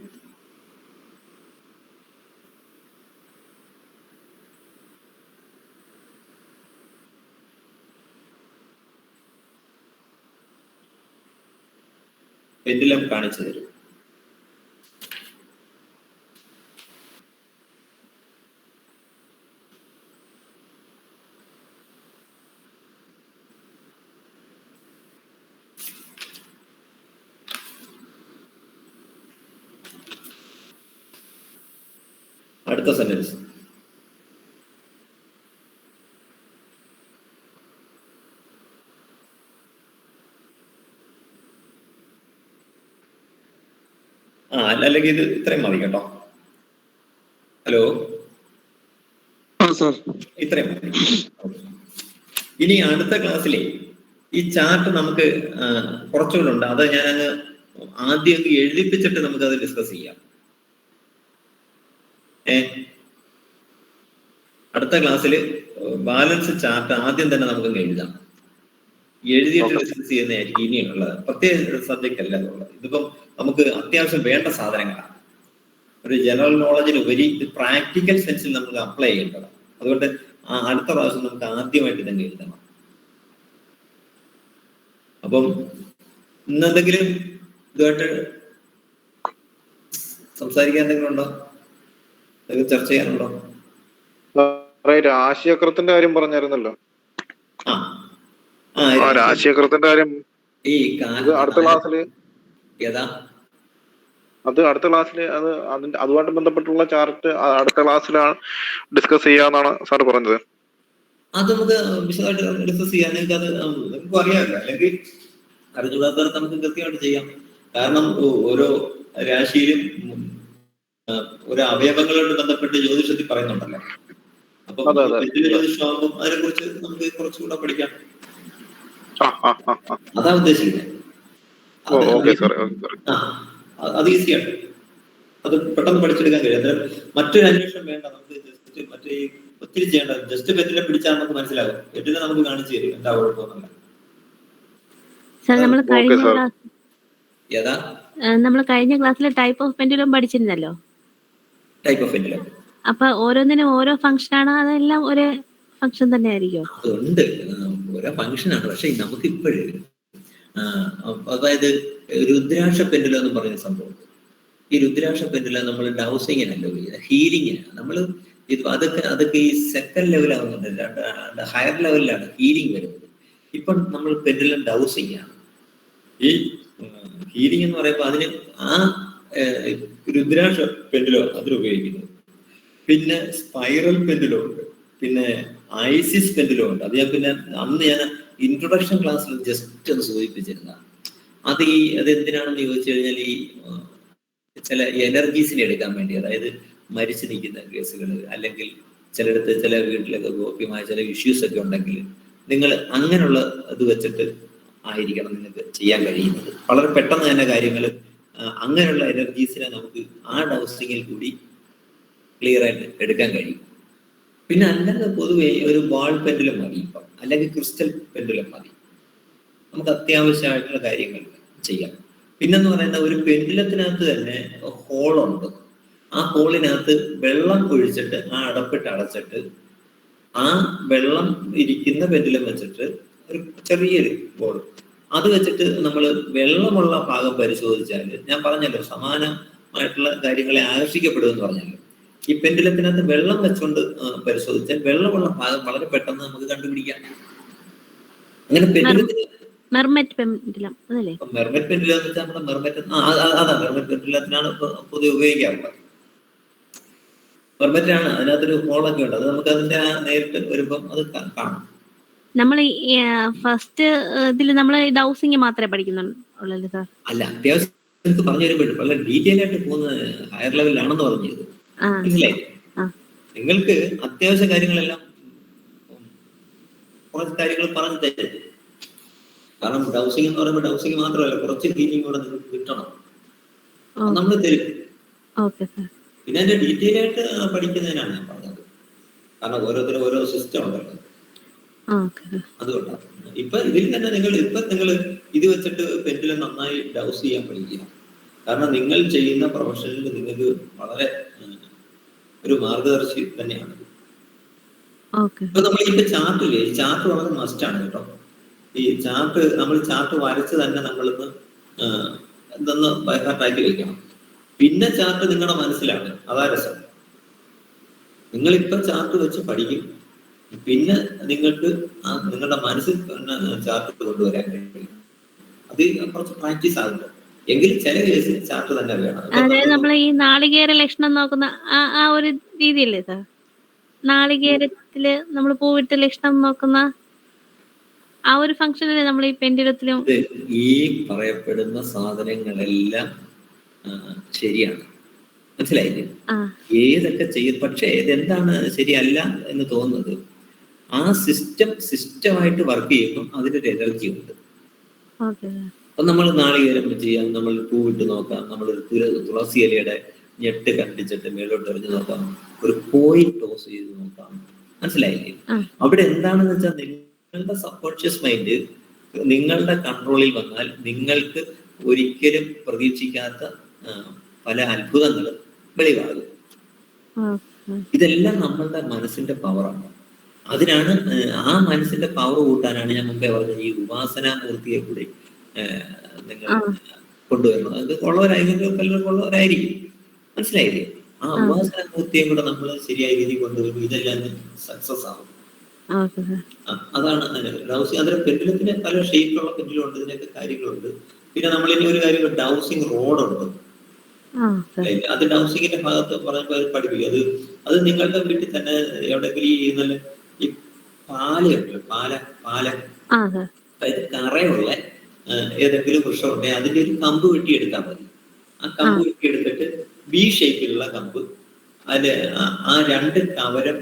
അടുത്ത സെന്റൻസ്, അല്ലെങ്കിൽ ഇത് ഇത്രയും മതി കേട്ടോ. ഹലോ, ഇത്രയും മതി. ഇനി അടുത്ത ക്ലാസ്സിലെ ഈ ചാർട്ട് നമുക്ക് കുറച്ചുകൂടെ ഉണ്ട്. അത് ഞാൻ ആദ്യം എഴുതിപ്പിച്ചിട്ട് നമുക്ക് അത് ഡിസ്കസ് ചെയ്യാം. അടുത്ത ക്ലാസ്സിൽ ബാലൻസ് ചാർട്ട് ആദ്യം തന്നെ നമുക്ക് എഴുതാം. എഴുതിയിട്ട് ഡിസ്കസ് ചെയ്യുന്നതായിരിക്കും ഇനിയുള്ളത്. പ്രത്യേക സബ്ജക്റ്റ് അല്ല എന്നുള്ളത്. ഇതിപ്പം നമുക്ക് അത്യാവശ്യം വേണ്ട സാധനങ്ങളാണ്. ഒരു ജനറൽ നോളജിനുപരി ഇത് പ്രാക്ടിക്കൽ സെൻസിൽ നമുക്ക് അപ്ലൈ ചെയ്യേണ്ടതാണ്. അതുകൊണ്ട് അടുത്ത പ്രാവശ്യം നമുക്ക് ആദ്യമായിട്ട് തന്നെ എഴുതണം. അപ്പം ഇന്നെന്തെങ്കിലും ഇതുമായിട്ട് സംസാരിക്കാൻ എന്തെങ്കിലും ഉണ്ടോ? എന്തെങ്കിലും ചർച്ച ചെയ്യാനുണ്ടോ? രാശിചക്രത്തിന്റെ കാര്യം പറഞ്ഞായിരുന്നല്ലോ. ആ ആ രാശിചക്രത്തിന്റെ കാര്യം ഈ അടുത്ത ക്ലാസ്സില് ഏതാ? അത് അടുത്ത ക്ലാസ്സിൽ അതുമായിട്ട് ബന്ധപ്പെട്ടുള്ള ചാർട്ട് അടുത്ത ക്ലാസ്സിലാണ് ഡിസ്കസ് ചെയ്യാന്നാണ് സാർ പറഞ്ഞത്. അത് നമുക്ക് വിശദമായിട്ട് ഡിസ്കസ് ചെയ്യാൻ നിങ്ങൾക്ക് അറിയാമല്ലോ, അല്ലെങ്കിൽ അറിഞ്ഞുകൂടാത്തവർക്ക് നമുക്ക് കൃത്യമായിട്ട് ചെയ്യാം. കാരണം ഓരോ രാശിയിലും ഓരോ അവയവങ്ങളോട് ബന്ധപ്പെട്ട് ജ്യോതിഷത്തിൽ പറയുന്നുണ്ടല്ലോ. അപ്പൊ ജ്യോതിഷമാകുമ്പോൾ അതിനെ കുറിച്ച് നമുക്ക് കുറച്ചുകൂടെ പഠിക്കാം. അതാ ഉദ്ദേശിക്കുന്നത്. അത് ഈസിയാണ്, അത് പെട്ടെന്ന് പഠിച്ചെടുക്കാൻ കഴിയും. അന്നേരം മറ്റൊരു അന്വേഷണം വേണ്ട, നമുക്ക് ജസ്റ്റ് മറ്റേ ഒത്തിരി ചെയ്യേണ്ട. ജസ്റ്റ് പെറ്റിനെ പിടിച്ചാൽ നമുക്ക് മനസ്സിലാകും, പെറ്റിനെ നമുക്ക് കാണിച്ചു തരും എന്താ കുഴപ്പമെന്നല്ല. ഏതാ നമ്മൾ കഴിഞ്ഞ ക്ലാസ്സിൽ ടൈപ്പ് ഓഫ് പെൻഡുലം പഠിച്ചിരുന്നല്ലോ. ടൈപ്പ് ഓഫ് പെൻഡുലം അപ്പൊ ഓരോന്നിനും ഓരോ ഫംഗ്ഷൻ ആണ്, അതെല്ലാം ഒരേ ഫംഗ്ഷൻ തന്നെ ആയിരിക്കും? അതുണ്ട്, ഓരോ ഫംഗ്ഷനാണ്. പക്ഷെ നമുക്ക് ഇപ്പോഴും അതായത് രുദ്രാക്ഷ പെൻഡുലം എന്ന് പറയുന്ന സംഭവം, ഈ രുദ്രാക്ഷ പെൻഡുലം നമ്മൾ ഡൗസിങ്ങിനല്ലോ ചെയ്യുന്നത്, ഹീലിങ്ങിനാണ്. നമ്മൾ അതൊക്കെ ഈ സെക്കൻഡ് ലെവലാകുന്നുണ്ട്, ഹയർ ലെവലിലാണ് ഹീലിംഗ് വരുന്നത്. ഇപ്പം നമ്മൾ പെൻഡുലം ഡൗസിങ് ആണ്. ഈ ഹീലിംഗ് എന്ന് പറയുമ്പോൾ അതിന് ആ രുദ്രാക്ഷ പെൻഡുലം അതിനുപയോഗിക്കുന്നത്. പിന്നെ സ്പൈറൽ പെൻഡുലം ഉണ്ട്, പിന്നെ ഐസിസ് പെൻഡുലം ഉണ്ട്. അത് അന്ന് ഞാൻ ഇൻട്രൊഡക്ഷൻ ക്ലാസ്സിൽ ജസ്റ്റ് ഒന്ന് സൂചിപ്പിച്ചിരുന്നതാണ്. അതെന്തിനാണെന്ന് ചോദിച്ചു കഴിഞ്ഞാൽ ഈ ചില എനർജീസിനെ എടുക്കാൻ വേണ്ടി, അതായത് മരിച്ചു നിൽക്കുന്ന കേസുകൾ, അല്ലെങ്കിൽ ചിലയിടത്ത് ചില വീട്ടിലൊക്കെ ഗോപ്യമായ ചില ഇഷ്യൂസ് ഒക്കെ ഉണ്ടെങ്കിൽ നിങ്ങൾ അങ്ങനെയുള്ള ഇത് വെച്ചിട്ട് ആയിരിക്കണം നിങ്ങൾക്ക് ചെയ്യാൻ കഴിയുന്നത്. വളരെ പെട്ടെന്ന് തന്നെ കാര്യങ്ങൾ അങ്ങനെയുള്ള എനർജീസിനെ നമുക്ക് ആ ഡൗസിങ്ങിൽ കൂടി ക്ലിയർ ആയിട്ട് എടുക്കാൻ കഴിയും. പിന്നെ അല്ലാതെ പൊതുവെ ഒരു ബാൾ പെൻഡുലം മതി ഇപ്പം, അല്ലെങ്കിൽ ക്രിസ്റ്റൽ പെൻഡുലം മതി, നമുക്ക് അത്യാവശ്യമായിട്ടുള്ള കാര്യങ്ങൾ ചെയ്യാം. പിന്നെന്ന് പറയുന്ന ഒരു പെൻഡുലത്തിനകത്ത് തന്നെ ഹോളുണ്ട്. ആ ഹോളിനകത്ത് വെള്ളം ഒഴിച്ചിട്ട് ആ അടപ്പിട്ട് അടച്ചിട്ട് ആ വെള്ളം ഇരിക്കുന്ന പെൻഡുലം വെച്ചിട്ട് ഒരു ചെറിയൊരു ബോൾ അത് വെച്ചിട്ട് നമ്മൾ വെള്ളമുള്ള ഭാഗം പരിശോധിച്ചാൽ, ഞാൻ പറഞ്ഞല്ലോ സമാനമായിട്ടുള്ള കാര്യങ്ങളെ ആകർഷിക്കപ്പെടുമെന്ന് പറഞ്ഞല്ലോ. ഈ പെൻഡുലത്തിനകത്ത് വെള്ളം വെച്ചുകൊണ്ട് പരിശോധിച്ചാൽ വെള്ളമുള്ള ഭാഗം വളരെ പെട്ടെന്ന് നമുക്ക് കണ്ടുപിടിക്കാം. അങ്ങനെ പെൻഡുലത്തിന് മെർമെറ്റ് പെൻഡുലം എന്ന് വെച്ചാൽ നമ്മുടെ മെർമെറ്റ് പെൻഡുലത്തിനാണ് പൊതുവെ ഉപയോഗിക്കാറുള്ളത്. മെർമെറ്റിനാണ്, അതിനകത്തൊരു ഹോളൊക്കെ ഉണ്ട്. അത് നമുക്ക് അതിന്റെ നേരിട്ട് വരുമ്പം അത് കാണാം. നമ്മൾ ഫസ്റ്റ് ഇതിൽ നമ്മൾ ഡൗസിങ് മാത്രമേ പഠിക്കുന്നുള്ളൂ സാർ? അല്ല, അത്യാവശ്യം എനിക്ക് പറഞ്ഞു തരുമ്പോഴും വളരെ ഡീറ്റെയിൽ ആയിട്ട് പോകുന്നത് ഹയർ ലെവലിലാണെന്ന് പറഞ്ഞത് മനസ്സിലായി. നിങ്ങൾക്ക് അത്യാവശ്യ കാര്യങ്ങളെല്ലാം കുറച്ച് കാര്യങ്ങൾ പറഞ്ഞു തരും. കാരണം ഡൗസിങ് എന്ന് പറയുമ്പോൾ ഡൗസിങ് മാത്രമല്ല, കുറച്ച് ഹീലിംഗ് കൂടെ നിങ്ങൾക്ക് കിട്ടണം, നമ്മൾ തരും. പിന്നെ അതിന്റെ ഡീറ്റെയിൽ ആയിട്ട് പഠിക്കുന്നതിനാണ് ഞാൻ പറഞ്ഞത്. കാരണം ഓരോരുത്തരും ഓരോ സിസ്റ്റം ഉണ്ടല്ലോ, അതുകൊണ്ടാണ്. ഇതിൽ തന്നെ നിങ്ങൾ ഇത് വെച്ചിട്ട് പെൻഡുലം നന്നായി ഡൗസ് ചെയ്യാൻ പഠിക്കുക. കാരണം നിങ്ങൾ ചെയ്യുന്ന പ്രൊഫഷനിൽ നിങ്ങൾക്ക് വളരെ ഒരു മാർഗദർശി തന്നെയാണ്. ഇപ്പൊ നമ്മളിപ്പോ ചാർട്ടില്ലേ, ഈ ചാർട്ട് വളരെ മസ്റ്റാണ് കേട്ടോ. ഈ ചാർട്ട് നമ്മൾ ചാർട്ട് വരച്ച് തന്നെ നമ്മളിന്ന് ഇതൊന്ന് ബൈഹാർട്ടാക്കി വെക്കണം. പിന്നെ ചാർട്ട് നിങ്ങളുടെ മനസ്സിലാണ്, അതാ രസം. നിങ്ങളിപ്പോ ചാർട്ട് വെച്ച് പഠിക്കും, പിന്നെ നിങ്ങൾക്ക് നിങ്ങളുടെ മനസ്സിൽ ചാർട്ട് കൊണ്ടുവരാൻ കഴിയും. അത് കുറച്ച് പ്രാക്ടീസ് ആകുന്നു എങ്കിൽ ചില കേസിൽ ചാർട്ട് തന്നെ വേണം. അതായത് നമ്മൾ ഈ നാളികേര ലക്ഷണം നോക്കുന്ന ആ ഒരു രീതിയല്ലേ സാർ? നാളികേരത്തില് നമ്മൾ പൂവിട്ട് ലക്ഷണം നോക്കുന്ന ആ ഒരു ഫംഗ്ഷനല്ലേ നമ്മൾ ഈ പെൻഡുലത്തിലും? ഈ പറയപ്പെടുന്ന സാധനങ്ങളെല്ലാം ശരിയാണ്, മനസ്സിലായില്ലേ? ഏതൊക്കെ ചെയ്യും, പക്ഷേ ഇതെന്താണ് ശരിയല്ല എന്ന് തോന്നുന്നത്, ആ സിസ്റ്റമായിട്ട് വർക്ക് ചെയ്യുമ്പോൾ അതിനൊരു എനർജി ഉണ്ട്. അപ്പൊ നമ്മൾ നാളികേരം ചെയ്യാം, നമ്മൾ പൂവിട്ട് നോക്കാം, നമ്മളൊരു തുളസി ഇലയുടെ ഞെട്ട് കണ്ടിച്ചിട്ട് മേലോട്ട് എറിഞ്ഞു നോക്കാം, ഒരു കോയിൻ ടോസ് ചെയ്ത് നോക്കാം, മനസ്സിലായില്ലേ? അവിടെ എന്താണെന്ന് വെച്ചാൽ നിങ്ങളുടെ സബ്കോൺഷ്യസ് മൈൻഡ് നിങ്ങളുടെ കൺട്രോളിൽ വന്നാൽ നിങ്ങൾക്ക് ഒരിക്കലും പ്രതീക്ഷിക്കാത്ത പല അത്ഭുതങ്ങളും വെളിവാകും. ഇതെല്ലാം നമ്മളുടെ മനസ്സിന്റെ പവറാണ്. അതിനാണ് ആ മനസ്സിന്റെ പവർ കൂട്ടാനാണ് ഞാൻ മുമ്പേ പറഞ്ഞത്, ഈ ഉപാസനാമൂർത്തിയെ കൂടി നിങ്ങൾ കൊണ്ടുവരണം. അത് ഉള്ളവരായിരിക്കും, പലർക്കും ഉള്ളവരായിരിക്കും. മനസ്സിലായില്ലേ? ആ ഉപാസന മൂർത്തിയും കൂടെ നമ്മൾ ശരിയായ രീതിയിൽ കൊണ്ടുവരും, ഇതെല്ലാം സക്സസ് ആവും. Okay sir. അതാണ് ഡൗസിങ്. അതിന് പെൻഡുലത്തിന് പല ഷേപ്പിലുള്ള പെൻഡുലം ഉണ്ട്, ഇതിനൊക്കെ കാര്യങ്ങളുണ്ട്. പിന്നെ നമ്മളിനി ഒരു കാര്യം, ഡൗസിങ് റോഡുണ്ട്. അത് ഡൗസിങ്ങിന്റെ ഭാഗത്ത് പറഞ്ഞപ്പോൾ പഠിപ്പിക്കും. അത് നിങ്ങളുടെ വീട്ടിൽ തന്നെ എവിടെയെങ്കിലും ഈ നല്ല ഈ പാലയുണ്ടല്ലോ, പാല അതായത് കറയുള്ള ഏതെങ്കിലും വൃക്ഷം ഉണ്ടെങ്കിൽ അതിന്റെ ഒരു കമ്പ് വെട്ടിയെടുത്താൽ മതി. ആ കമ്പ് വെട്ടിയെടുത്തിട്ട് ബി ഷേപ്പിലുള്ള കമ്പ്, അതിന്റെ ആ 2 കവരം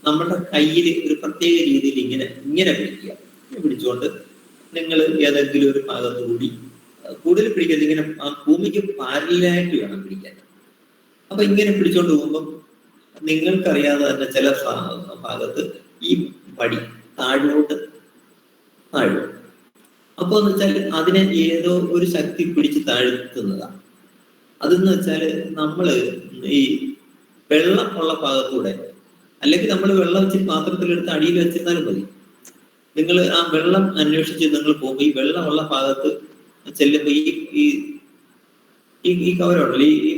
നമ്മുടെ കയ്യിൽ ഒരു പ്രത്യേക രീതിയിൽ ഇങ്ങനെ പിടിക്കുക. പിടിച്ചുകൊണ്ട് നിങ്ങൾ ഏതെങ്കിലും ഒരു ഭാഗത്ത് കൂടി കൂടുതൽ പിടിക്കരുത്, ഇങ്ങനെ ആ ഭൂമിക്ക് പാരലായിട്ട് വേണം പിടിക്കാൻ. അപ്പൊ ഇങ്ങനെ പിടിച്ചോണ്ട് പോകുമ്പം നിങ്ങൾക്കറിയാതെ തന്നെ ചില ഭാഗത്ത് ഈ പടി താഴോട്ട്. അപ്പൊ എന്ന് വെച്ചാൽ അതിനെ ഏതോ ഒരു ശക്തി പിടിച്ച് താഴ്ത്തുന്നതാണ്. അതെന്ന് വെച്ചാല് നമ്മള് ഈ വെള്ളം ഉള്ള ഭാഗത്തൂടെ, അല്ലെങ്കിൽ നമ്മൾ വെള്ളം വെച്ചിട്ട് പാത്രത്തിലെടുത്ത് അടിയിൽ വെച്ചിരുന്നാലും മതി. നിങ്ങൾ ആ വെള്ളം അന്വേഷിച്ച് നിങ്ങൾ പോകുമ്പോൾ ഈ വെള്ളമുള്ള ഭാഗത്ത് ചെല്ലുമ്പോ ഈ കവരുണ്ടല്ലോ, ഈ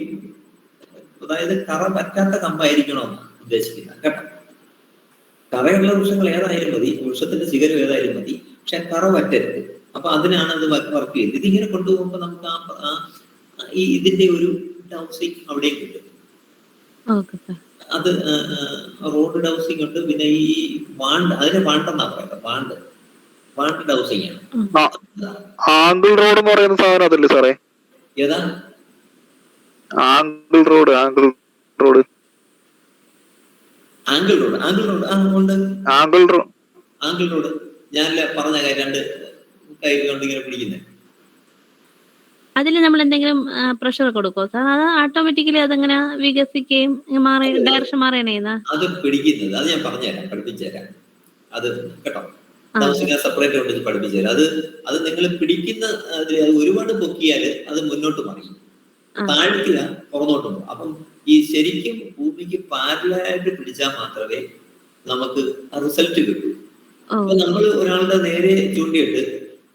അതായത് കറ പറ്റാത്ത കമ്പായിരിക്കണമെന്ന് ഉദ്ദേശിക്കുന്നത് കേട്ടോ. കറയുള്ള വൃക്ഷങ്ങൾ ഏതായാലും മതി, വൃക്ഷത്തിന്റെ ശിഖരം ഏതായാലും മതി, പക്ഷെ കറ പറ്റരുത്. അപ്പൊ അതിനാണ് അത് വർക്ക് ചെയ്യുന്നത്. ഇതിങ്ങനെ കൊണ്ടുപോകുമ്പോൾ നമുക്ക് ഇതിന്റെ ഒരു ഡൗസിങ് അവിടെയും കിട്ടും. അത് റോഡ് ഡൗസിങ് ഉണ്ട്. പിന്നെ ഈ അതിന് വാണ്ടെന്നാ പറയുന്നത്, വാണ്ട് ഡൗസിങ് ആണ്. ആംഗിൾ റോഡ് എന്ന് പറയുന്ന സാധനം അതല്ലേ സാറേ? ഏതാ ആംഗിൾ റോഡ്? ആംഗിൾ റോഡ് ഉണ്ട്. ആംഗിൾ റോഡ് ഞാനല്ല പറഞ്ഞ കാര്യം, 2 കൈ കൊണ്ട് ഇങ്ങനെ പിടിക്കുന്നത്. അതിൽ നമ്മൾ എന്തെങ്കിലും പ്രഷർ കൊടുക്കോ സാർ? അത് ഓട്ടോമാറ്റിക്കലി അതങ്ങനെ വികസിക്കുകയും ഡയറക്ഷൻ മാറുകയാണ് അത് പിടിക്കുന്നത്. അത് ഞാൻ പറഞ്ഞുതരാം, പഠിപ്പിച്ചുതരാം. അത് കേട്ടോ, സെപ്പറേറ്റ് കൊണ്ട് പഠിപ്പിച്ചു തരാം. അത് നിങ്ങൾ പിടിക്കുന്ന ഒരുപാട് പൊക്കിയാല് അത് മുന്നോട്ട് മറിയും, താഴ്ത്തില്ല പുറന്നോട്ട് പോകും. അപ്പം ഈ ശരിക്കും ഭൂമിക്ക് പാരലായിട്ട് പിടിച്ചാൽ മാത്രമേ നമുക്ക് റിസൾട്ട് കിട്ടൂ. അപ്പൊ നമ്മൾ ഒരാളുടെ നേരെ ചൂണ്ടിയിട്ട്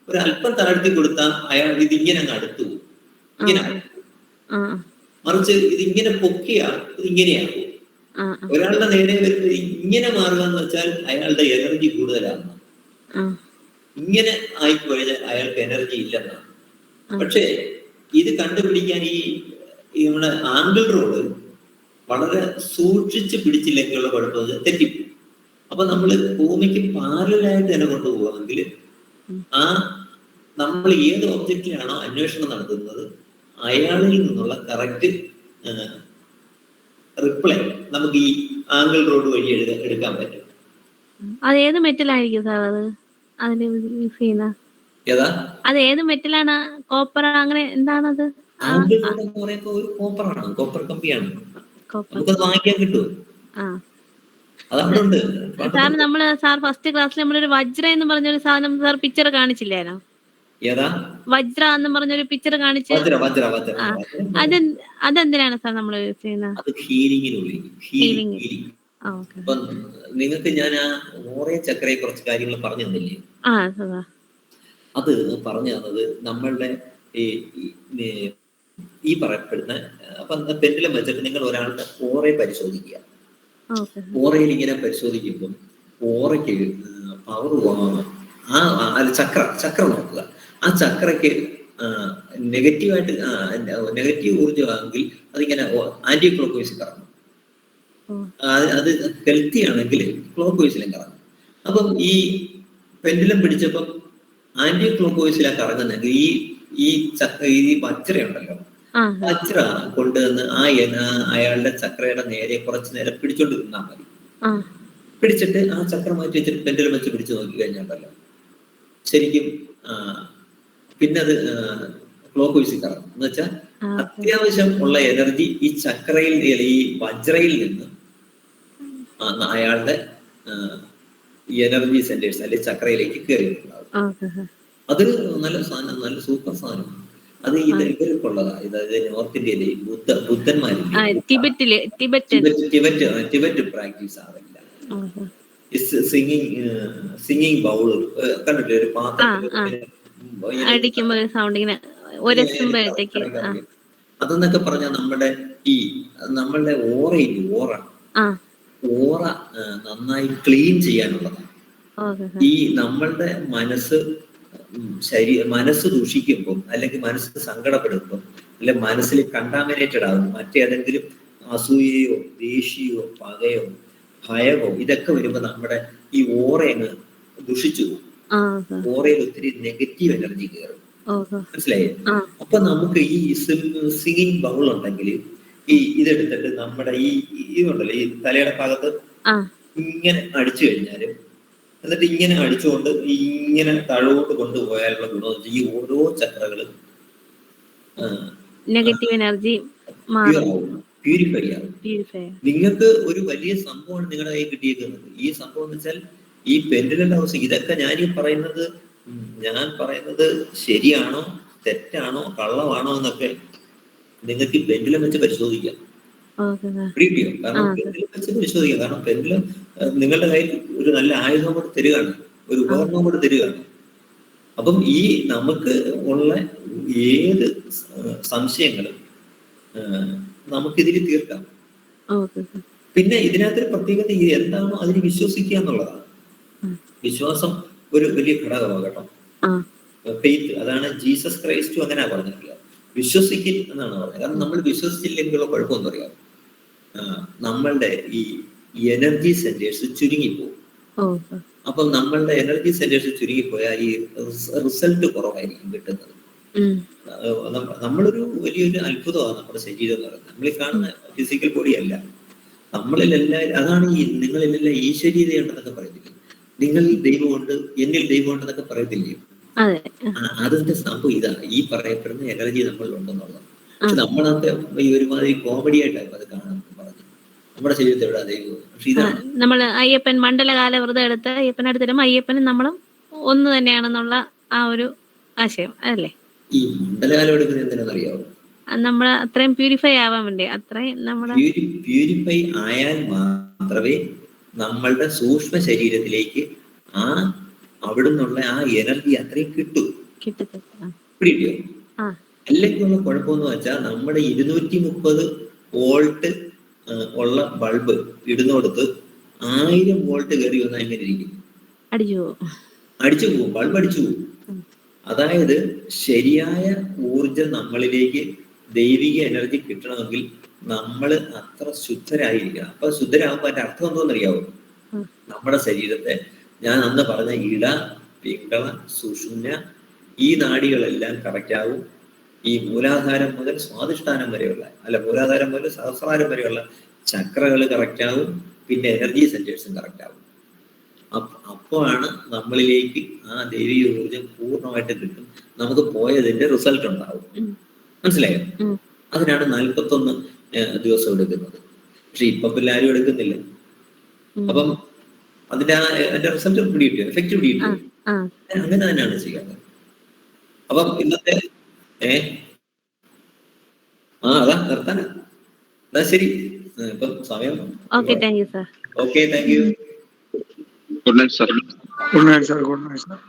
ഒരല്പം താഴ്ത്തി കൊടുത്താൽ അയാൾ ഇതിങ്ങനെ അങ്ങ് അടുത്തു പോകും. ഇങ്ങനെ മറിച്ച് ഇതിങ്ങനെ പൊക്കിയാൽ ഇതിങ്ങനെയാകും. ഒരാളുടെ നേരെ വരുന്നത് ഇങ്ങനെ മാറുക എന്ന് വെച്ചാൽ അയാളുടെ എനർജി കൂടുതലാണ്. ഇങ്ങനെ ആയിക്കഴിഞ്ഞാൽ അയാൾക്ക് എനർജി ഇല്ലെന്നാണ്. പക്ഷേ ഇത് കണ്ടുപിടിക്കാൻ ഈ നമ്മുടെ ആംഗിൾ റോഡ് വളരെ സൂക്ഷിച്ച് പിടിച്ചില്ലെങ്കിലുള്ള കുഴപ്പമെന്ന് വെച്ചാൽ തെറ്റിപ്പോകും. അപ്പൊ നമ്മള് ഭൂമിക്ക് പാരലായിട്ട് തന്നെ കൊണ്ടുപോകുകയാണെങ്കിൽ നമ്മൾ ഏത് ഒബ്ജക്റ്റിലാണോ അന്വേഷണം നടത്തുന്നത് അയാളിൽ നിന്നുള്ള കറക്റ്റ് റിപ്ലൈ നമുക്ക് ഈ ആംഗിൾ റോഡ് വഴി എടുക്കാൻ പറ്റും. അത് ഏത് മെറ്റലായിരിക്കും സാർ അതിന് യൂസ് ചെയ്യുന്ന? അത് ഏത് മെറ്റലാണ്? കോപ്പർ അങ്ങനെ എന്താണത്? ആംഗിൾ റോഡ് എന്ന് പറയുമ്പോൾ ഒരു കോപ്പറാണ്, കോപ്പർ കമ്പിയാണ്. നമുക്കത് വാങ്ങിക്കാൻ കിട്ടും. അതുകൊണ്ട് സാർ നമ്മള് ഫസ്റ്റ് ക്ലാസ്സിൽ നമ്മളൊരു വജ്ര എന്ന് പറഞ്ഞൊരു സാധനം സാർ പിക്ചർ കാണിച്ചില്ലാനോ? വജ്ര എന്ന് പറഞ്ഞൊരു പിക്ചർ കാണിച്ചു. അതെന്തിനാണ് സാർ നമ്മൾ യൂസ് ചെയ്യുന്നത്? അപ്പൊ നിങ്ങൾക്ക് ഞാൻ ആ ഓറേ ചക്രയെ കുറച്ച് കാര്യങ്ങൾ പറഞ്ഞു തന്നില്ലേ? അത് പറഞ്ഞു തന്നത് നമ്മളുടെ ഈ പറയപ്പെടുന്ന അപ്പൊ പെൻഡുലം വെച്ചിട്ട് നിങ്ങൾ ഒരാളുടെ ഓറയെ പരിശോധിക്കുക. ഓറയിൽ ഇങ്ങനെ പരിശോധിക്കുമ്പോൾ ഓറയ്ക്ക് പവർ ചക്ര നോക്കുക. ആ ചക്രയ്ക്ക് നെഗറ്റീവ് ഊർജ്ജമാണെങ്കിൽ അതിങ്ങനെ ആന്റി ക്ലോക്ക് വൈസ് കറങ്ങും. അത് ഹെൽത്തി ആണെങ്കിൽ ക്ലോക്ക് വൈസിലും കറങ്ങും. അപ്പം ഈ പെൻഡുലം പിടിച്ചപ്പം ആന്റി ക്ലോക്ക് വൈസിലാണ് കറങ്ങുന്നെങ്കിൽ ഈ വജ്രയുണ്ടല്ലോ, വജ്ര കൊണ്ടുവന്ന് അയാളുടെ ചക്രയുടെ നേരെ കുറച്ചു നേരം പിടിച്ചോണ്ട് നിന്നാൽ മതി. പിടിച്ചിട്ട് ആ ചക്ര മാറ്റി വെച്ചിട്ട് പെൻഡുലം വെച്ച് പിടിച്ചു നോക്കി കഴിഞ്ഞാണ്ടല്ലോ ശരിക്കും പിന്നെ അത് ക്ലോക്ക് വൈസിൽ കറങ്ങും. എന്ന് വെച്ചാൽ അത്യാവശ്യം ഉള്ള എനർജി ഈ ചക്രയിൽ, ഈ വജ്രയിൽ നിന്ന് അയാളുടെ എനർജി സെന്റേഴ്സ് അല്ലെങ്കിൽ ചക്രയിലേക്ക് കയറിയിട്ടുണ്ടാവും. അതൊരു നല്ല സാധനം, നല്ല സൂപ്പർ സാധനം. അത് ഇവർക്കുള്ളതാ. ഇത് നോർത്ത് ഇന്ത്യയിലെ ബുദ്ധന്മാരില്ലേ, ടിബറ്റ് പ്രാക്ടീസ് ആവില്ല. സിംഗിങ് ബൗൾ കണ്ടിട്ടില്ലേ? ഒരു പാത്രത്തിൽ ഒരസുമ്പോഴത്തേക്ക് അതെന്നൊക്കെ പറഞ്ഞാൽ നമ്മളുടെ ഓറയില്ലേ, ഓറ നന്നായി ക്ലീൻ ചെയ്യാനുള്ളതാണ്. ഈ നമ്മളുടെ മനസ്സ് മനസ്സ് ദൂഷിക്കുമ്പോൾ, അല്ലെങ്കിൽ മനസ്സ് സങ്കടപ്പെടുമ്പോൾ, അല്ലെങ്കിൽ മനസ്സിൽ കണ്ടാമിനേറ്റഡ് ആകും മറ്റേതെങ്കിലും അസൂയയോ ദേഷ്യയോ പകയോ ഭയമോ ഇതൊക്കെ വരുമ്പോൾ നമ്മുടെ ഈ ഓറയങ്ങ് ദുഷിച്ചു പോകും. ഓറയിൽ ഒത്തിരി നെഗറ്റീവ് എനർജി കയറും. മനസ്സിലായോ? അപ്പൊ നമുക്ക് ഈ സിംഗിങ് ബൗൾ ഉണ്ടെങ്കിൽ ഇതെടുത്തിട്ട് നമ്മുടെ ഇതുണ്ടല്ലോ, ഈ തലയുടെ ഭാഗത്ത് ഇങ്ങനെ അടിച്ചു കഴിഞ്ഞാലും, എന്നിട്ട് ഇങ്ങനെ അടിച്ചുകൊണ്ട് ഇങ്ങനെ താഴോട്ട് കൊണ്ടുപോയാലുള്ള ഗുണം ഈ ഓരോ ചക്രകളും നെഗറ്റീവ് എനർജി പ്യൂരിഫൈ ആവും. നിങ്ങൾക്ക് ഒരു വലിയ സംഭവമാണ് നിങ്ങളുടെ കയ്യിൽ കിട്ടിയിരിക്കുന്നത്. ഈ സംഭവം എന്ന് വെച്ചാൽ ഈ പെൻഡുലം ഹൗസ്, ഇതൊക്കെ ഞാൻ പറയുന്നത് ശരിയാണോ തെറ്റാണോ കള്ളമാണോ എന്നൊക്കെ നിങ്ങൾക്ക് ഈ പെൻഡുലം വെച്ച് പരിശോധിക്കാം. കാരണം പെൻഡുലം വെച്ച് പരിശോധിക്കാം. കാരണം പെൻഡുലം നിങ്ങളുടെ കയ്യിൽ ഒരു നല്ല ആയുധം കൂടെ തരികയാണ്, ഒരു ഉപകരണം കൂടെ തരികയാണ്. അപ്പം നമുക്ക് ഉള്ള ഏത് സംശയങ്ങളും നമുക്കിതിൽ തീർക്കാം. പിന്നെ ഇതിനകത്തൊരു പ്രത്യേകത എന്താണോ അതിന് വിശ്വസിക്കുക എന്നുള്ളതാണ്. വിശ്വാസം ഒരു വലിയ ഘടകമാണ് കേട്ടോ. ഫെയ്ത്ത്, അതാണ് ജീസസ് ക്രൈസ്റ്റും അങ്ങനെ പറഞ്ഞിട്ടുള്ളത്. വിശ്വസിക്കിൽ എന്നാണ് പറഞ്ഞത്. കാരണം നമ്മൾ വിശ്വസിച്ചില്ലെങ്കിലുള്ള കുഴപ്പമൊന്നും അറിയാം, നമ്മളുടെ ഈ എനർജി സെന്റേഴ്സ് ചുരുങ്ങിപ്പോകും. അപ്പം നമ്മളുടെ എനർജി സെന്റേഴ്സ് ചുരുങ്ങിപ്പോയാൽ ഈ റിസൾട്ട് കുറവായിരിക്കും കിട്ടുന്നത്. നമ്മളൊരു വലിയൊരു അത്ഭുതമാണ് നമ്മുടെ ശരീരം എന്ന് പറയുന്നത്. നമ്മൾ ഈ കാണുന്ന ഫിസിക്കൽ ബോഡി അല്ല, നമ്മളിലെല്ലാവരും. അതാണ് നിങ്ങളിലെല്ലാം ഈശ്വരീയതയുണ്ടെന്നൊക്കെ പറയത്തില്ലേ, നിങ്ങളിൽ ദൈവമുണ്ട് എന്നിൽ ദൈവമുണ്ട് എന്നൊക്കെ പറയത്തില്ലേ. അതിന്റെ സംഭവം ഇതാണ്, ഈ പറയപ്പെടുന്ന എനർജി നമ്മളിലുണ്ടെന്നുള്ളതാണ്. പക്ഷെ നമ്മളൊക്കെ ഈ ഒരുമാതിരി കോമഡി ആയിട്ടാണ് അത് കാണാൻ പറഞ്ഞു, നമ്മുടെ ശരീരത്തിൽ എവിടെ ദൈവം. പക്ഷെ ഇതാണ് നമ്മള് അയ്യപ്പൻ മണ്ഡലകാല വ്രതം എടുത്ത് അയ്യപ്പനടുത്തിടും അയ്യപ്പനും നമ്മളും ഒന്ന് തന്നെയാണെന്നുള്ള ആ ഒരു ആശയം അതല്ലേ. ഈ മണ്ഡലകാലം എടുക്കുന്നത് എന്തിനാണെന്നറിയാമോ? നമ്മള് അത്രയും പ്യൂരിഫൈ ആവാൻ വേണ്ടി, അത്രയും നമ്മുടെ പ്യൂരിഫൈ ആയാൽ മാത്രമേ നമ്മളുടെ സൂക്ഷ്മ ശരീരത്തിലേക്ക് അവിടുന്നുള്ള ആ എനർജി അത്രയും കിട്ടും. പിടിയോ? അല്ലെങ്കിൽ ഉള്ള കുഴപ്പമെന്ന് വെച്ചാൽ നമ്മുടെ 230 വോൾട്ട് ഉള്ള ബൾബ് ഇടുന്നോടത്ത് 1000 വോൾട്ട് കയറി വന്നാൽ എങ്ങനെ ഇരിക്കും? അടിച്ചു പോകും, ബൾബ് അടിച്ചു പോകും. അതായത് ശരിയായ ഊർജം നമ്മളിലേക്ക് ദൈവിക എനർജി കിട്ടണമെങ്കിൽ നമ്മൾ അത്ര ശുദ്ധരായിരിക്കണം. അപ്പൊ ശുദ്ധരാകുമ്പോൾ അതിന്റെ അർത്ഥം എന്തോന്നറിയാവോ? നമ്മുടെ ശരീരത്തെ ഞാൻ അന്ന് പറഞ്ഞ ഇട പിങ്കള സുഷുമ്ന ഈ നാഡികളെല്ലാം കറക്റ്റ് ആവും. ഈ മൂലാധാരം മുതൽ സ്വാധിഷ്ഠാനം വരെയുള്ള, മൂലാധാരം മുതൽ സഹസ്രാരം വരെയുള്ള ചക്രകൾ കറക്റ്റ് ആവും. പിന്നെ എനർജി സെന്റേഴ്സും കറക്റ്റ് ആവും. അപ്പോഴാണ് നമ്മളിലേക്ക് ആ ദൈവിക ഊർജം പൂർണ്ണമായിട്ട് കിട്ടും, നമുക്ക് പോയതിന്റെ റിസൾട്ട് ഉണ്ടാവും. മനസ്സിലായോ? അതിനാണ് 41 ദിവസം എടുക്കുന്നത്. പക്ഷെ ഇപ്പൊ എല്ലാവരും എടുക്കുന്നില്ല. അപ്പം അതിന്റെ റിസൾട്ട് പിടികിട്ടിയോ, എഫക്റ്റ് പിടികിട്ടിയോ? അങ്ങനെ തന്നെയാണ് ചെയ്യാറ്. അപ്പം ഇന്നത്തെ അതാ നിർത്താനാ. അതാ ശരി. ഇപ്പം സമയം. Okay, thank you sir. Okay, thank you. Good night sir. Good night sir.